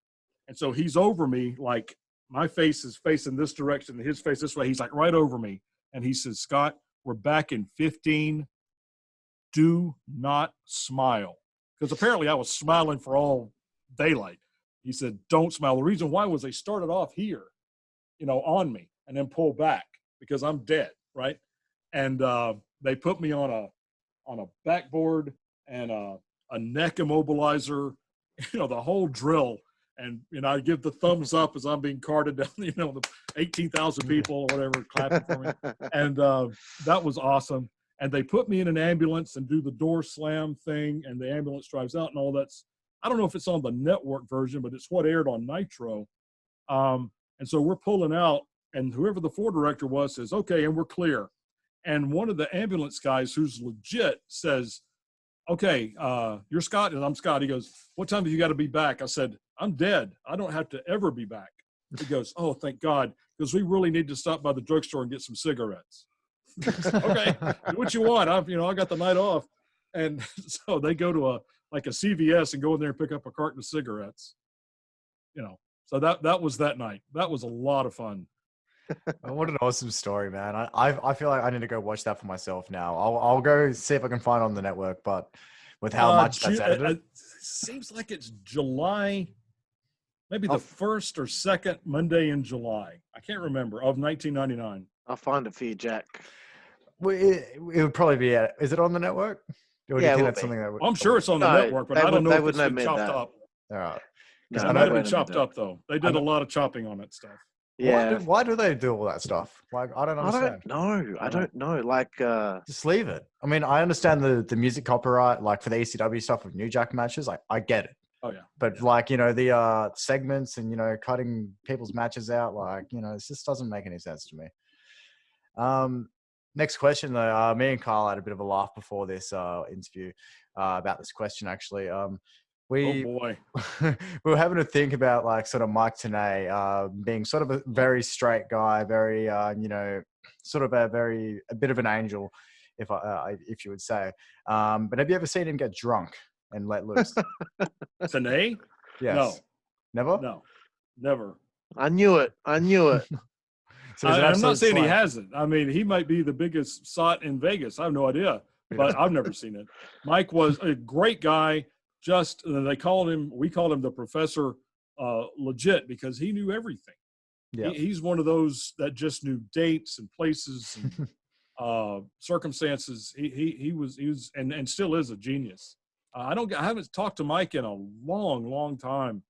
And so he's over me, like my face is facing this direction and his face this way. He's like right over me. And he says, Scott, we're back in 15. Do not smile. Because apparently I was smiling for all daylight. He said, don't smile. The reason why was they started off here, on me and then pulled back because I'm dead, right? And they put me on a backboard and a neck immobilizer, the whole drill. And, I give the thumbs up as I'm being carted down, the 18,000 people or whatever clapping for me. And that was awesome. And they put me in an ambulance and do the door slam thing, and the ambulance drives out and all that's, I don't know if it's on the network version, but it's what aired on Nitro. And so we're pulling out, and whoever the floor director was says, okay, and we're clear. And one of the ambulance guys who's legit says, okay, you're Scott, and I'm Scott. He goes, what time have you got to be back? I said, I'm dead. I don't have to ever be back. He goes, oh, thank God, because we really need to stop by the drugstore and get some cigarettes. Okay, do what you want. I got the night off. And so they go to a CVS and go in there and pick up a carton of cigarettes. So that was that night. That was a lot of fun. What an awesome story, man. I feel like I need to go watch that for myself now. I'll go see if I can find it on the network, but with how much that's edited. It seems like it's July, maybe the first or second Monday in July. I can't remember, of 1999. I'll find it for you, Jack. Well, it would probably be. Is it on the network? Or do you think that's something that I'm sure it's on the network, but I don't know if it's been chopped up. All right. It might have been chopped up, though. They did a lot of chopping on that stuff. Yeah. Why do they do all that stuff? Like, I don't understand. I don't know. Like, just leave it. I mean, I understand the music copyright, like for the ECW stuff with New Jack matches. I get it. Oh yeah. But like, the segments and cutting people's matches out, like, it just doesn't make any sense to me. Next question though. Me and Carl had a bit of a laugh before this interview about this question actually. We were having to think about like sort of Mike Tenay being sort of a very straight guy, very sort of a bit of an angel, if you would say. But have you ever seen him get drunk and let loose? Tenay? Yes. No. Never? No. Never. I knew it. So I'm not saying he hasn't. I mean, he might be the biggest sot in Vegas. I have no idea, but I've never seen it. Mike was a great guy. Just we called him the professor, legit, because he knew everything. Yeah, he's one of those that just knew dates and places and circumstances. He was and still is a genius. I haven't talked to Mike in a long time.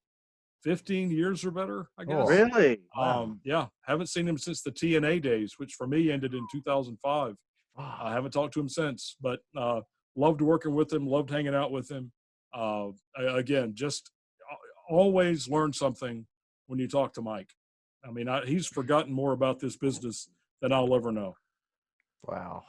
15 years or better, I guess. Oh, really? Yeah, haven't seen him since the TNA days, which for me ended in 2005. I haven't talked to him since, but loved working with him, loved hanging out with him. Again, just always learn something when you talk to Mike. I mean, he's forgotten more about this business than I'll ever know. Wow.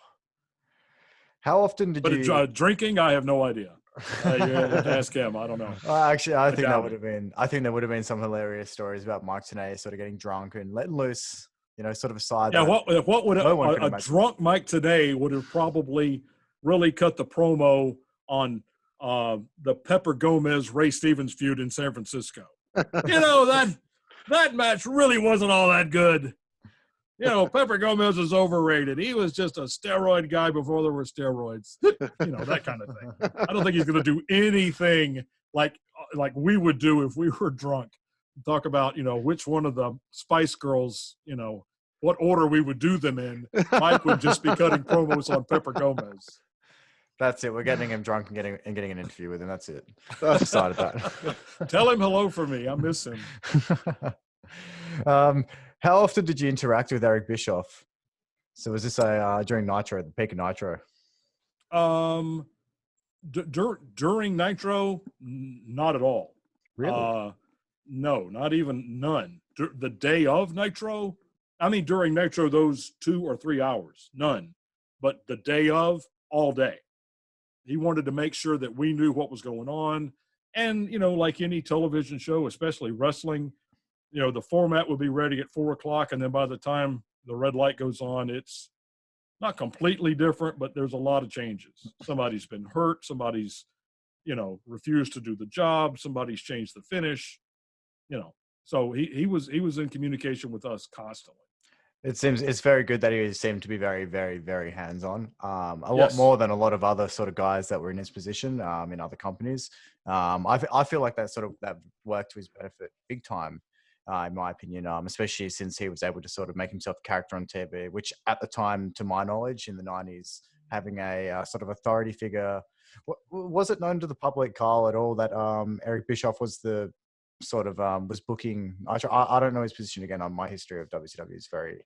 How often did But you? drinking, I have no idea. You have to ask him. I don't know. Actually, I think that doubt would it. have been. I think there would have been some hilarious stories about Mike Tenay sort of getting drunk and letting loose. Sort of a side. Yeah, that what would no one could a imagine. drunk Mike today would have probably really cut the promo on the Pepper Gomez Ray Stevens feud in San Francisco. That match really wasn't all that good. Pepper Gomez is overrated. He was just a steroid guy before there were steroids. That kind of thing. I don't think he's going to do anything like we would do if we were drunk. Talk about, which one of the Spice Girls, what order we would do them in. Mike would just be cutting promos on Pepper Gomez. That's it. We're getting him drunk and getting an interview with him. That's it. I've decided that. Tell him hello for me. I miss him. How often did you interact with Eric Bischoff? So was this during Nitro, the peak of Nitro? During Nitro, not at all. Really? No, not even none. The day of Nitro, I mean during Nitro, those 2 or 3 hours, none. But the day of, all day. He wanted to make sure that we knew what was going on. And, like any television show, especially wrestling, the format would be ready at 4:00. And then by the time the red light goes on, it's not completely different, but there's a lot of changes. Somebody's been hurt. Somebody's, refused to do the job. Somebody's changed the finish, So he was in communication with us constantly. It's very good that he seemed to be very, very, very hands-on. A Yes. lot more than a lot of other sort of guys that were in his position in other companies. I feel like that worked to his benefit big time, in my opinion. Especially since he was able to sort of make himself a character on TV, which at the time, to my knowledge, in the 90s, having a sort of authority figure. Was it known to the public, Carl, at all that Eric Bischoff was the sort of was booking? I don't know his position again. On my history of WCW is very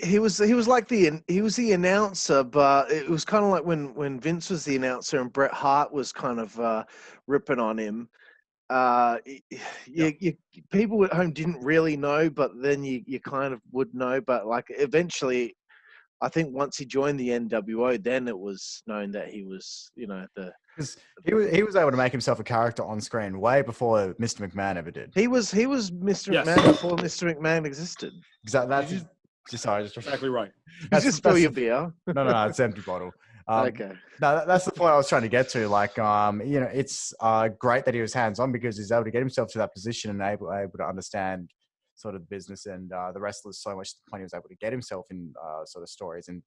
he was like he was the announcer, but it was kind of like when Vince was the announcer and Bret Hart was kind of ripping on him. People at home didn't really know, but then you kind of would know. But like eventually, I think once he joined the NWO, then it was known that he was, because he was able to make himself a character on screen way before Mr. McMahon ever did. He was Mr. Yes. McMahon before Mr. McMahon existed. Exactly. That's exactly right. You just spill your beer. No, it's an empty bottle. Okay. No, that's the point I was trying to get to. Like, it's great that he was hands-on because he's able to get himself to that position and able to understand sort of the business and the wrestlers so much to the point he was able to get himself in sort of stories and,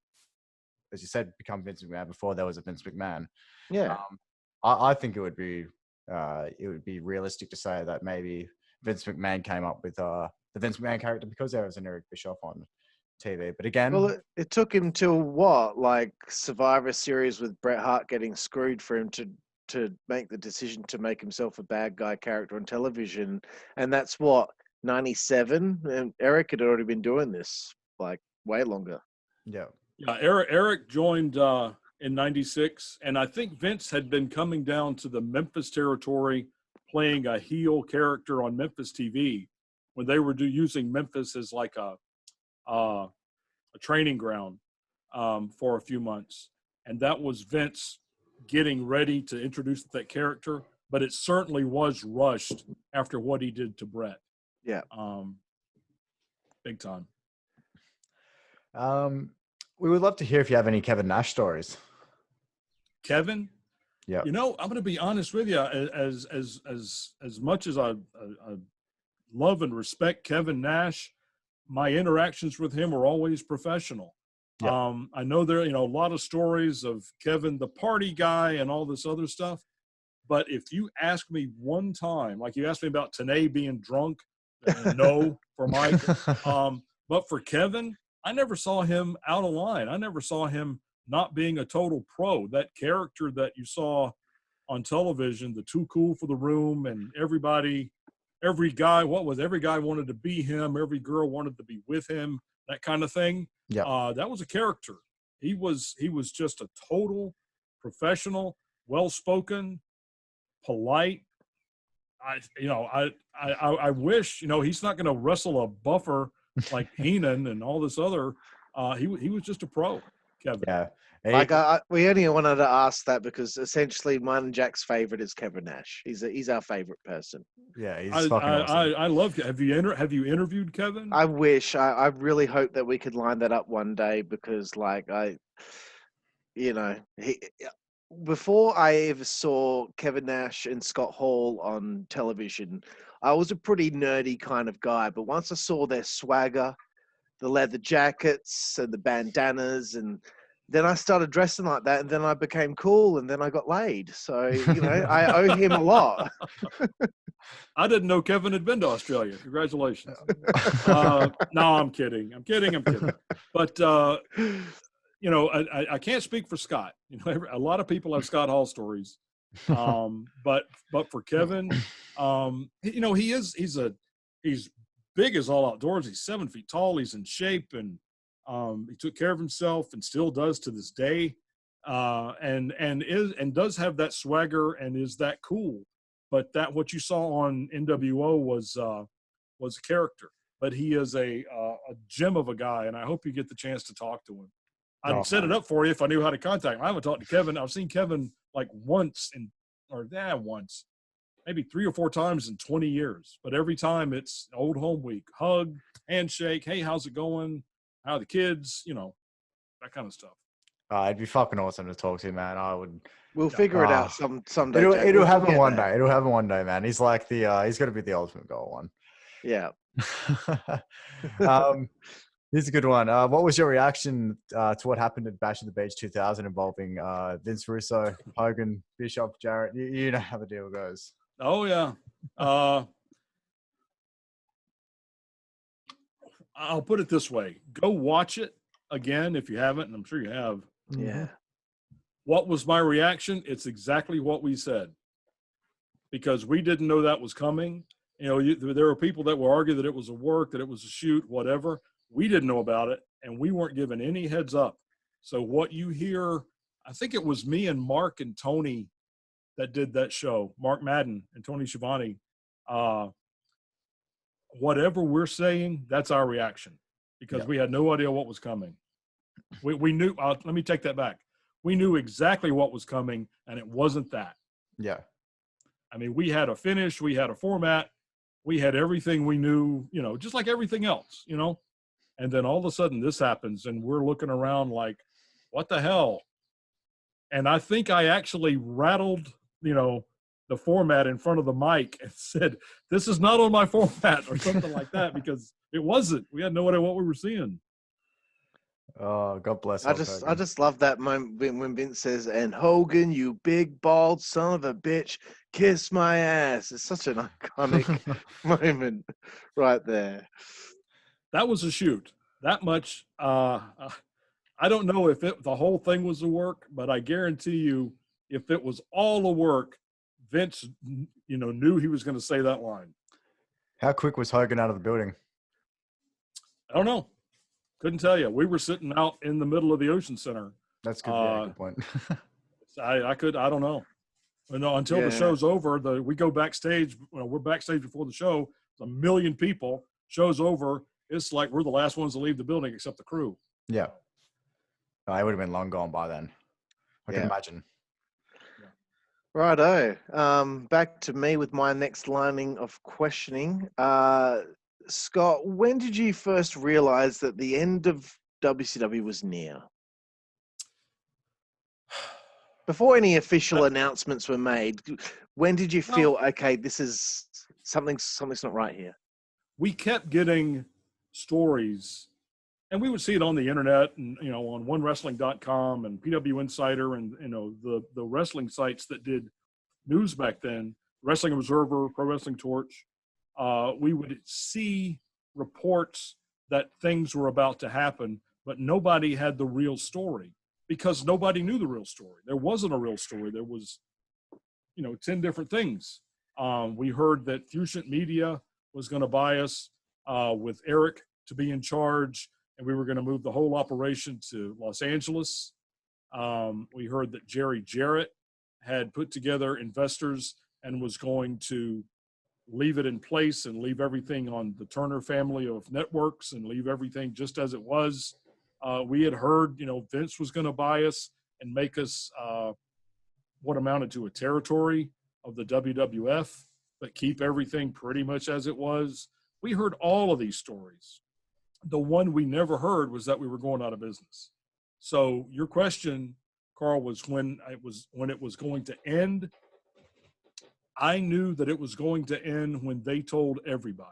as you said, become Vince McMahon before there was a Vince McMahon. Yeah. I think it would be realistic to say that maybe Vince McMahon came up with the Vince McMahon character because there was an Eric Bischoff on TV. But again, well, it took him till what, like Survivor Series with Bret Hart getting screwed for him to make the decision to make himself a bad guy character on television, and that's what 97, and Eric had already been doing this like way longer. Yeah. Eric joined in 96, and I think Vince had been coming down to the Memphis territory playing a heel character on Memphis TV when they were using Memphis as like a training ground for a few months. And that was Vince getting ready to introduce that character, but it certainly was rushed after what he did to Bret. Yeah. Big time. We would love to hear if you have any Kevin Nash stories. Kevin? Yeah. I'm going to be honest with you. As much as I love and respect Kevin Nash, my interactions with him were always professional. Yeah. I know there, a lot of stories of Kevin, the party guy and all this other stuff. But if you ask me one time, like you asked me about Tenay being drunk, no for Mike. But for Kevin, I never saw him out of line. I never saw him not being a total pro. That character that you saw on television, the too cool for the room, and every guy wanted to be him. Every girl wanted to be with him, that kind of thing. Yeah. That was a character. He was just a total professional, well-spoken, polite. I wish, he's not going to wrestle a buffer like Heenan and all this other. He was just a pro. Kevin. Yeah. Like we only wanted to ask that because essentially mine and Jack's favorite is Kevin Nash. He's our favorite person. Yeah, he's fucking awesome. I love. Have you interviewed Kevin? I wish. I really hope that we could line that up one day because, like, before I ever saw Kevin Nash and Scott Hall on television, I was a pretty nerdy kind of guy. But once I saw their swagger, the leather jackets and the bandanas, and then I started dressing like that, and then I became cool, and then I got laid. So, I owe him a lot. I didn't know Kevin had been to Australia. Congratulations. No, I'm kidding. But, I can't speak for Scott. A lot of people have Scott Hall stories. But for Kevin, he's big as all outdoors. He's 7 feet tall. He's in shape, and he took care of himself and still does to this day. And does have that swagger and is that cool. But that what you saw on NWO was a character. But he is a gem of a guy, and I hope you get the chance to talk to him. I'd set it up for you if I knew how to contact him. I haven't talked to Kevin. I've seen Kevin like once, maybe 3 or 4 times in 20 years. But every time it's old home week, hug, handshake. Hey, how's it going? How are the kids? That kind of stuff. It'd be fucking awesome to talk to, man. I would. We'll figure it out someday. It'll happen one day. It'll happen one day, man. He's like he's got to be the ultimate goal one. Yeah. Here's a good one. What was your reaction to what happened at Bash at the Beach 2000 involving Vince Russo, Hogan, Bischoff, Jarrett? You know how the deal goes. Oh, yeah. I'll put it this way. Go watch it again if you haven't, and I'm sure you have. Yeah. What was my reaction? It's exactly what we said. Because we didn't know that was coming. There were people that will argue that it was a work, that it was a shoot, whatever. We didn't know about it, and we weren't given any heads up. So what you hear, I think it was me and Mark and Tony that did that show, Mark Madden and Tony Schiavone. Whatever we're saying, that's our reaction because we had no idea what was coming. We knew, let me take that back. We knew exactly what was coming, and it wasn't that. Yeah. I mean, we had a finish, we had a format, we had everything we knew, just like everything else, And then all of a sudden this happens, and we're looking around like, what the hell? And I think I actually rattled, the format in front of the mic and said, this is not on my format or something like that because it wasn't. We had no idea what we were seeing. Oh, God bless. I just love that moment when Vince says, "And Hogan, you big bald son of a bitch, kiss my ass." It's such an iconic moment right there. That was a shoot. That much. I don't know if the whole thing was a work, but I guarantee you, if it was all a work, Vince, knew he was going to say that line. How quick was Hogan out of the building? I don't know. Couldn't tell you. We were sitting out in the middle of the Ocean Center. That's good. Yeah, good point. I don't know. Until the show's over, we go backstage. We're backstage before the show. There's 1 million people. Show's over. It's like we're the last ones to leave the building except the crew. Yeah. I would have been long gone by then. I can imagine. Righto. Back to me with my next lining of questioning. Scott, when did you first realize that the end of WCW was near? Before any official announcements were made, when did you feel, okay, this is something's not right here? We kept getting stories, and we would see it on the internet and, on OneWrestling.com and PW Insider and, the wrestling sites that did news back then, Wrestling Observer, Pro Wrestling Torch. We would see reports that things were about to happen, but nobody had the real story because nobody knew the real story. There wasn't a real story. There was, 10 different things. We heard that Fusient Media was going to buy us with Eric to be in charge, and we were going to move the whole operation to Los Angeles. We heard that Jerry Jarrett had put together investors and was going to leave it in place and leave everything on the Turner family of networks and leave everything just as it was. We had heard, Vince was going to buy us and make us what amounted to a territory of the WWF, but keep everything pretty much as it was. We heard all of these stories. The one we never heard was that we were going out of business. So your question, Carl, was when it was going to end. I knew that it was going to end when they told everybody.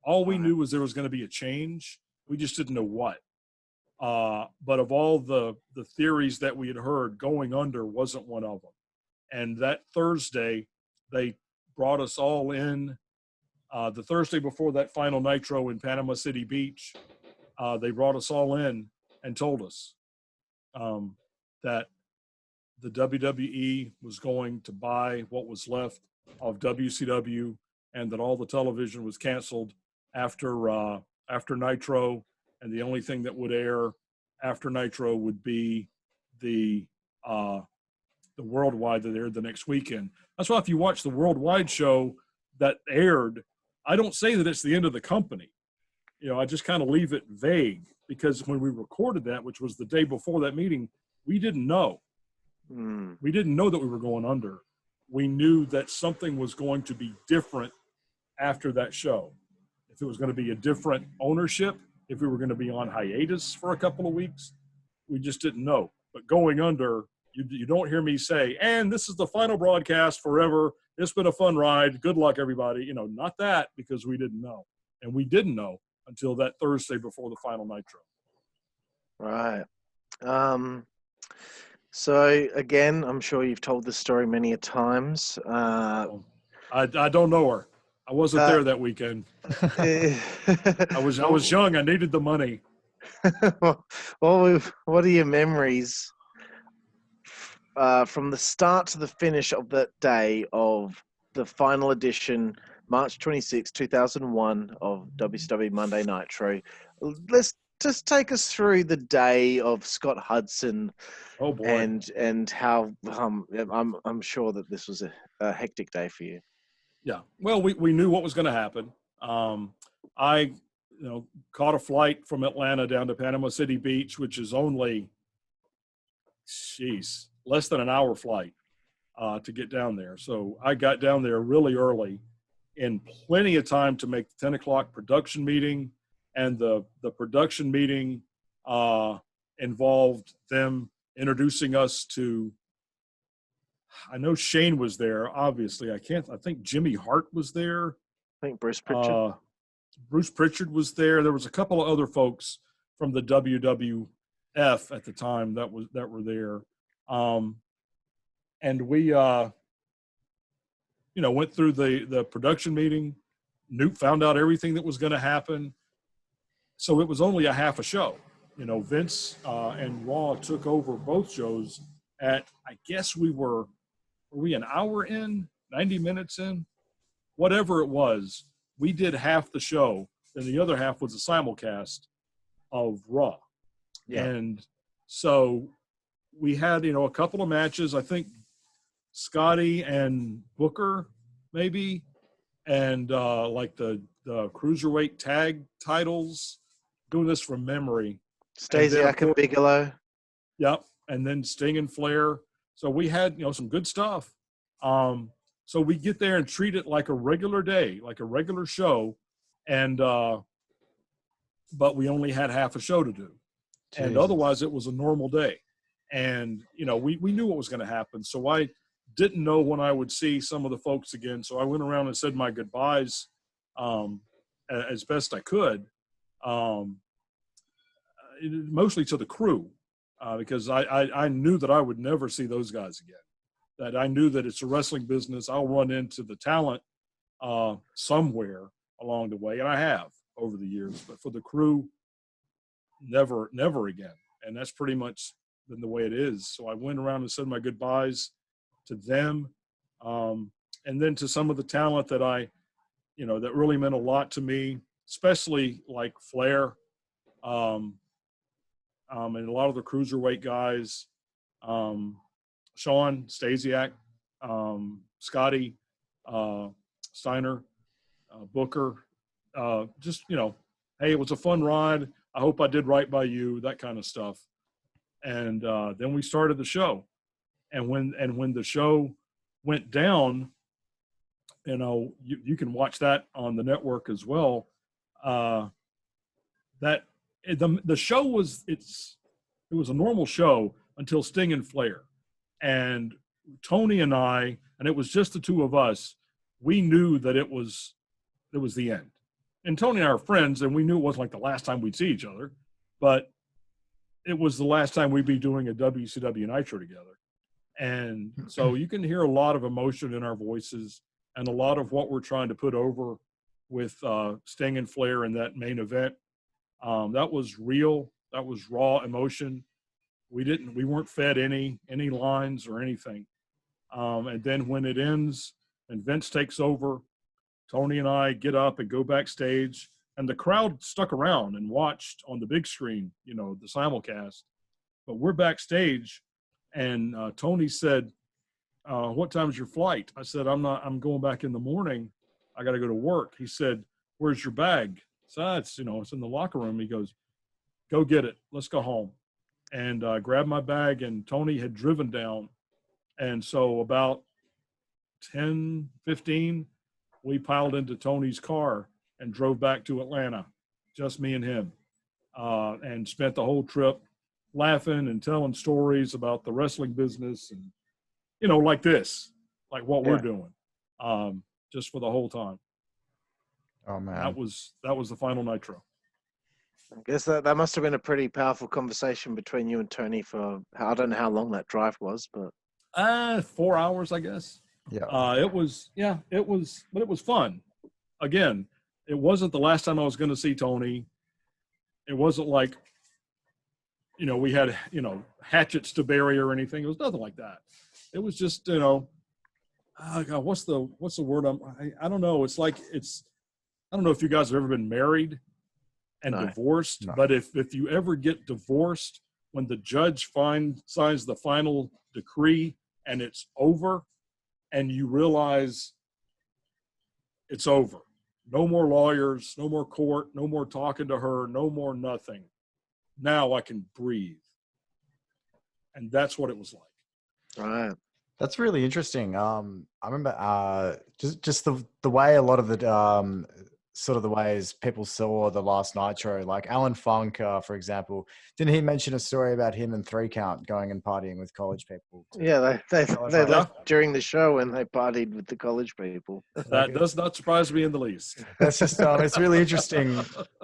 All we knew was there was going to be a change. We just didn't know what. But of all the theories that we had heard, going under wasn't one of them. And that Thursday, they brought us all in. The Thursday before that final Nitro in Panama City Beach, they brought us all in and told us that the WWE was going to buy what was left of WCW, and that all the television was canceled after Nitro, and the only thing that would air after Nitro would be the Worldwide that aired the next weekend. That's why if you watch the Worldwide show that aired, I don't say that it's the end of the company. I just kind of leave it vague, because when we recorded that, which was the day before that meeting, we didn't know. We didn't know that we were going under. We knew that something was going to be different after that show. If it was going to be a different ownership, if we were going to be on hiatus for a couple of weeks, we just didn't know. But going under, you don't hear me say, and this is the final broadcast forever. It's been a fun ride. Good luck, everybody. Not that, because we didn't know. And we didn't know until that Thursday before the final Nitro. Right. So again, I'm sure you've told this story many a times. I don't know her. I wasn't there that weekend. I was young. I needed the money. What are your memories from the start to the finish of that day of the final edition, March 26, 2001 of WCW Monday Nitro? Let's just take us through the day of Scott Hudson. Oh boy. And how I'm sure that this was a hectic day for you. Yeah. Well, we knew what was going to happen. I caught a flight from Atlanta down to Panama City Beach, which is only less than an hour flight to get down there. So I got down there really early, in plenty of time to make the 10 o'clock production meeting. And the production meeting involved them introducing us to, I know Shane was there, obviously. I think Jimmy Hart was there. I think Bruce Pritchard. Bruce Pritchard was there. There was a couple of other folks from the WWF at the time that were there. And we went through the production meeting. Newt found out everything that was going to happen. So it was only a half a show. Vince and Raw took over both shows at, I guess were we an hour in, 90 minutes in? Whatever it was, we did half the show, and the other half was a simulcast of Raw. Yeah. And so we had, a couple of matches. I think Scotty and Booker, maybe, and like the Cruiserweight tag titles. Doing this from memory. Stasiak and Bigelow. Yep. And then Sting and Flair. So we had, some good stuff. So we get there and treat it like a regular day, like a regular show. And, but we only had half a show to do. Jesus. And otherwise it was a normal day. And, we knew what was going to happen. So I didn't know when I would see some of the folks again. So I went around and said my goodbyes as best I could. Mostly to the crew, because I knew that I would never see those guys again. That I knew that it's a wrestling business. I'll run into the talent somewhere along the way, and I have over the years. But for the crew, never again. And that's pretty much been the way it is. So I went around and said my goodbyes to them, and then to some of the talent that that really meant a lot to me, especially like Flair. And a lot of the cruiserweight guys, Sean, Stasiak, Scotty, Steiner, Booker, just, hey, it was a fun ride. I hope I did right by you, that kind of stuff. And then we started the show. And when the show went down, you know, you can watch that on the network as well. The show was, it was a normal show until Sting and Flair. And Tony and I, and it was just the two of us, we knew that it was the end. And Tony and I are friends, and we knew it wasn't like the last time we'd see each other, but it was the last time we'd be doing a WCW Nitro together. And so you can hear a lot of emotion in our voices and a lot of what we're trying to put over with Sting and Flair in that main event. That was real. That was raw emotion. We weren't fed any lines or anything. And then when it ends and Vince takes over, Tony and I get up and go backstage, and the crowd stuck around and watched on the big screen, you know, the simulcast. But we're backstage, and Tony said, what time's your flight? I said, I'm going back in the morning. I got to go to work. He said, where's your bag? So it's in the locker room. He goes, go get it. Let's go home. And grabbed my bag, and Tony had driven down. And so about 10:15, we piled into Tony's car and drove back to Atlanta, just me and him, and spent the whole trip laughing and telling stories about the wrestling business and, you know, like this, like what we're doing, just for the whole time. Oh man, that was the final Nitro. I guess that must have been a pretty powerful conversation between you and Tony for, I don't know how long that drive was, but 4 hours, I guess. yeah. It was fun. Again, it wasn't the last time I was going to see Tony. It wasn't like, you know, we had, you know, hatchets to bury or anything. It was nothing like that. It was just, you know, oh God, what's the word? I don't know. It's like, I don't know if you guys have ever been married and divorced, but if you ever get divorced, when the judge signs the final decree and it's over, and you realize it's over. No more lawyers, no more court, no more talking to her, no more nothing. Now I can breathe. And that's what it was like. right. That's really interesting. I remember just the way a lot of the sort of the ways people saw the last Nitro, like Alan Funk, for example, didn't he mention a story about him and 3 Count going and partying with college people? Yeah, they left during the show and they partied with the college people. That does not surprise me in the least. That's just it's really interesting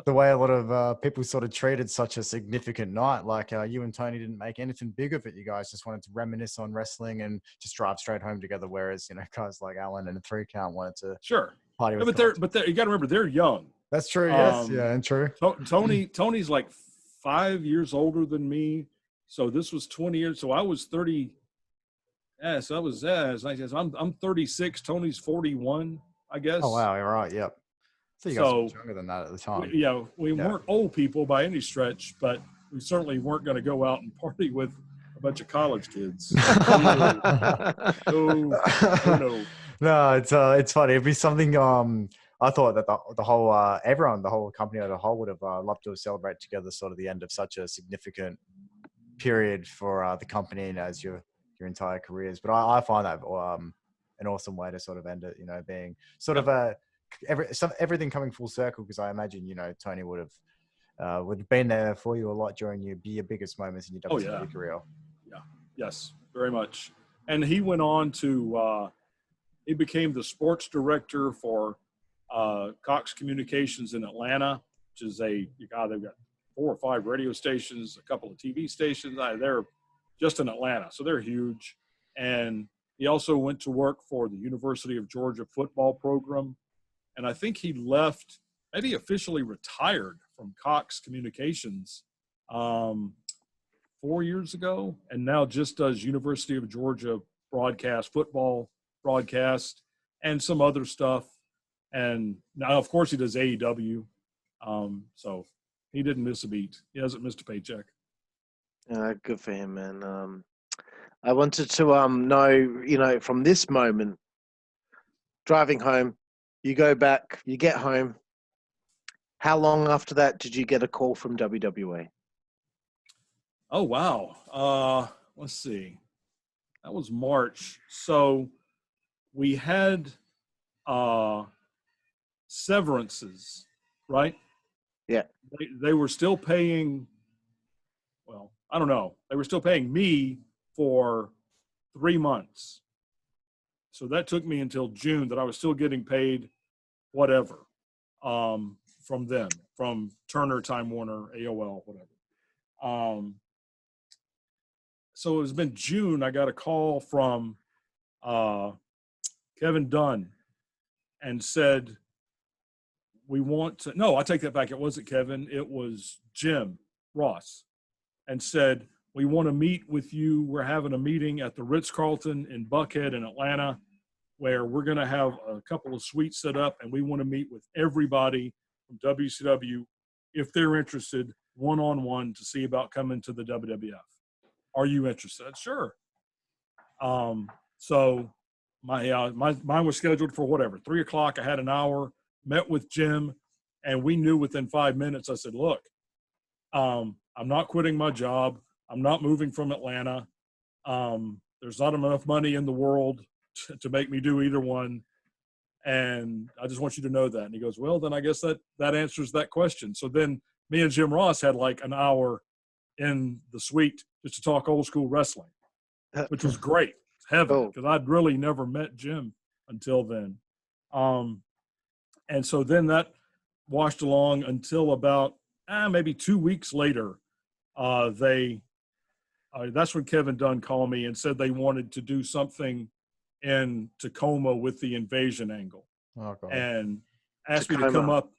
the way a lot of people sort of treated such a significant night. Like you and Tony didn't make anything big of it. You guys just wanted to reminisce on wrestling and just drive straight home together. Whereas, you know, guys like Alan and 3 Count wanted to party with. But you got to remember, they're young. That's true. Yes, yeah, and true. Tony's like 5 years older than me, so this was 20 years. So I was 30. Yeah, so I was I'm 36. Tony's 41, I guess. Oh wow, you're right. Yep. So you guys were younger than that at the time. We weren't old people by any stretch, but we certainly weren't going to go out and party with a bunch of college kids. No. No, it's funny. It'd be something. I thought that the whole everyone, the whole company as a whole, would have loved to celebrate together, sort of the end of such a significant period for the company and as your entire careers. But I find that an awesome way to sort of end it. You know, being sort of everything coming full circle. Because I imagine, you know, Tony would have been there for you a lot during your biggest moments in your WWE career. Yeah. Yes, very much. And he went on to. He became the sports director for Cox Communications in Atlanta, which is they've got 4 or 5 radio stations, a couple of TV stations. They're just in Atlanta, so they're huge. And he also went to work for the University of Georgia football program. And I think he left, maybe officially retired from Cox Communications 4 years ago, and now just does University of Georgia football broadcast and some other stuff. And now, of course, he does AEW. So he didn't miss a beat. He hasn't missed a paycheck. Good for him, man. I wanted to know, you know, from this moment, driving home, you go back, you get home, How long after that did you get a call from WWE? Oh, wow. Let's see. That was March. So we had severances, right? Yeah. They were still paying, well, I don't know. They were still paying me for 3 months. So that took me until June that I was still getting paid whatever from them, from Turner, Time Warner, AOL, whatever. So it's been June. I got a call from Kevin Dunn and said, no, I take that back. It wasn't Kevin. It was Jim Ross, and said, we want to meet with you. We're having a meeting at the Ritz-Carlton in Buckhead in Atlanta, where we're going to have a couple of suites set up, and we want to meet with everybody from WCW, if they're interested, one-on-one to see about coming to the WWF. Are you interested? Sure. So mine was scheduled for whatever, 3:00. I had an hour, met with Jim, and we knew within 5 minutes. I said, look, I'm not quitting my job. I'm not moving from Atlanta. There's not enough money in the world to make me do either one. And I just want you to know that. And he goes, well, then I guess that answers that question. So then me and Jim Ross had like an hour in the suite just to talk old school wrestling, which was great. Heaven, because I'd really never met Jim until then. And so then that washed along until about maybe 2 weeks later. That's when Kevin Dunn called me and said they wanted to do something in Tacoma with the invasion angle, and asked me to come up.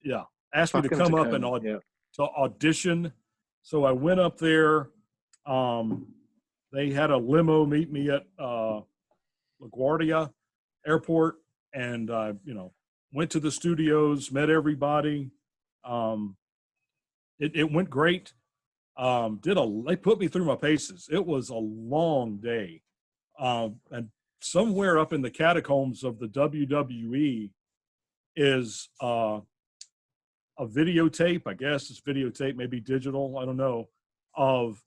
Yeah, asked me to come up and to audition. So I went up there. They had a limo meet me at LaGuardia Airport, and went to the studios, met everybody. It went great. They put me through my paces. It was a long day, and somewhere up in the catacombs of the WWE is a videotape. I guess it's videotape, maybe digital. I don't know, of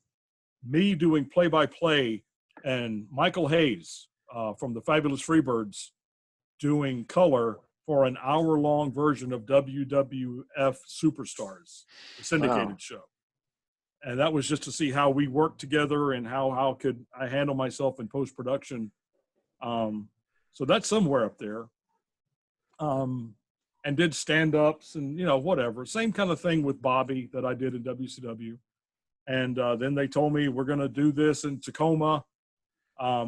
me doing play-by-play and Michael Hayes from the Fabulous Freebirds doing color for an hour-long version of WWF Superstars, the syndicated show. And that was just to see how we worked together and how could I handle myself in post-production. So that's somewhere up there. And did stand-ups and, whatever. Same kind of thing with Bobby that I did in WCW. And then they told me, we're going to do this in Tacoma.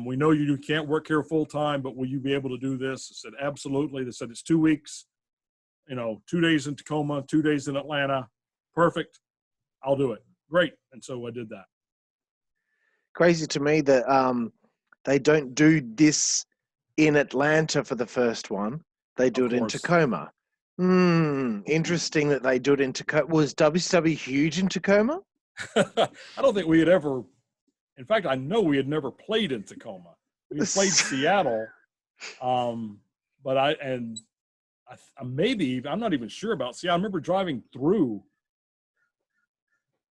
We know you can't work here full-time, but will you be able to do this? I said, absolutely. They said, it's 2 weeks, 2 days in Tacoma, 2 days in Atlanta. Perfect. I'll do it. Great. And so I did that. Crazy to me that they don't do this in Atlanta for the first one. They do it in Tacoma. Interesting that they do it in Tacoma. Was WCW huge in Tacoma? I don't think we had ever. In fact, I know we had never played in Tacoma. We played Seattle, but I'm not even sure about. See, I remember driving through.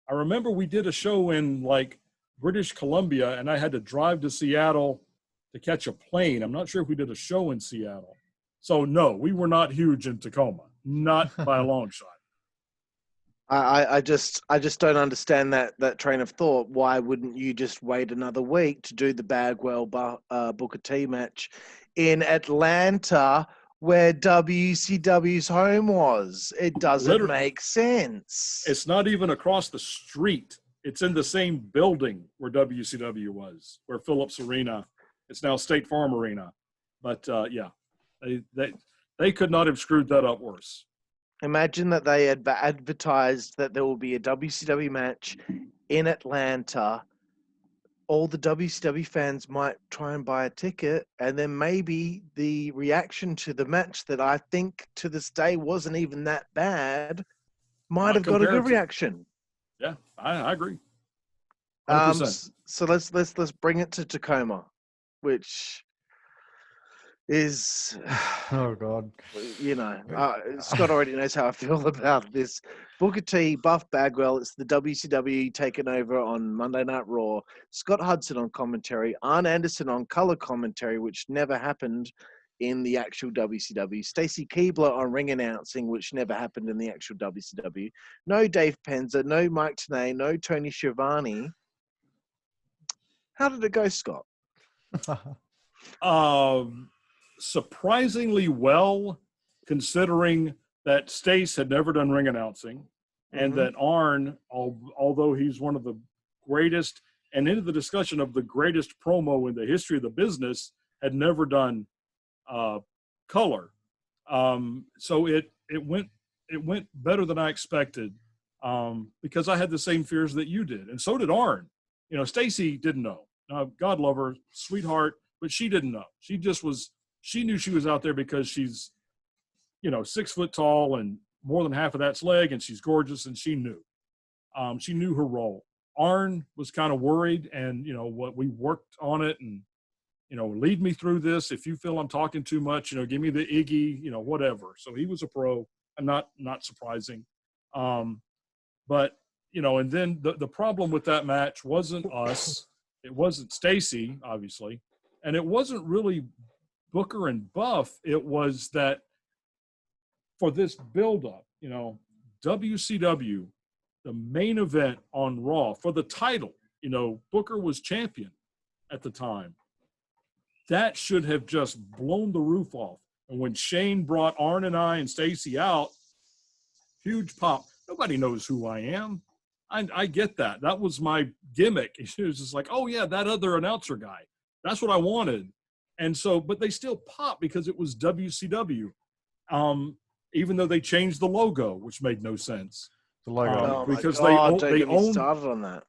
I remember we did a show in like British Columbia, and I had to drive to Seattle to catch a plane. I'm not sure if we did a show in Seattle. So no, we were not huge in Tacoma, not by a long shot. I just don't understand that train of thought. Why wouldn't you just wait another week to do the Bagwell Booker T match in Atlanta, where WCW's home was? It doesn't make sense. It's not even across the street. It's in the same building where WCW was, where Phillips Arena. It's now State Farm Arena. But they could not have screwed that up worse. Imagine that they had advertised that there will be a WCW match in Atlanta. All the WCW fans might try and buy a ticket, and then maybe the reaction to the match that I think to this day wasn't even that bad might have got a good reaction. Yeah, I agree. 100%. So let's bring it to Tacoma, which is, Oh God. you know, Scott already knows how I feel about this. Booker T, Buff Bagwell, it's the WCW taking over on Monday Night Raw. Scott Hudson on commentary, Arn Anderson on color commentary, which never happened in the actual WCW. Stacy Keibler on ring announcing, which never happened in the actual WCW. No Dave Penza, no Mike Tenay, no Tony Schiavone. How did it go, Scott? Surprisingly well, considering that Stace had never done ring announcing, and that Arn, although he's one of the greatest, and into the discussion of the greatest promo in the history of the business, had never done color. So it went better than I expected, because I had the same fears that you did, and so did Arn. You know, Stacy didn't know. God love her, sweetheart, but she didn't know. She just was. She knew she was out there because she's, 6 foot tall and more than half of that's leg, and she's gorgeous, and she knew. She knew her role. Arn was kind of worried, and what we worked on it, and lead me through this. If you feel I'm talking too much, give me the Iggy, whatever. So he was a pro, and not surprising. But and then the problem with that match wasn't us. It wasn't Stacy, obviously, and it wasn't really Booker and Buff. It was that for this buildup, WCW, the main event on Raw for the title, Booker was champion at the time. That should have just blown the roof off. And when Shane brought Arn and I and Stacy out, huge pop. Nobody knows who I am. I get that. That was my gimmick. It was just like, oh, yeah, that other announcer guy. That's what I wanted. And so, but they still popped because it was WCW, even though they changed the logo, which made no sense. The logo. Because they owned on that.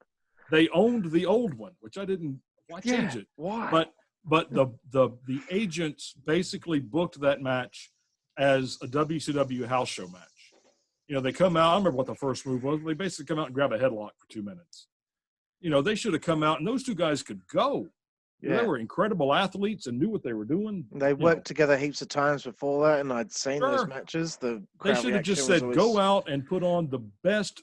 They owned the old one, which I didn't. Why change it? Why? But the agents basically booked that match as a WCW house show match. They come out. I remember what the first move was. They basically come out and grab a headlock for 2 minutes. They should have come out, and those two guys could go. Yeah. They were incredible athletes and knew what they were doing. They worked together heaps of times before that, and I'd seen those matches. They should have just said, go out and put on the best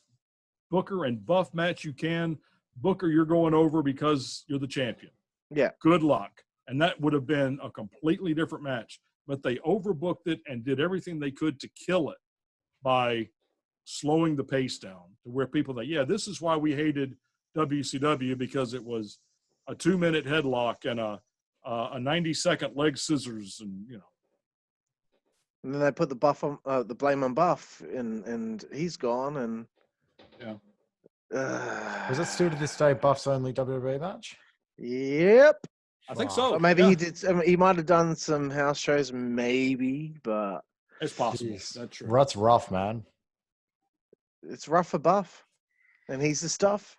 Booker and Buff match you can. Booker, you're going over because you're the champion. Yeah. Good luck. And that would have been a completely different match. But they overbooked it and did everything they could to kill it by slowing the pace down to where people think, yeah, this is why we hated WCW, because it was a 2-minute headlock and a 90-second leg scissors, and And then they put the Buff on the blame on Buff, and he's gone. And was it still to this day Buff's only WWE match? Yep, I think so. Or maybe he did. He might have done some house shows, maybe, but it's possible. Jeez. That's true. That's rough, man. It's rough for Buff, and he's the stuff.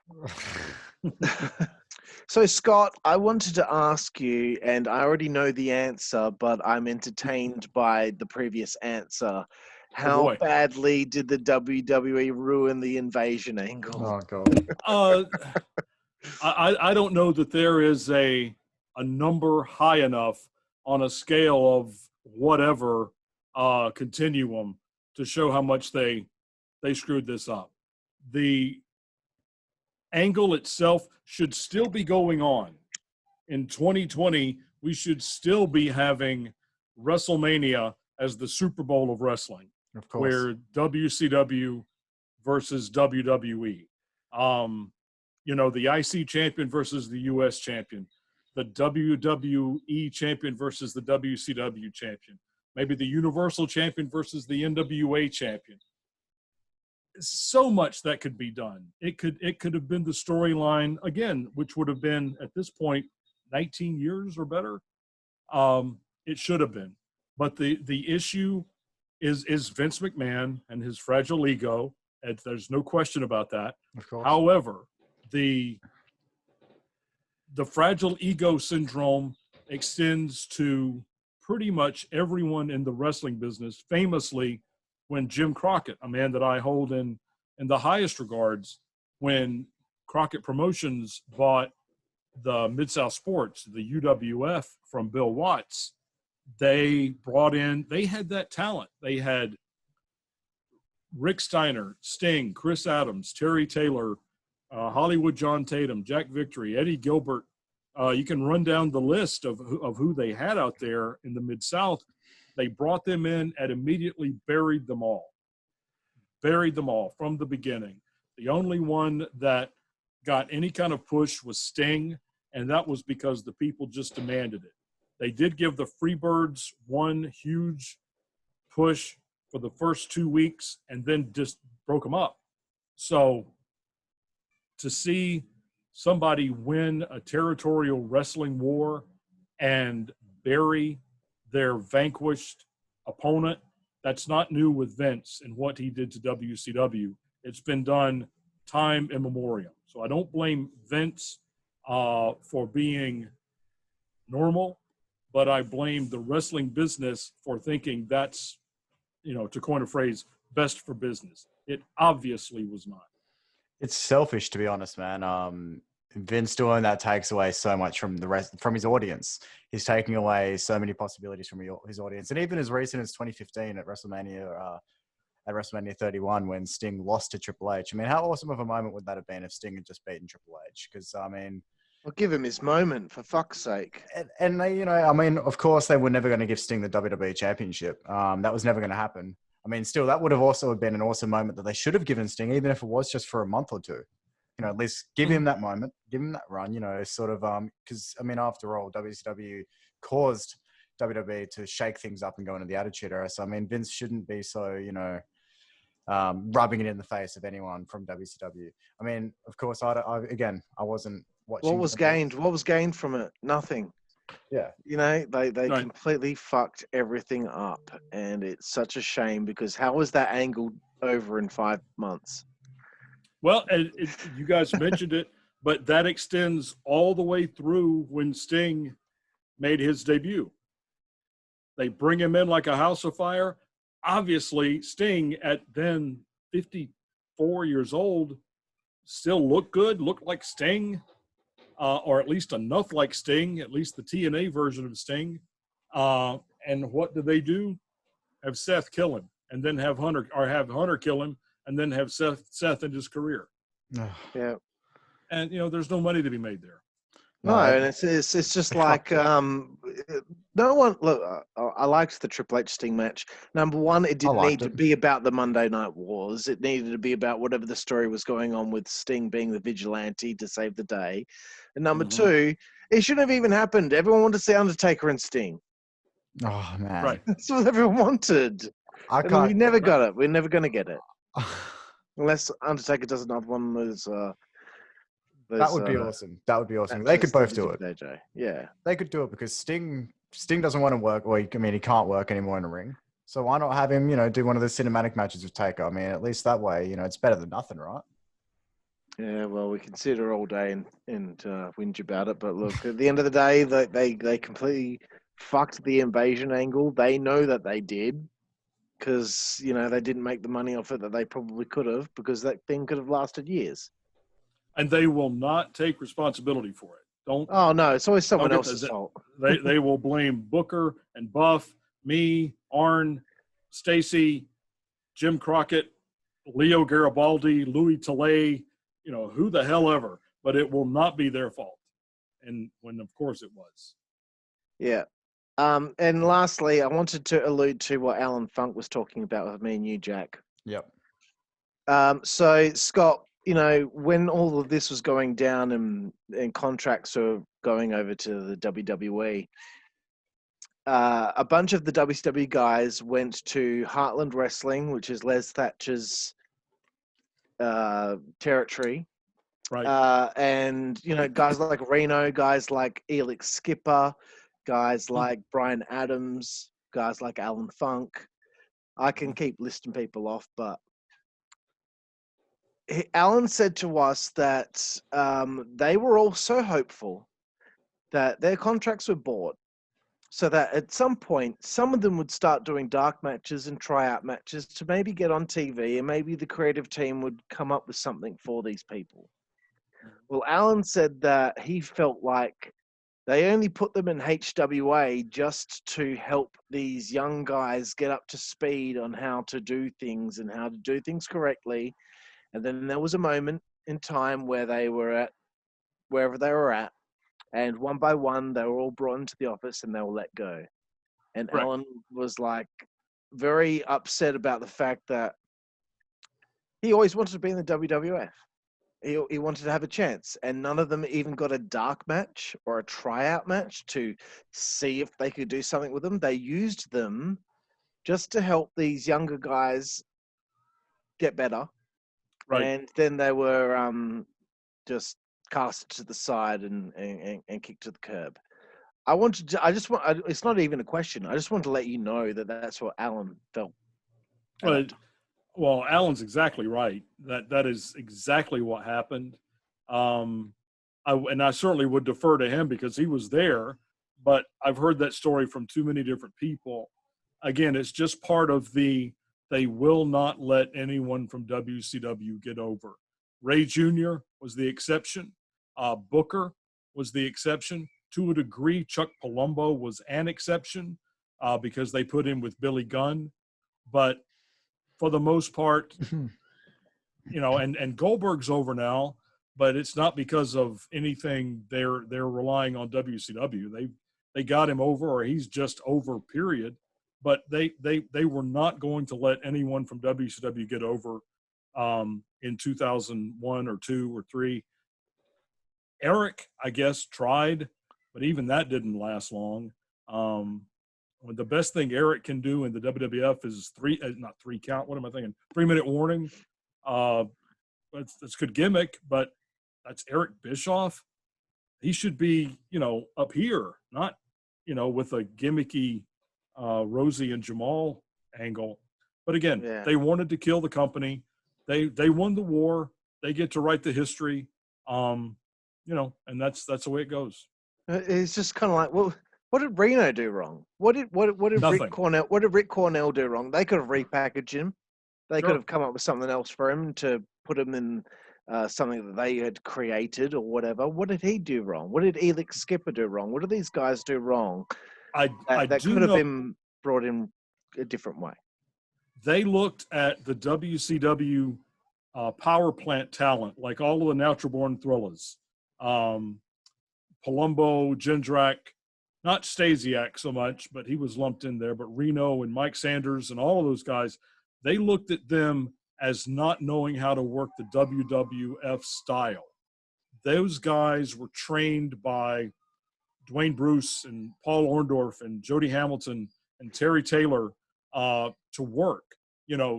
So, Scott, I wanted to ask you, and I already know the answer, but I'm entertained by the previous answer. How badly did the WWE ruin the invasion angle? Oh, God. I don't know that there is a number high enough on a scale of whatever continuum to show how much they screwed this up. The angle itself should still be going on. In 2020, we should still be having WrestleMania as the Super Bowl of wrestling, of course, where WCW versus WWE. The IC champion versus the US champion, the WWE champion versus the WCW champion, maybe the Universal champion versus the NWA champion. So much that could be done. It could have been the storyline again, which would have been at this point 19 years or better. It should have been, but the issue is Vince McMahon and his fragile ego. And there's no question about that. Of course. However, the fragile ego syndrome extends to pretty much everyone in the wrestling business. Famously, when Jim Crockett, a man that I hold in the highest regards, when Crockett Promotions bought the Mid-South Sports, the UWF, from Bill Watts, they had that talent. They had Rick Steiner, Sting, Chris Adams, Terry Taylor, Hollywood John Tatum, Jack Victory, Eddie Gilbert. You can run down the list of who they had out there in the Mid-South. They brought them in and immediately buried them all from the beginning. The only one that got any kind of push was Sting, and that was because the people just demanded it. They did give the Freebirds one huge push for the first 2 weeks and then just broke them up. So to see somebody win a territorial wrestling war and bury their vanquished opponent, that's not new with Vince and what he did to WCW. It's been done time immemorial. So I don't blame Vince for being normal, but I blame the wrestling business for thinking that's, to coin a phrase, best for business. It obviously was not. It's selfish, to be honest, man. Vince doing that takes away so much from from his audience. He's taking away so many possibilities from his audience. And even as recent as 2015 at WrestleMania 31, when Sting lost to Triple H. I mean, how awesome of a moment would that have been if Sting had just beaten Triple H? Because, I mean... Well, give him his moment, for fuck's sake. And they, I mean, of course, they were never going to give Sting the WWE Championship. That was never going to happen. I mean, still, that would have also been an awesome moment that they should have given Sting, even if it was just for a month or two. At least give him that moment, give him that run, sort of, because, I mean, after all, WCW caused WWE to shake things up and go into the Attitude Era. So, I mean, Vince shouldn't be so, rubbing it in the face of anyone from WCW. I mean, of course, I wasn't watching. What was gained? What was gained from it? Nothing. Yeah. They completely fucked everything up. And it's such a shame because how was that angle over in 5 months? Well, you guys mentioned it, but that extends all the way through when Sting made his debut. They bring him in like a house of fire. Obviously, Sting, at then 54 years old, still looked good, looked like Sting, or at least enough like Sting, at least the TNA version of Sting. And what do? Have Seth kill him, and then have Hunter kill him, and then have Seth end his career. Yeah. And, there's no money to be made there. No, and it's just like no one. Look, I liked the Triple H Sting match. Number one, it didn't need to be about the Monday Night Wars. It needed to be about whatever the story was going on with Sting being the vigilante to save the day. And number two, it shouldn't have even happened. Everyone wanted to see Undertaker and Sting. Oh man, right? That's what everyone wanted. We never got it. We're never going to get it unless Undertaker does another one of those. That would be awesome. That would be awesome. They could both do it. AJ. Yeah. They could do it because Sting doesn't want to work, or he can't work anymore in a ring. So why not have him, do one of the cinematic matches with Taker? I mean, at least that way, it's better than nothing, right? Yeah, well, we can sit here all day and whinge about it. But look, at the end of the day, they completely fucked the invasion angle. They know that they did because, they didn't make the money off it that they probably could have because that thing could have lasted years. And they will not take responsibility for it. Oh no, it's always someone else's fault. They will blame Booker and Buff, me, Arn, Stacy, Jim Crockett, Leo Garibaldi, Louis Tilley, who the hell ever. But it will not be their fault. And when, of course, it was. Yeah. And lastly, I wanted to allude to what Alan Funk was talking about with me and you, Jack. Yep. So Scott, when all of this was going down and contracts were going over to the WWE, a bunch of the WCW guys went to Heartland Wrestling, which is Les Thatcher's territory. Right. And, guys like Reno, guys like Elix Skipper, guys like Brian Adams, guys like Alan Funk. I can keep listing people off, but Alan said to us that they were all so hopeful that their contracts were bought so that at some point, some of them would start doing dark matches and tryout matches to maybe get on TV and maybe the creative team would come up with something for these people. Well, Alan said that he felt like They only put them in HWA just to help these young guys get up to speed on how to do things and how to do things correctly. And then there was a moment in time where they were at wherever they were at, and one by one, they were all brought into the office and they were let go. And Right. Alan was like very upset about the fact that he always wanted to be in the WWF. He wanted to have a chance, and none of them even got a dark match or a tryout match to see if they could do something with them. They used them just to help these younger guys get better, Right. and then they were just cast to the side and kicked to the curb. It's not even a question. I just want to let you know that that's what Alan felt. Well, Alan's exactly right. That is exactly what happened. I certainly would defer to him because he was there, but I've heard that story from too many different people. Again, it's just part of they will not let anyone from WCW get over. Ray Jr. was the exception. Booker was the exception. To a degree, Chuck Palumbo was an exception because they put him with Billy Gunn. But for the most part, and Goldberg's over now, but it's not because of anything they're relying on WCW. They got him over, or he's just over, period. But they were not going to let anyone from WCW get over in 2001 or 2 or 3. Eric, I guess, tried, but even that didn't last long. The best thing Eric can do in the WWF is 3 count. What am I thinking? 3-minute warning. That's good gimmick, but that's Eric Bischoff. He should be, up here, not, with a gimmicky Rosie and Jamal angle. But again, They wanted to kill the company. They won the war. They get to write the history. And that's the way it goes. It's just kind of like, well, what did Reno do wrong? What did Rick Cornell? What did Rick Cornell do wrong? They could have repackaged him. They could have come up with something else for him to put him in something that they had created or whatever. What did he do wrong? What did Elix Skipper do wrong? What did these guys do wrong? That could have been brought in a different way. They looked at the WCW power plant talent, like all of the natural born thrillers. Palumbo, Jindrak, not Stasiak so much, but he was lumped in there, but Reno and Mike Sanders and all of those guys, they looked at them as not knowing how to work the WWF style. Those guys were trained by Dwayne Bruce and Paul Orndorff and Jody Hamilton and Terry Taylor to work, to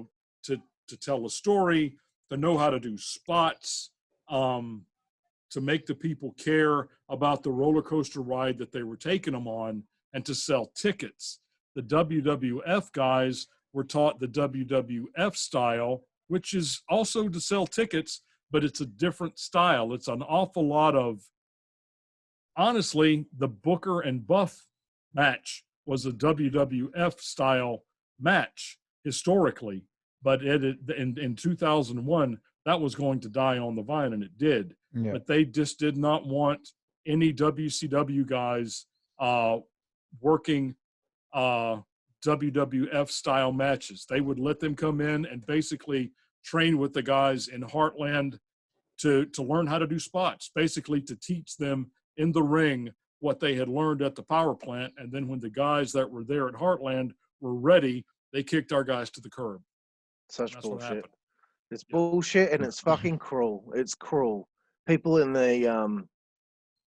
tell a story, to know how to do spots, to make the people care about the roller coaster ride that they were taking them on, and to sell tickets. The WWF guys were taught the WWF style, which is also to sell tickets, but it's a different style. It's an awful lot of, honestly, the Booker and Buff match was a WWF style match historically, but in 2001, that was going to die on the vine, and it did. Yeah. But they just did not want any WCW guys working WWF style matches. They would let them come in and basically train with the guys in Heartland to learn how to do spots, basically to teach them in the ring what they had learned at the power plant. And then when the guys that were there at Heartland were ready, they kicked our guys to the curb. Such bullshit. It's bullshit, and it's fucking cruel. It's cruel. People in the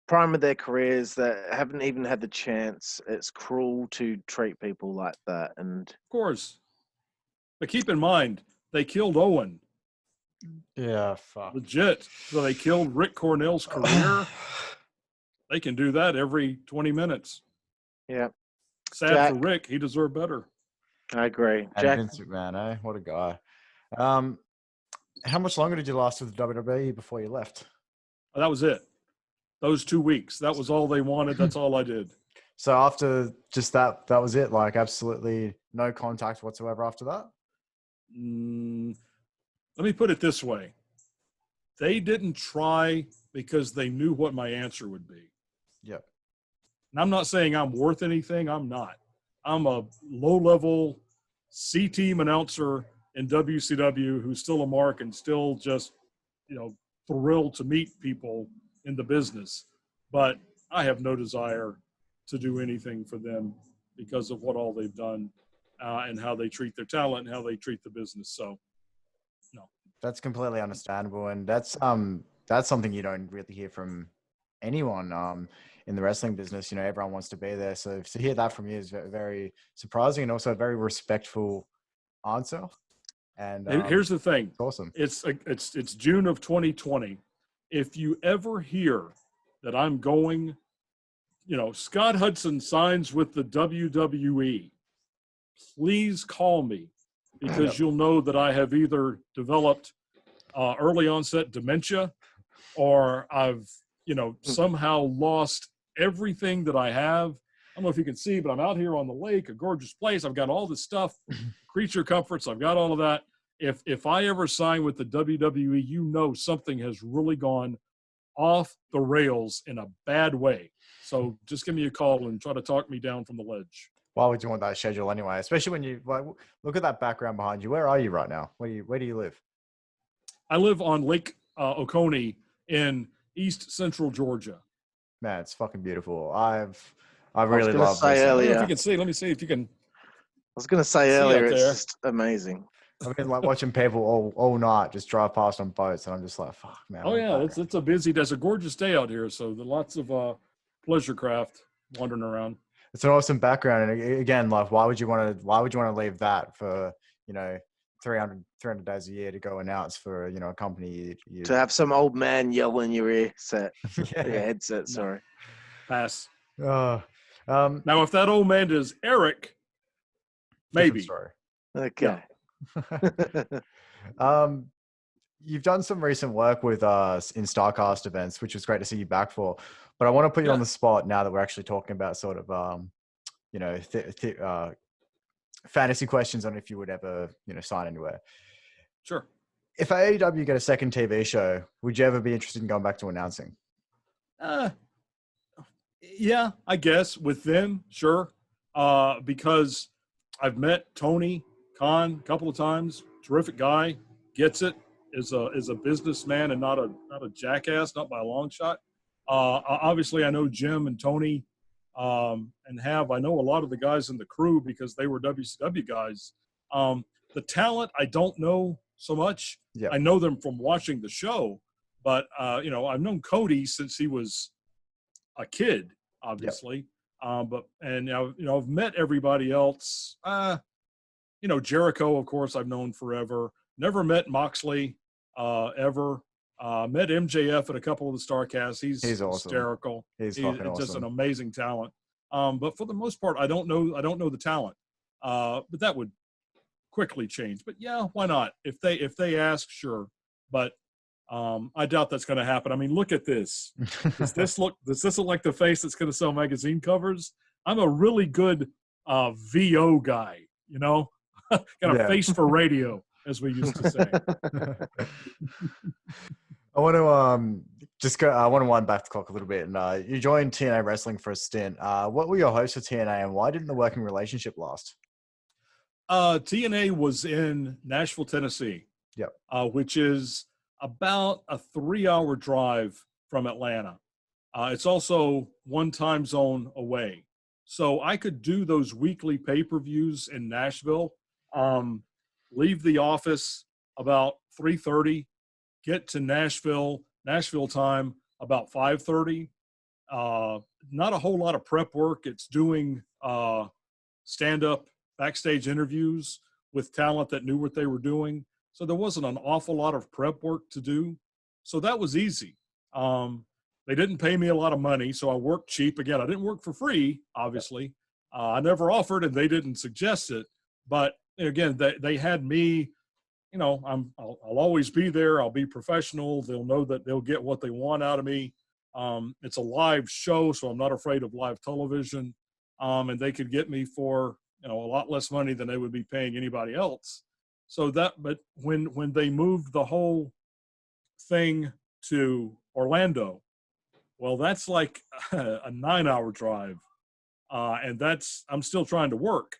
prime of their careers that haven't even had the chance, it's cruel to treat people like that. And of course. But keep in mind, they killed Owen. Yeah, fuck. Legit. So they killed Rick Cornell's career. They can do that every 20 minutes. Yeah. Sad Jack, for Rick. He deserved better. I agree. And Jack, Vince McMahon, eh? What a guy. How much longer did you last with the WWE before you left? That was it. Those 2 weeks. That was all they wanted. That's all I did. So after just that was it? Like absolutely no contact whatsoever after that? Let me put it this way. They didn't try because they knew what my answer would be. Yep. And I'm not saying I'm worth anything. I'm not. I'm a low-level C-team announcer in WCW who's still a mark and still just, thrilled to meet people in the business. But I have no desire to do anything for them because of what all they've done and how they treat their talent and how they treat the business. So, no. That's completely understandable, and that's something you don't really hear from anyone in the wrestling business. Everyone wants to be there. So to hear that from you is very, very surprising, and also a very respectful answer. And here's the thing. It's awesome. It's June of 2020. If you ever hear that I'm going, Scott Hudson signs with the WWE, please call me, because you'll know that I have either developed early onset dementia or I've, somehow lost everything that I have. I don't know if you can see, but I'm out here on the lake, a gorgeous place. I've got all this stuff, creature comforts. I've got all of that. If I ever sign with the WWE, something has really gone off the rails in a bad way. So just give me a call and try to talk me down from the ledge. Why would you want that schedule anyway? Especially when you look at that background behind you. Where are you right now? Where do you live? I live on Lake Oconee in East Central Georgia. Man, it's fucking beautiful. I really love say this. earlier. If you can see, let me see if you can. I was going to say earlier, it's just amazing. I've been watching people all night just drive past on boats, and I'm just like, fuck, man. Oh yeah, it's a busy. There's a gorgeous day out here, so there's lots of pleasure craft wandering around. It's an awesome background, and again, like, why would you want to leave that for 300 days a year to go announce for a company? To have some old man yell in your ear set, yeah. your headset. Sorry, pass. Now, if that old man is Eric, maybe. Story. Okay. You've done some recent work with us in StarCast events, which was great to see you back for. But I want to put you on the spot now that we're actually talking about sort of, fantasy questions on if you would ever, sign anywhere. Sure. If AEW get a second TV show, would you ever be interested in going back to announcing? Yeah, I guess with them, sure. Because I've met Tony Khan a couple of times. Terrific guy, gets it. Is a businessman and not a jackass, not by a long shot. Obviously, I know Jim and Tony, and I know a lot of the guys in the crew because they were WCW guys. The talent, I don't know so much. Yep. I know them from watching the show, but I've known Cody since he was a kid, obviously. Yep. I've met everybody else. Jericho, of course, I've known forever. Never met Moxley ever. Met MJF at a couple of the StarCasts. He's awesome. Hysterical. He's fucking awesome. Just an amazing talent. But for the most part, I don't know the talent. But that would quickly change. But yeah, why not? If they ask, sure. But I doubt that's going to happen. I mean, look at this. Does this look like the face that's going to sell magazine covers? I'm a really good VO guy. Got a face for radio, as we used to say. I want to I want to wind back the clock a little bit. And you joined TNA Wrestling for a stint. What were your hopes for TNA, and why didn't the working relationship last? TNA was in Nashville, Tennessee. Yep. Which is about a 3-hour drive from Atlanta. It's also one time zone away. So I could do those weekly pay-per-views in Nashville, leave the office about 3:30, get to Nashville time about 5:30. Not a whole lot of prep work. It's doing stand-up backstage interviews with talent that knew what they were doing. So there wasn't an awful lot of prep work to do. So that was easy. They didn't pay me a lot of money, so I worked cheap. Again, I didn't work for free, obviously. I never offered, and they didn't suggest it. But again, they had me. I'll always be there. I'll be professional. They'll know that they'll get what they want out of me. It's a live show, so I'm not afraid of live television. And they could get me for a lot less money than they would be paying anybody else. But when they moved the whole thing to Orlando, Well, that's like a 9-hour drive. And I'm still trying to work,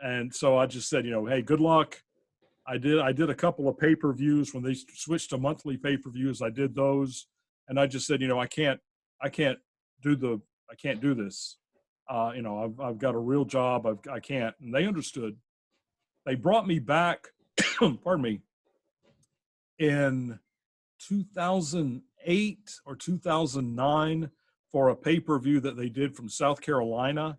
And so I just said, hey, good luck. I did a couple of pay-per-views when they switched to monthly pay-per-views. I did those, and I just said, I can't do this. I've got a real job. I can't. And they understood. They brought me back, pardon me, in 2008 or 2009 for a pay-per-view that they did from South Carolina.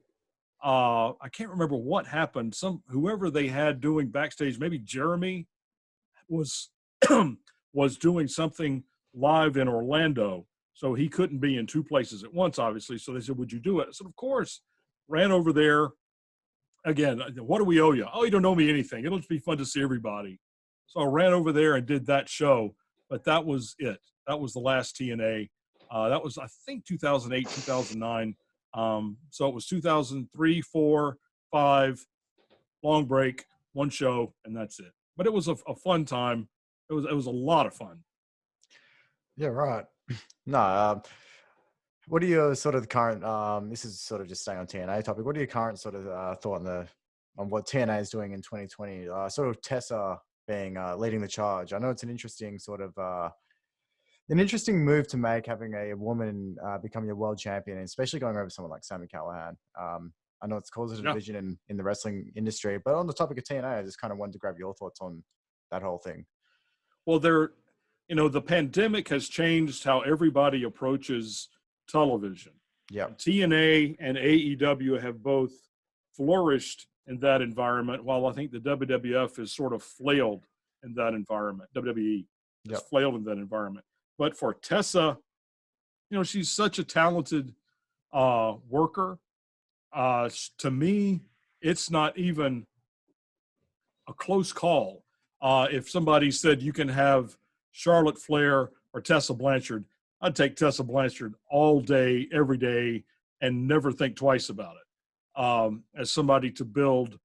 I can't remember what happened. Whoever they had doing backstage, maybe Jeremy was was doing something live in Orlando, so he couldn't be in two places at once, obviously. So they said, "Would you do it?" I said, "Of course." Ran over there. Again, what do we owe you? Oh, you don't owe me anything. It'll just be fun to see everybody. So I ran over there and did that show, but that was it. That was the last TNA. That was, I think, 2008, 2009. So it was 2003, 4, 5, long break, one show, and that's it. But it was a fun time. It was a lot of fun. Yeah, right. No, what are your sort of current? This is sort of just staying on TNA topic. What are your current sort of thought on what TNA is doing in 2020? Sort of Tessa being leading the charge. I know it's an interesting sort of an interesting move to make, having a woman becoming a world champion, and especially going over someone like Sami Callihan. I know it's caused a division in the wrestling industry, but on the topic of TNA, I just kind of wanted to grab your thoughts on that whole thing. Well, the pandemic has changed how everybody approaches television. Yeah. TNA and AEW have both flourished in that environment, while I think the WWF is sort of flailed in that environment. WWE is flailed in that environment. But for Tessa, she's such a talented worker. To me, it's not even a close call. If somebody said you can have Charlotte Flair or Tessa Blanchard, I'd take Tessa Blanchard all day, every day, and never think twice about it. As somebody to build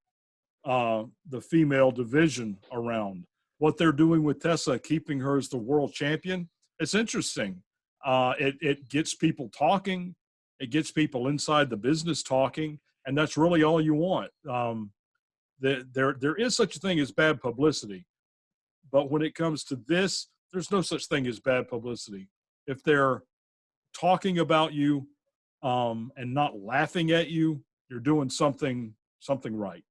the female division around. What they're doing with Tessa, keeping her as the world champion, it's interesting. It gets people talking. It gets people inside the business talking, and that's really all you want. There is such a thing as bad publicity, but when it comes to this, there's no such thing as bad publicity. If they're talking about you and not laughing at you, you're doing something right.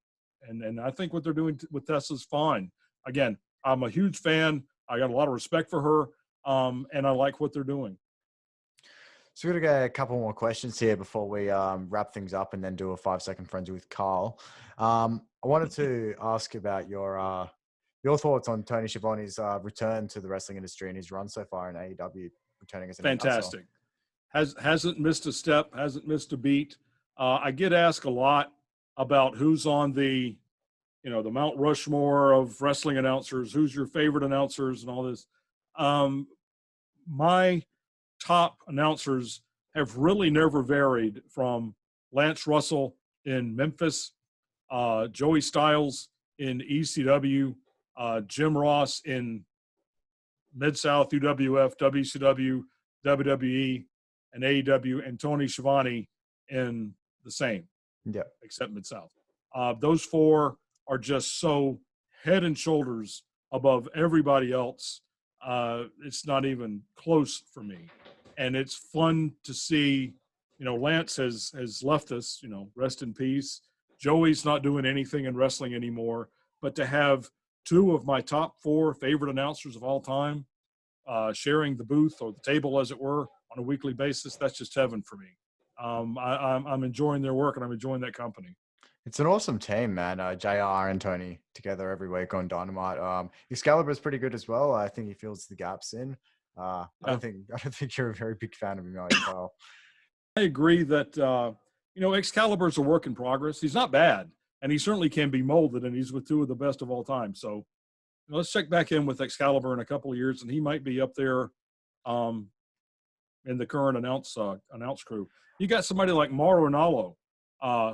And I think what they're doing with Tessa is fine. Again, I'm a huge fan. I got a lot of respect for her, and I like what they're doing. So we're going to get a couple more questions here before we wrap things up and then do a 5-second frenzy with Carl. I wanted to ask about your thoughts on Tony Schiavone's return to the wrestling industry and his run so far in AEW, returning as an fantastic. Hasn't missed a step, hasn't missed a beat. I get asked a lot about who's on the Mount Rushmore of wrestling announcers, who's your favorite announcers and all this. My top announcers have really never varied from Lance Russell in Memphis, Joey Styles in ECW, Jim Ross in Mid-South, UWF, WCW, WWE, and AEW, and Tony Schiavone in the same, except Mid-South. Those four are just so head and shoulders above everybody else. It's not even close for me. And it's fun to see, Lance has left us, rest in peace. Joey's not doing anything in wrestling anymore, but to have two of my top 4 favorite announcers of all time sharing the booth or the table, as it were, on a weekly basis, that's just heaven for me. I'm enjoying their work, and I'm enjoying that company. It's an awesome team, man. JR and Tony together every week on Dynamite. Excalibur's pretty good as well. I think he fills the gaps in. I don't think you're a very big fan of him as well. I agree that Excalibur's a work in progress. He's not bad, and he certainly can be molded, and he's with 2 of the best of all time. So let's check back in with Excalibur in a couple of years, and he might be up there in the current announce crew. You got somebody like Mauro Ranallo,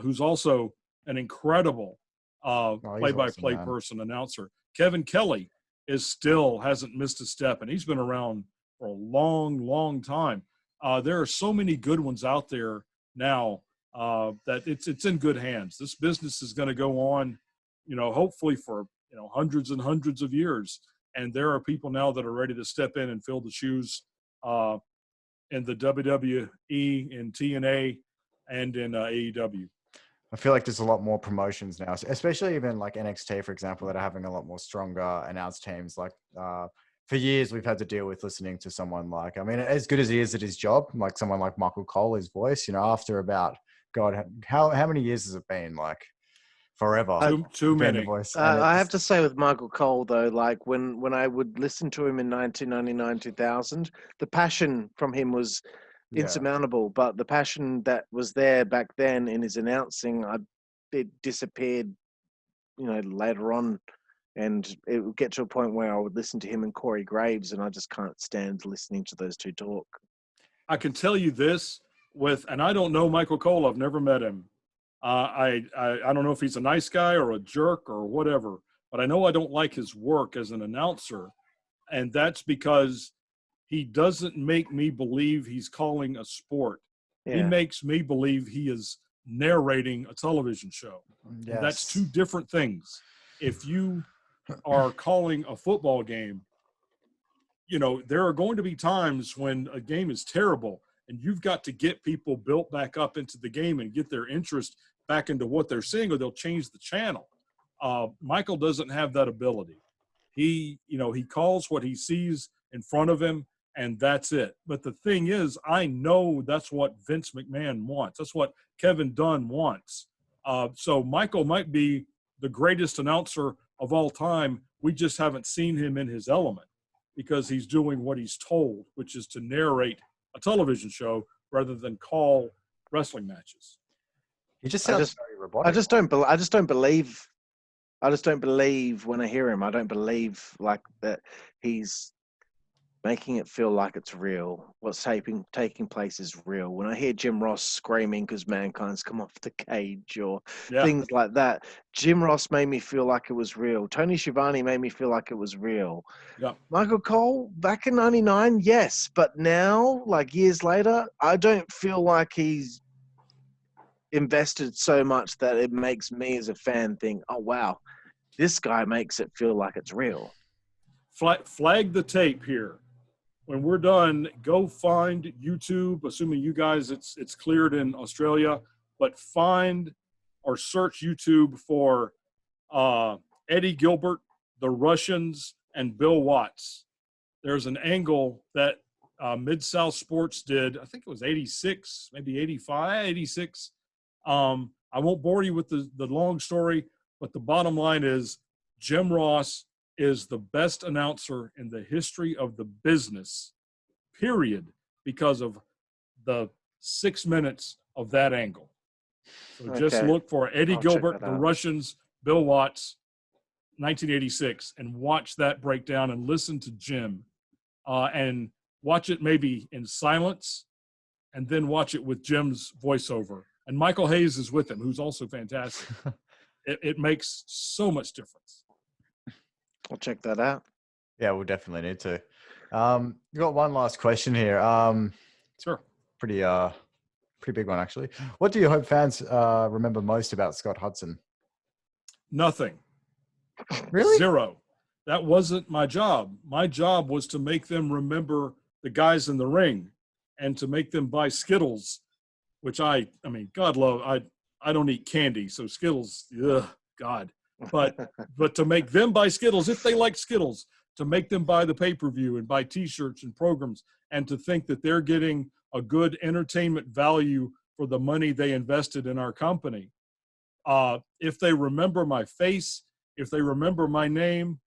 who's also an incredible play-by-play person, announcer. Kevin Kelly hasn't missed a step, and he's been around for a long, long time. There are so many good ones out there now that it's in good hands. This business is going to go on, hopefully for hundreds and hundreds of years. And there are people now that are ready to step in and fill the shoes in the WWE, in TNA, and in AEW. I feel like there's a lot more promotions now, especially even like NXT, for example, that are having a lot more stronger announced teams. Like for years, we've had to deal with listening to someone like, I mean, as good as he is at his job, like someone like Michael Cole, his voice, after about, God, how many years has it been? Like forever. Too many. Voice. I have to say with Michael Cole, though, like when I would listen to him in 1999, 2000, the passion from him was insurmountable, but the passion that was there back then in his announcing, it disappeared, later on, and it would get to a point where I would listen to him and Corey Graves, and I just can't stand listening to those two talk. I can tell you this and I don't know Michael Cole. I've never met him. I don't know if he's a nice guy or a jerk or whatever, but I know I don't like his work as an announcer, and that's because he doesn't make me believe he's calling a sport. Yeah. He makes me believe he is narrating a television show. Yes. That's two different things. If you are calling a football game, there are going to be times when a game is terrible, and you've got to get people built back up into the game and get their interest back into what they're seeing, or they'll change the channel. Michael doesn't have that ability. He calls what he sees in front of him, and that's it. But the thing is, I know that's what Vince McMahon wants. That's what Kevin Dunn wants. So Michael might be the greatest announcer of all time. We just haven't seen him in his element because he's doing what he's told, which is to narrate a television show rather than call wrestling matches. He just sounds very robotic. I just don't believe when I hear him. I don't believe like that he's making it feel like it's real. What's taking place is real. When I hear Jim Ross screaming because Mankind's come off the cage or things like that, Jim Ross made me feel like it was real. Tony Schiavone made me feel like it was real. Yeah. Michael Cole, back in 99, yes. But now, like years later, I don't feel like he's invested so much that it makes me as a fan think, oh, wow, this guy makes it feel like it's real. Flag the tape here. When we're done, go find YouTube, assuming you guys it's cleared in Australia, but find or search YouTube for Eddie Gilbert, the Russians, and Bill Watts. There's an angle that Mid-South Sports did, I think it was 86, maybe 85, 86. I won't bore you with the long story, but the bottom line is Jim Ross is the best announcer in the history of the business, period, because of the 6 minutes of that angle. So just look for Eddie Gilbert, the Russians, Bill Watts, 1986, and watch that breakdown and listen to Jim and watch it maybe in silence and then watch it with Jim's voiceover. And Michael Hayes is with him, who's also fantastic. It makes so much difference. I'll check that out. Yeah, we'll definitely need to. You got one last question here. Sure. Pretty big one, actually. What do you hope fans remember most about Scott Hudson? Nothing. Really? Zero. That wasn't my job. My job was to make them remember the guys in the ring and to make them buy Skittles, which I mean, God love. I don't eat candy, so Skittles, ugh, God. But to make them buy Skittles, if they like Skittles, to make them buy the pay-per-view and buy T-shirts and programs, and to think that they're getting a good entertainment value for the money they invested in our company. If they remember my face, if they remember my name,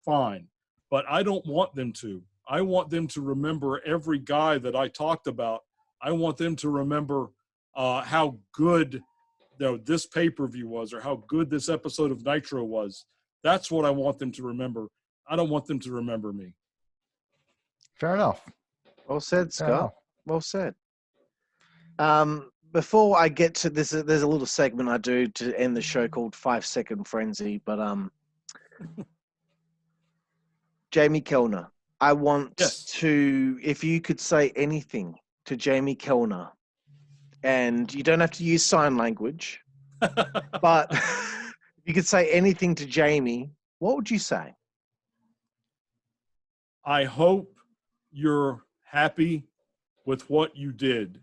fine. But I don't want them to. I want them to remember every guy that I talked about. I want them to remember how good this pay-per-view was, or how good this episode of Nitro was. That's what I want them to remember. I don't want them to remember me. Fair enough. Well said, Scott. Well said. Before I get to this, there's a little segment I do to end the show called 5 Second Frenzy. But Jamie Kellner, I want to, if you could say anything to Jamie Kellner, and you don't have to use sign language, but if you could say anything to Jamie, what would you say? I hope you're happy with what you did.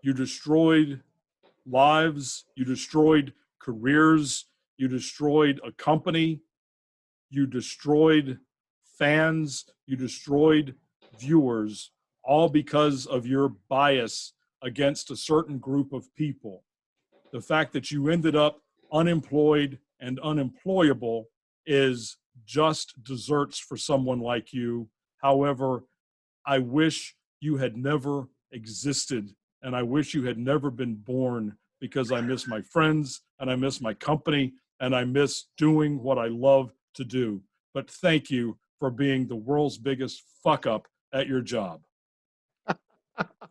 You destroyed lives, you destroyed careers, you destroyed a company, you destroyed fans, you destroyed viewers, all because of your bias against a certain group of people. The fact that you ended up unemployed and unemployable is just desserts for someone like you. However, I wish you had never existed, and I wish you had never been born, because I miss my friends and I miss my company and I miss doing what I love to do. But thank you for being the world's biggest fuck up at your job.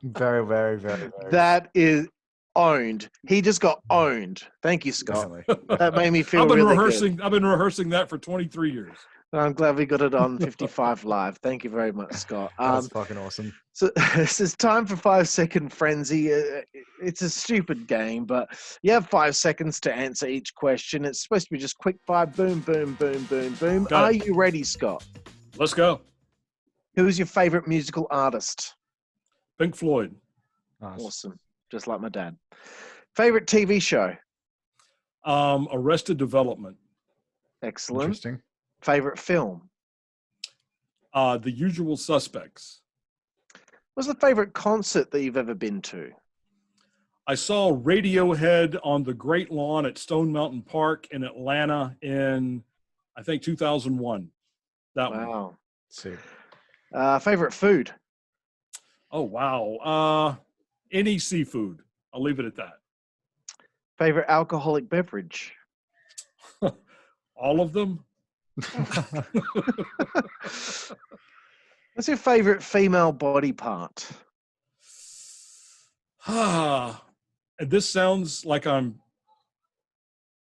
Very, very, very, very. That is owned. He just got owned. Thank you, Scott. Definitely. That made me feel I've been really rehearsing. I've been rehearsing that for 23 years. I'm glad we got it on 55 Live. Thank you very much, Scott. That's fucking awesome. So this is time for 5 Second Frenzy. It's a stupid game, but you have 5 seconds to answer each question. It's supposed to be just quick fire. Boom, boom, boom, boom, boom. Are you ready, Scott? Let's go. Who is your favorite musical artist? Pink Floyd. Nice. Awesome. Just like my dad. Favorite TV show? Arrested Development. Excellent. Interesting. Favorite film? The Usual Suspects. What's the favorite concert that you've ever been to? I saw Radiohead on the Great Lawn at Stone Mountain Park in Atlanta in, I think, 2001. That one. Wow. See. Favorite food? Oh, wow. Any seafood. I'll leave it at that. Favorite alcoholic beverage? All of them? What's your favorite female body part? And this sounds like I'm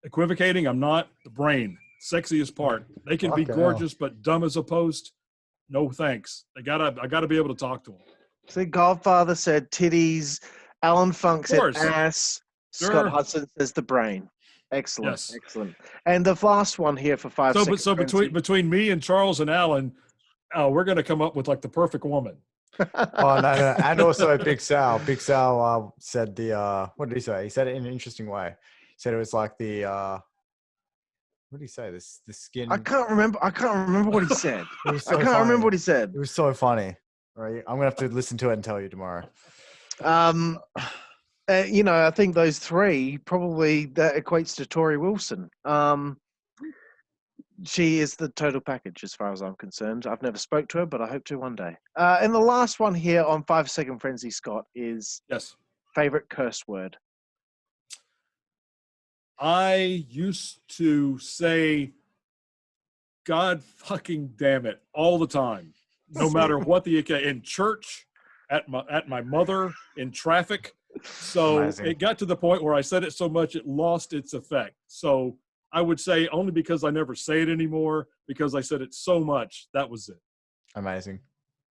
equivocating. I'm not. The brain. Sexiest part. They can be Fucking gorgeous, but dumb as a post. No thanks. I gotta be able to talk to them. See, Godfather said titties. Alan Funk said course. ass. Sure. Scott Hudson says the brain. Excellent. Yes. Excellent. And the last one here for 5 seconds. So between me and Charles and Alan, we're gonna come up with like the perfect woman. Oh no, and also Big Sal. Big Sal said the what did he say? He said it in an interesting way. He said it was like the what did he say? The skin. I can't remember what he said. It was so I can't funny. remember what he said. It was so funny. Right, I'm gonna have to listen to it and tell you tomorrow. I think those three probably that equates to Tori Wilson. She is the total package as far as I'm concerned. I've never spoke to her, but I hope to one day. And the last one here on 5 Second Frenzy, Scott, is Yes. favorite curse word. I used to say, God fucking damn it, all the time, no matter what the in church, at my mother, in traffic. So Amazing. It got to the point where I said it so much it lost its effect. So I would say, only because I never say it anymore, because I said it so much, that was it. Amazing.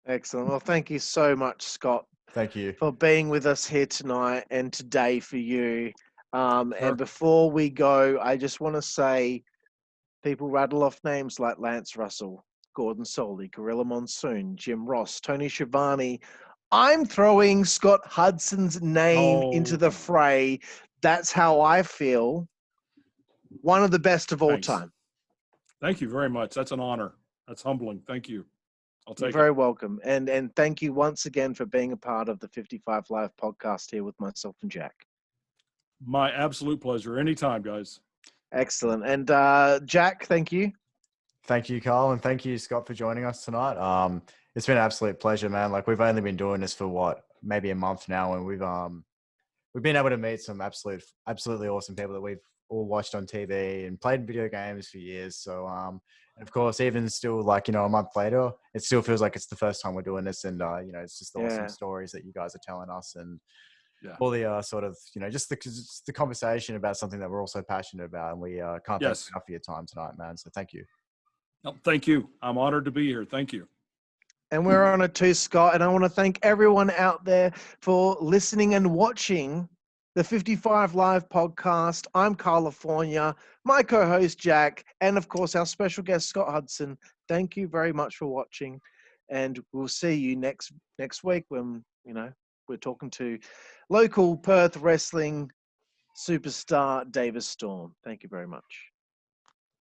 Excellent. Well, thank you so much, Scott, Thank you. for being with us here tonight and today for you. Sure. And before we go, I just want to say, people rattle off names like Lance Russell, Gordon Soley, Gorilla Monsoon, Jim Ross, Tony Schiavone. I'm throwing Scott Hudson's name into the fray. That's how I feel. One of the best of all Thanks. time. Thank you very much. That's an honor. That's humbling. Thank you. I'll You're take very it. welcome. And thank you once again for being a part of the 55 Live podcast here with myself and Jack. My absolute pleasure. Anytime, guys. Excellent. And Jack, thank you. Thank you, Carl, and thank you, Scott, for joining us tonight. It's been an absolute pleasure, man. Like, we've only been doing this for maybe a month now, and we've been able to meet some absolutely awesome people that we've all watched on TV and played video games for years. So, and of course, even still, like, a month later, it still feels like it's the first time we're doing this, and it's just awesome stories that you guys are telling us, and all the sort of just the conversation about something that we're also passionate about, and we can't thank you enough for your time tonight, man. So thank you. No, thank you. I'm honored to be here. Thank you. And we're on it too, Scott. And I want to thank everyone out there for listening and watching the 55 Live podcast. I'm Karlifornia, my co-host Jack, and of course our special guest Scott Hudson. Thank you very much for watching, and we'll see you next week when we're talking to local Perth wrestling superstar Davis Storm. Thank you very much.